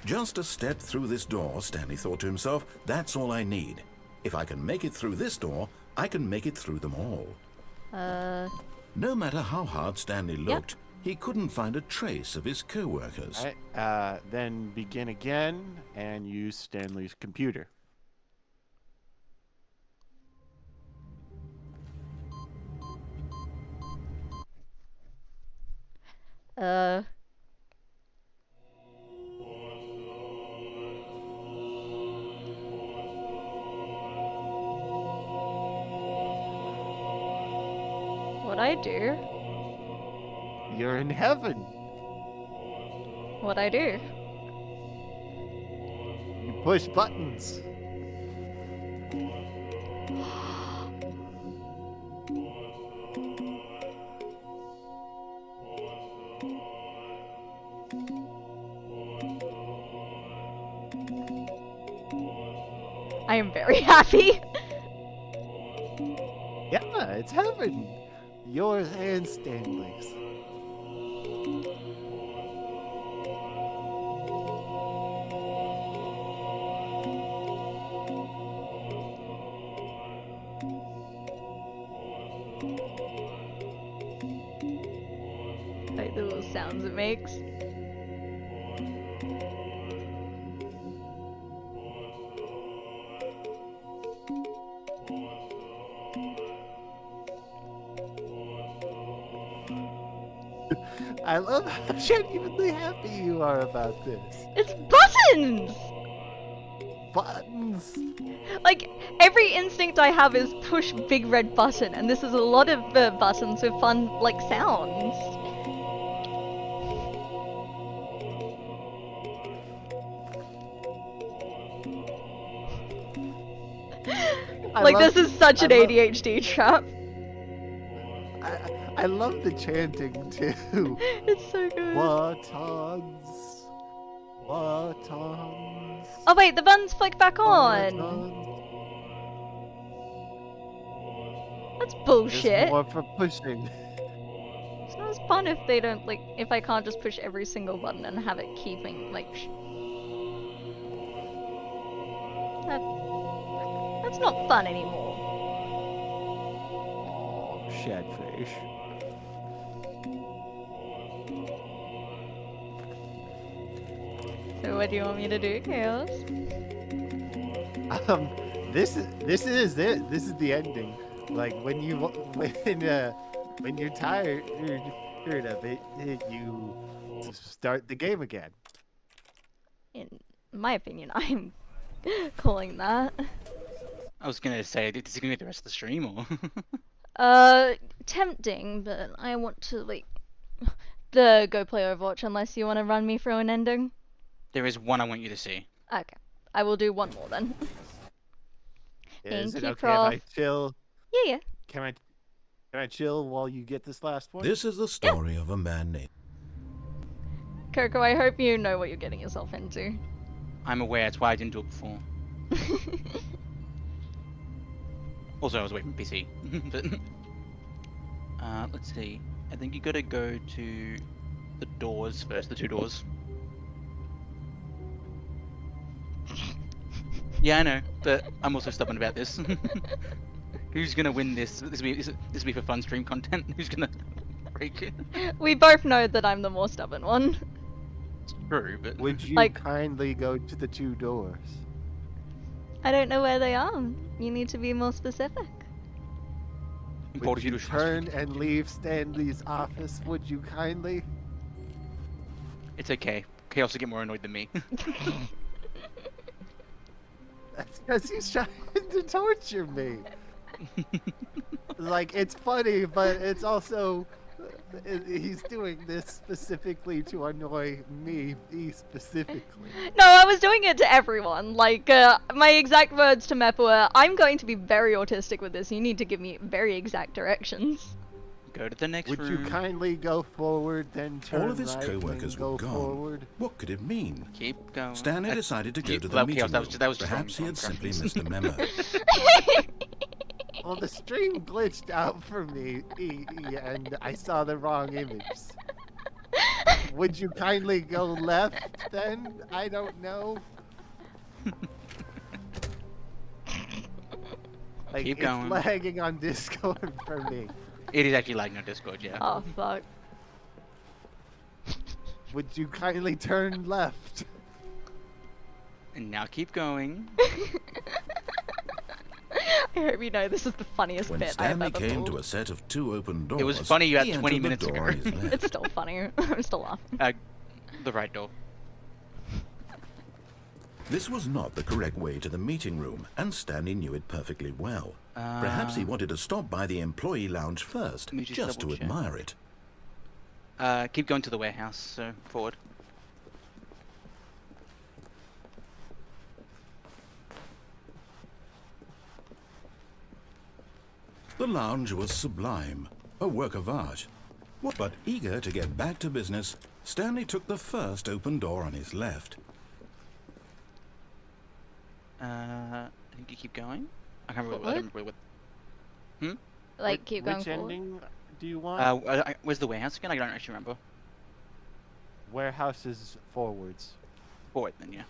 S3: Just a step through this door, Stanley thought to himself, that's all I need. If I can make it through this door, I can make it through them all. No matter how hard Stanley looked, he couldn't find a trace of his co-workers.
S7: Right, then begin again and use Stanley's computer.
S1: What'd I do?
S7: You're in heaven.
S1: What'd I do?
S7: You push buttons.
S1: I am very happy.
S7: Yeah, it's heaven. Yours and Stanley's.
S1: Like the little sounds it makes.
S7: I love how genuinely happy you are about this.
S1: It's buttons!
S7: Buttons.
S1: Like, every instinct I have is push big red button, and this is a lot of buttons with fun, like, sounds. This is such an ADHD trap.
S7: I love the chanting too.
S1: It's so good.
S7: Buttons. Buttons.
S1: Oh wait, the buttons flick back on.
S7: Buttons.
S1: That's
S7: There's
S1: bullshit.
S7: more for pushing.
S1: It's not as fun if they don't, like, if I can't just push every single button and have it keeping, like, that's not fun anymore.
S7: Oh, shadfish.
S1: So what do you want me to do, Chaos?
S7: This is it. This is the ending. Like when you're tired of it, you start the game again.
S1: In my opinion, I'm calling that.
S8: I was gonna say, is he gonna be the rest of the stream or?
S1: Tempting, but I want to, like, go play Overwatch unless you want to run me through an ending.
S8: There is one I want you to see.
S1: Okay, I will do one more then.
S7: Is
S1: Thank
S7: it
S1: you,
S7: okay if I
S1: Prof.
S7: chill?
S1: Yeah.
S7: Can I Can I chill while you get this last one?
S3: This is the story of a man named...
S1: Coco, I hope you know what you're getting yourself into.
S8: I'm aware, that's why I didn't do it before. Also, I was away from PC. But, let's see. I think you gotta go to the doors first, the 2 doors. Yeah, I know, but I'm also stubborn about this. Who's gonna win this? This will be for fun stream content. Who's gonna break it?
S1: We both know that I'm the more stubborn one.
S8: It's true, but
S7: Would you
S1: Like-
S7: kindly go to the 2 doors?
S1: I don't know where they are. You need to be more specific.
S8: important
S7: Would
S8: you
S7: you
S8: to
S7: turn and leave Stanley's office? Would you kindly?
S8: It's okay. Chaos will get more annoyed than me.
S7: That's because he's trying to torture me. Like, it's funny, but it's also... He's doing this specifically to annoy me specifically.
S1: No, I was doing it to everyone. Like, my exact words to Meppa were, I'm going to be very autistic with this. You need to give me very exact directions.
S8: Go to the next
S7: Would
S8: room.
S7: you kindly go forward, then turn
S3: All of his
S7: right,
S3: co-workers
S7: then go
S3: were gone.
S7: forward?
S3: What could it mean?
S8: Keep going.
S3: Stanley
S8: I-
S3: decided to go
S8: you-
S3: to the
S8: well,
S3: meeting
S8: Chaos,
S3: room.
S8: that was
S3: Perhaps he
S8: wrong
S3: had simply
S8: preference.
S3: missed a memo.
S7: Well, the stream glitched out for me, and I saw the wrong image. Would you kindly go left then? I don't know. Like,
S8: Keep
S7: it's
S8: going.
S7: lagging on Discord for me.
S8: It is actually lagging on Discord, yeah.
S1: Oh, fuck.
S7: Would you kindly turn left?
S8: And now keep going.
S1: I hope you know this is the funniest
S3: When
S1: bit I've
S3: Stanley
S1: ever
S3: came
S1: pulled.
S3: to a set of 2 open doors,
S8: was funny you had
S3: he
S8: 20
S3: entered the
S8: minutes
S3: door
S8: ago.
S3: on his left.
S1: It's still funny. I'm still laughing.
S8: The right door.
S3: This was not the correct way to the meeting room, and Stanley knew it perfectly well. Perhaps he wanted to stop by the employee lounge first,
S8: Let me just
S3: just to
S8: double check.
S3: admire it.
S8: Keep going to the warehouse, so forward.
S3: The lounge was sublime, a work of art. But eager to get back to business, Stanley took the first open door on his left.
S8: I think you keep going. I can't remember. I don't remember what.
S1: Like, keep going
S7: Which
S1: forward.
S7: ending do you want?
S8: Where's the warehouse again? I don't actually remember.
S7: Warehouse is forwards.
S8: Forward then, yeah.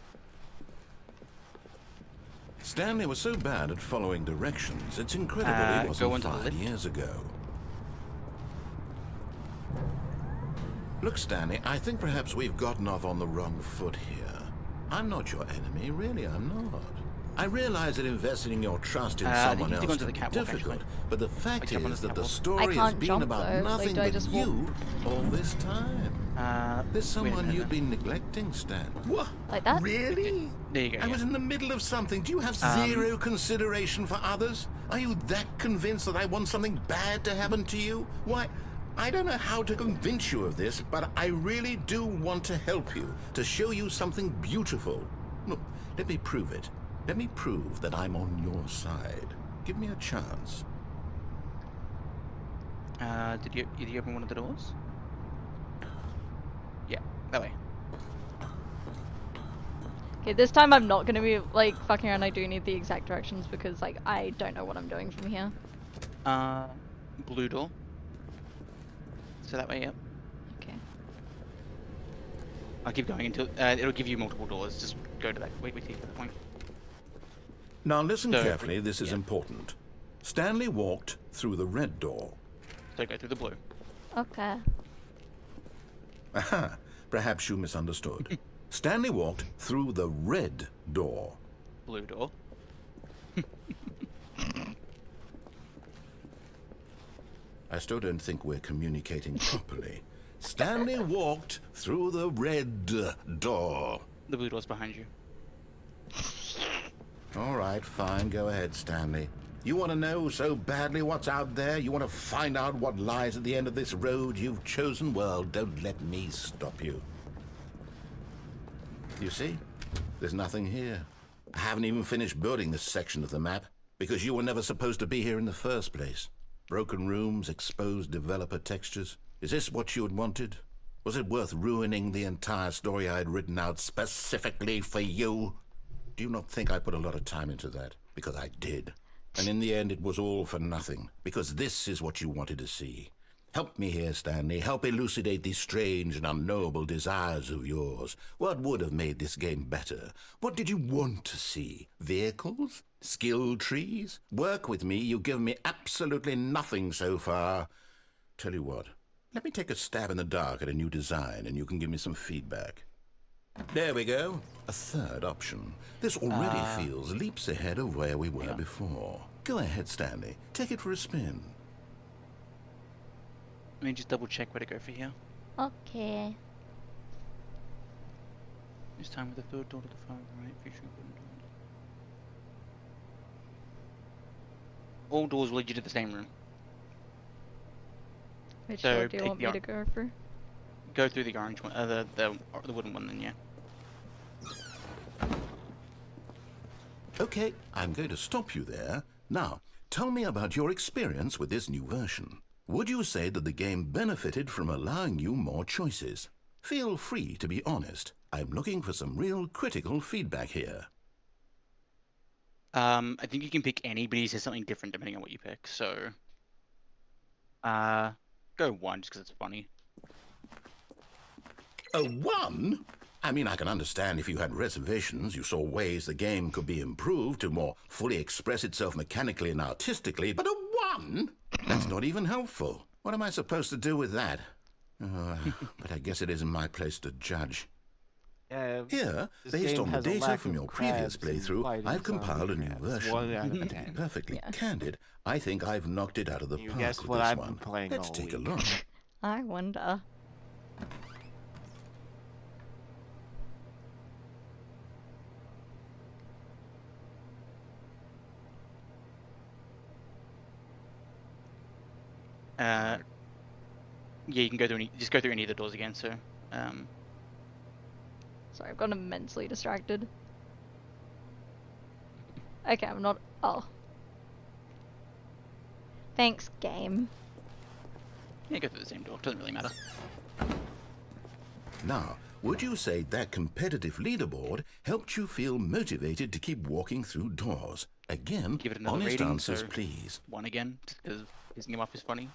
S3: Stanley was so bad at following directions, it's incredible he
S8: Go
S3: wasn't
S8: onto the
S3: 5
S8: lift.
S3: years ago. Look, Stanley, I think perhaps we've gotten off on the wrong foot here. I'm not your enemy, really, I'm not. I realize that investing your trust in
S8: I
S3: someone
S8: need to go
S3: else
S8: into the
S3: can be
S8: catwalk,
S3: difficult,
S8: actually.
S3: but the fact
S8: jump on
S3: is
S8: the
S3: that the
S8: catwalk?
S3: story
S1: I
S3: has
S1: can't
S3: been
S1: jump,
S3: about
S1: though. Like,
S3: nothing
S1: do I
S3: but
S1: just walk?
S3: you all this time. There's
S8: Wait a
S3: someone
S8: minute
S3: you've
S8: then.
S3: been neglecting, Stan. What?
S1: Like that?
S3: Really?
S8: There you go.
S3: I was in the middle of something. Do you have zero consideration for others? Are you that convinced that I want something bad to happen to you? Why, I don't know how to convince you of this, but I really do want to help you, to show you something beautiful. Look, let me prove it. Let me prove that I'm on your side. Give me a chance.
S8: Did you open one of the doors? Yeah, that way.
S1: Okay, this time I'm not gonna be, like, fucking around. I do need the exact directions because, like, I don't know what I'm doing from here.
S8: Blue door. So that way, yep.
S1: Okay.
S8: I'll keep going until it'll give you multiple doors. Just go to that. Wait till you get to that point.
S3: Now listen
S8: So,
S3: carefully, this is
S8: yeah.
S3: important. Stanley walked through the red door.
S8: So go through the blue.
S1: Okay.
S3: Aha, perhaps you misunderstood. Stanley walked through the red door.
S8: Blue door.
S3: I still don't think we're communicating properly. Stanley walked through the red door.
S8: The blue door's behind you.
S3: All right, fine, go ahead, Stanley. You want to know so badly what's out there? You want to find out what lies at the end of this road you've chosen? Well, don't let me stop you. You see? There's nothing here. I haven't even finished building this section of the map, because you were never supposed to be here in the first place. Broken rooms, exposed developer textures. Is this what you had wanted? Was it worth ruining the entire story I had written out specifically for you? Do you not think I put a lot of time into that? Because I did. And in the end, it was all for nothing. Because this is what you wanted to see. Help me here, Stanley. Help elucidate these strange and unknowable desires of yours. What would have made this game better? What did you want to see? Vehicles? Skill trees? Work with me. You've given me absolutely nothing so far. Tell you what. Let me take a stab in the dark at a new design, and you can give me some feedback. There we go. A third option. This already feels leaps ahead of where we were before. Go ahead, Stanley. Take it for a spin.
S8: Let me just double check where to go for here.
S1: Okay.
S8: This time with the third door to the far right, featuring wooden doors. All doors will lead you to the same room.
S1: Which
S8: So
S1: door do you
S8: take
S1: want
S8: the
S1: me to go for?
S8: Go through the orange one, the wooden one then, yeah.
S3: Okay, I'm going to stop you there. Now, tell me about your experience with this new version. Would you say that the game benefited from allowing you more choices? Feel free to be honest. I'm looking for some real critical feedback here.
S8: I think you can pick any, but he says something different depending on what you pick, so... go 1 just because it's funny.
S3: A 1? I mean, I can understand if you had reservations, you saw ways the game could be improved to more fully express itself mechanically and artistically, but a 1? That's not even helpful. What am I supposed to do with that? But I guess it isn't my place to judge. Here, based on the data from your previous playthrough, I've compiled a new version.
S7: 1 out of 10.
S3: To be perfectly candid, I think I've knocked it out of the
S7: You
S3: park
S7: guessed
S3: with
S7: what
S3: this
S7: I've been
S3: one.
S7: playing
S3: Let's
S7: all
S3: take a
S7: week.
S3: look.
S1: I wonder.
S8: Yeah, you can go through just go through any of the doors again, so,
S1: Sorry, I've gotten immensely distracted. Okay, I'm not. Oh. Thanks, game.
S8: yeah, go through the same door, doesn't really matter.
S3: Now, would you say that competitive leaderboard helped you feel motivated to keep walking through doors? Again,
S8: Give it another
S3: honest
S8: rating,
S3: answers,
S8: so
S3: please.
S8: 1 again, just because pissing him off is funny.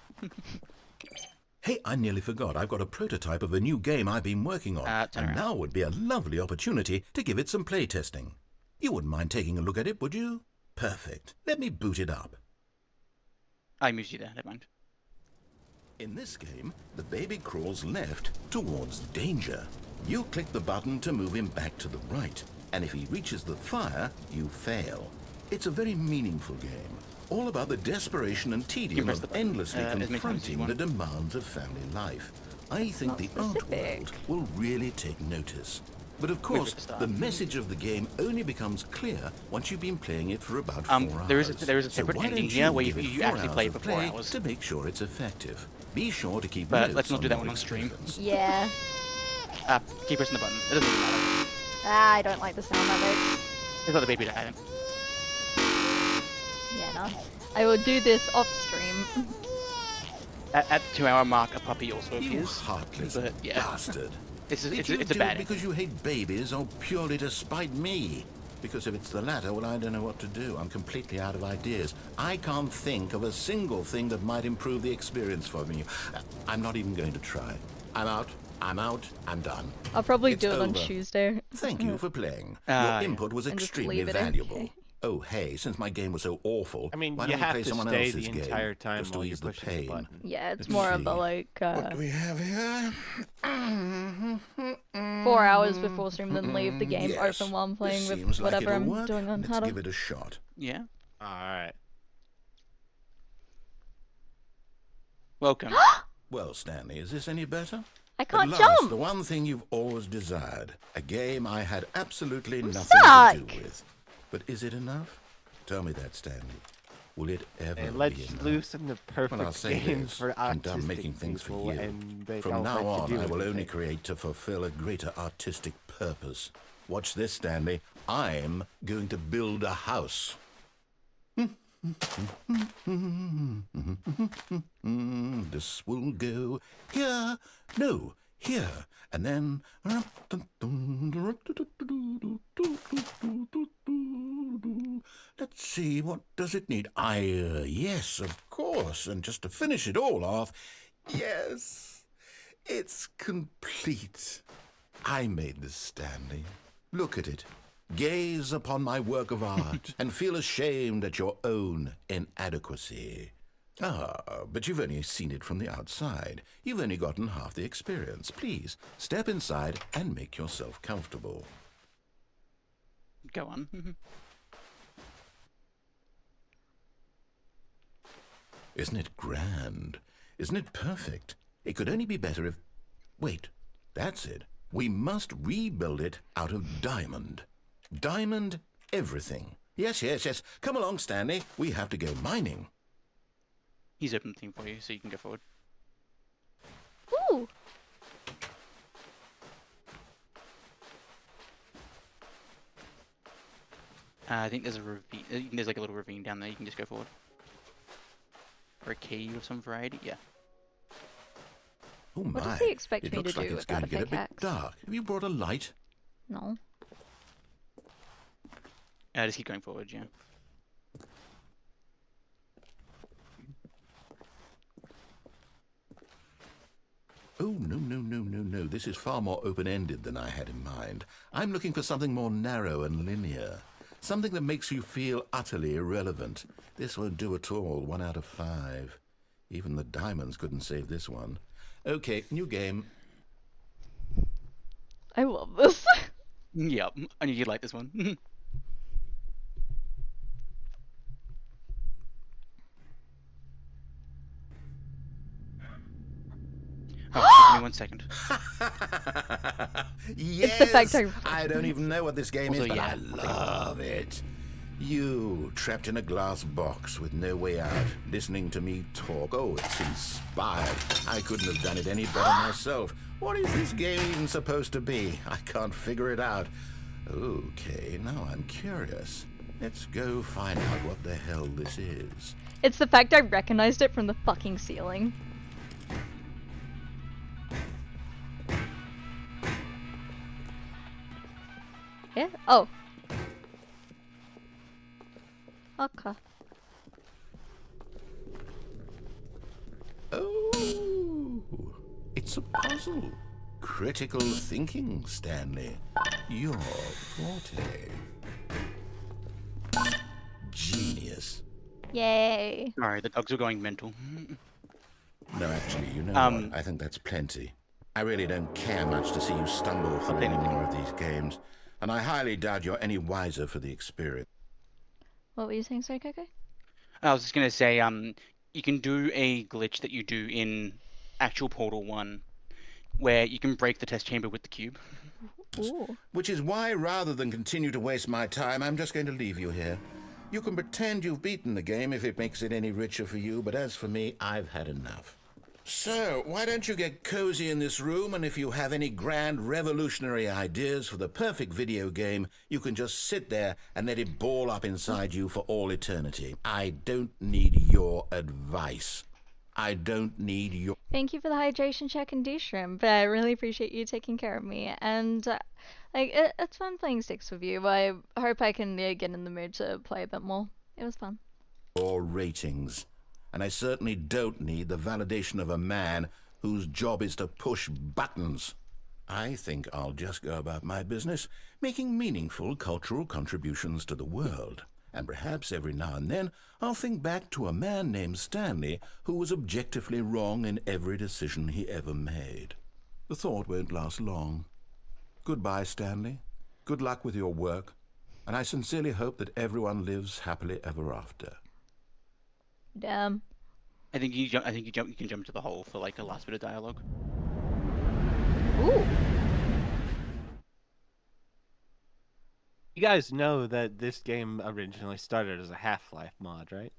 S3: Hey, I nearly forgot. I've got a prototype of a new game I've been working on,
S8: turn
S3: and
S8: around.
S3: now would be a lovely opportunity to give it some playtesting. You wouldn't mind taking a look at it, would you? Perfect. Let me boot it up.
S8: I moved you there, never mind.
S3: In this game, the baby crawls left towards danger. You click the button to move him back to the right, and if he reaches the fire, you fail. It's a very meaningful game, all about the desperation and tedium
S8: press
S3: of
S8: the button,
S3: endlessly
S8: as many times as you
S3: confronting
S8: want.
S3: the demands of family life. I think
S1: Not
S3: the art
S1: specific.
S3: world will really take notice. But of
S8: Wait
S3: course,
S8: for the start.
S3: the message of the game only becomes clear once you've been playing it for about 4 hours.
S8: there is a
S3: So
S8: separate
S3: why
S8: ending
S3: don't
S8: here where
S3: give it
S8: you
S3: 4
S8: actually
S3: hours
S8: play
S3: of
S8: for 4
S3: play
S8: hours.
S3: to make sure it's effective. Be sure to keep
S8: But
S3: notes
S8: let's not do that
S3: your
S8: one on stream.
S3: experience.
S1: Yeah.
S8: Keep pressing the button. It doesn't really matter.
S1: I don't like the sound that makes.
S8: It's not the baby that had him.
S1: Yeah, no. I will do this off stream.
S8: At the 2-hour mark, a puppy also
S3: You
S8: appears.
S3: heartless
S8: But, yeah.
S3: bastard.
S8: It's
S3: Did you
S8: a
S3: do
S8: bad
S3: it because you hate babies or purely to spite me? Because if it's the latter, well, I don't know what to do. I'm completely out of ideas. I can't think of a single thing that might improve the experience for me. I'm not even going to try. I'm out. I'm done.
S1: I'll probably
S3: It's
S1: do it on
S3: over.
S1: Tuesday.
S3: Thank you for playing.
S8: Yeah.
S3: Your input was
S1: And just
S3: extremely
S1: leave it in.
S3: valuable. Oh, hey, since my game was so awful,
S7: I mean,
S3: why
S7: you
S3: don't we
S7: have
S3: play
S7: to
S3: someone
S7: stay
S3: else's
S7: the
S3: game,
S7: entire time
S3: just to
S7: while you're
S3: ease the
S7: pushing the
S3: pain?
S7: button.
S1: Yeah, it's
S3: Let's
S1: more of a
S3: see.
S1: like
S3: What do we have here?
S1: 4 hours before stream, then leave the game
S3: Yes,
S1: open while I'm
S3: this
S1: playing with
S3: seems like
S1: whatever
S3: it'll
S1: I'm
S3: work.
S1: doing on
S3: Let's
S1: Huddle.
S3: give it a shot.
S8: Yeah.
S7: Alright.
S8: Welcome.
S3: Well, Stanley, is this any better?
S1: I
S3: At
S1: can't
S3: last,
S1: jump!
S3: the one thing you've always desired. A game I had absolutely nothing
S1: stuck.
S3: to do with. But is it enough? Tell me that, Stanley. Will it ever
S7: And
S3: be
S7: let's
S3: enough?
S7: loosen the
S3: Well, I'll
S7: perfect
S3: say
S7: game
S3: this.
S7: for
S3: I'm done
S7: autistic
S3: making things for
S7: people,
S3: you.
S7: and they
S3: From
S7: don't
S3: now
S7: let
S3: on,
S7: you do
S3: I will only
S7: anything.
S3: create to fulfill a greater artistic purpose. Watch this, Stanley. I'm going to build a house. This will go here, no, here, and then. Let's see, what does it need? Yes, of course, and just to finish it all off, yes, it's complete. I made this, Stanley. Look at it. Gaze upon my work of art and feel ashamed at your own inadequacy. Ah, but you've only seen it from the outside. You've only gotten half the experience. Please, step inside and make yourself comfortable.
S8: Go on.
S3: Isn't it grand? Isn't it perfect? It could only be better if... Wait, that's it. We must rebuild it out of diamond. Diamond everything. Yes, yes, yes. Come along, Stanley. We have to go mining.
S8: He's opened the thing for you, so you can go forward.
S1: Ooh.
S8: I think there's a ravine. There's like a little ravine down there. You can just go forward. Or a cave of some variety. Yeah.
S3: Oh my!
S1: What does he expect
S3: It
S1: me to
S3: looks like
S1: do
S3: it's going to
S1: without a
S3: get a bit
S1: pickaxe?
S3: dark. Have you brought a light?
S1: No.
S8: Just keep going forward. Yeah.
S3: Oh, no, no, no, no, no. This is far more open-ended than I had in mind. I'm looking for something more narrow and linear. Something that makes you feel utterly irrelevant. This won't do at all. 1 out of 5. Even the diamonds couldn't save this one. Okay, new game.
S1: I love this.
S8: Yep. I knew you'd like this one. Oh, give me 1 second.
S3: Yes!
S1: the fact
S3: I don't even know what this game
S8: Also,
S3: is, but
S8: yeah,
S3: I love it. You, trapped in a glass box with no way out, listening to me talk. Oh, it's inspired. I couldn't have done it any better myself. What is this game even supposed to be? I can't figure it out. Okay, now I'm curious. Let's go find out what the hell this is.
S1: It's the fact I recognized it from the fucking ceiling. Yeah? Oh. Okay.
S3: Oh, it's a puzzle. Critical thinking, Stanley. Your forte. Genius.
S1: Yay.
S8: Sorry, the dogs are going mental.
S3: No, actually, you know
S8: Um,
S3: what? I think that's plenty. I really don't care much to see you stumble through any more of these games, and I highly doubt you're any wiser for the experience.
S1: What were you saying, sorry, Coco?
S8: I was just gonna say, you can do a glitch that you do in actual Portal 1, where you can break the test chamber with the cube.
S1: Ooh.
S3: Which is why, rather than continue to waste my time, I'm just going to leave you here. You can pretend you've beaten the game if it makes it any richer for you, but as for me, I've had enough. So, why don't you get cozy in this room, and if you have any grand revolutionary ideas for the perfect video game, you can just sit there and let it ball up inside you for all eternity. I don't need your advice. I don't need your...
S1: Thank you for the hydration check and D-shrimp, but I really appreciate you taking care of me, and it's fun playing Six with you. I hope I can get in the mood to play a bit more. It was fun.
S3: Your ratings. And I certainly don't need the validation of a man whose job is to push buttons. I think I'll just go about my business, making meaningful cultural contributions to the world. And perhaps every now and then I'll think back to a man named Stanley who was objectively wrong in every decision he ever made. The thought won't last long. Goodbye, Stanley. Good luck with your work. And I sincerely hope that everyone lives happily ever after.
S1: Damn.
S8: I think you jump. You can jump to the hole for like the last bit of dialogue.
S1: Ooh.
S7: You guys know that this game originally started as a Half-Life mod, right?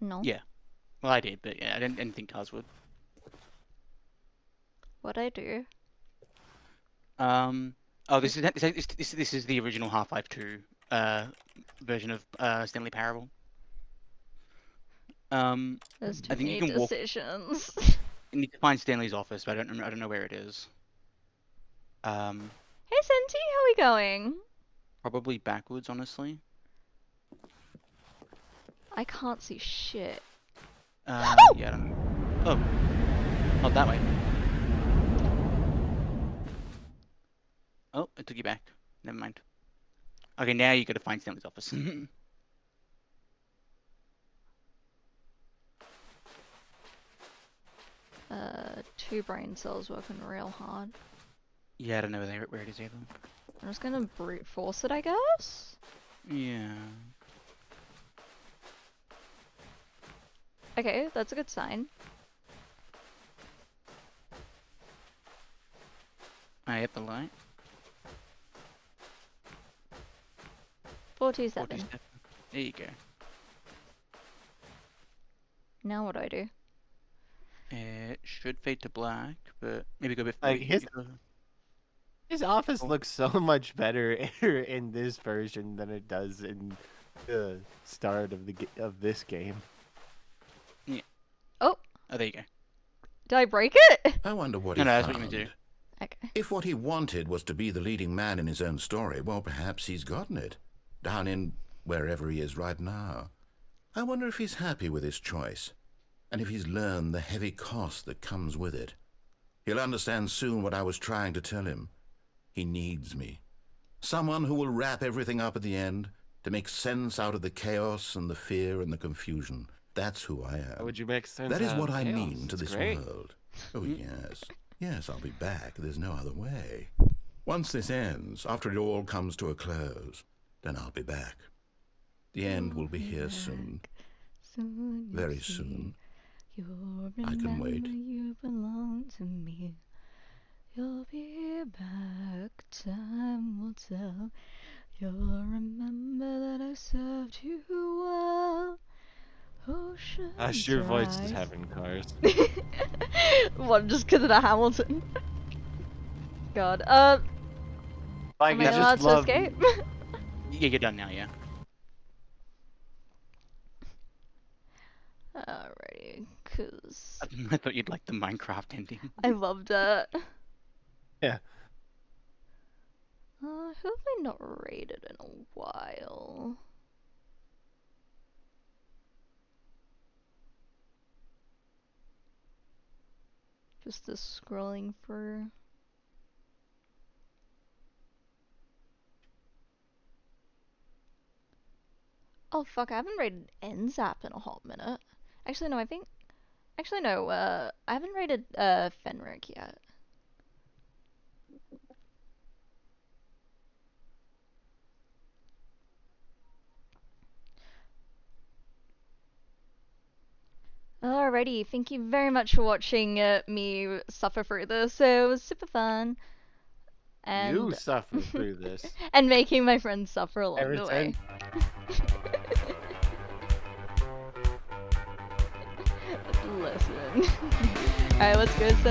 S1: No.
S8: Yeah. Well, I did, but yeah, I didn't think Cars would.
S1: What'd I do?
S8: Oh, this is the original Half-Life 2 version of Stanley Parable.
S1: There's
S8: I
S1: too
S8: think you
S1: many
S8: can walk.
S1: decisions.
S8: You need to find Stanley's office, but I don't know where it is.
S1: Hey Senti, how we going?
S8: Probably backwards, honestly.
S1: I can't see shit.
S8: Yeah, I don't know. Oh, not that way. Oh, it took you back. Never mind. Okay, now you gotta find Stanley's office.
S1: Two brain cells working real hard.
S8: Yeah, I don't know where it is either.
S1: I'm just gonna brute force it, I guess?
S8: Yeah.
S1: Okay, that's a good sign.
S8: I hit the light.
S1: 427.
S8: 47. There you go.
S1: Now what do I do?
S8: It should fade to black, but maybe go before.
S7: Like his office
S8: Oh.
S7: looks so much better in this version than it does in the start of this game.
S1: Oh,
S8: Oh, there you go.
S1: did I break it?
S3: I wonder what
S8: No,
S3: he
S8: that's
S3: found.
S8: what you meant to do.
S1: Okay.
S3: If what he wanted was to be the leading man in his own story, well, perhaps he's gotten it. Down in wherever he is right now. I wonder if he's happy with his choice, and if he's learned the heavy cost that comes with it. He'll understand soon what I was trying to tell him. He needs me. Someone who will wrap everything up at the end, to make sense out of the chaos and the fear and the confusion. That's who I am.
S7: How would you make sense?
S3: That is
S7: out
S3: what
S7: of
S3: I
S7: chaos?
S3: mean to
S7: It's
S3: this
S7: great.
S3: world. Oh, yes. Yes, I'll be back. There's no other way. Once this ends, after it all comes to a close, then I'll be back. The end will be here soon.
S1: Soon you'll
S3: Very
S1: see.
S3: soon.
S1: You'll
S3: I can wait.
S1: remember you belong to me. You'll be back, time will tell. You'll remember that I served you well. Ocean
S7: Gosh, your voice is
S1: dries.
S7: having cars.
S1: What, just because of the Hamilton? God,
S7: Like,
S1: am
S7: I
S1: I allowed
S7: just
S1: to
S7: love.
S1: escape?
S8: Yeah, you're done now. Yeah.
S1: Alrighty, cause
S8: I thought you'd like the Minecraft ending.
S1: I loved it.
S7: Yeah.
S1: Who have I not rated in a while? Just scrolling through. Oh fuck, I haven't rated NZAP in a hot minute. Actually no, I haven't rated Fenric yet. Alrighty, thank you very much for watching me suffer through this. It was super fun. And
S7: You suffer through this.
S1: and making my friends suffer along
S7: Ever
S1: the way. Listen. Alright, let's go send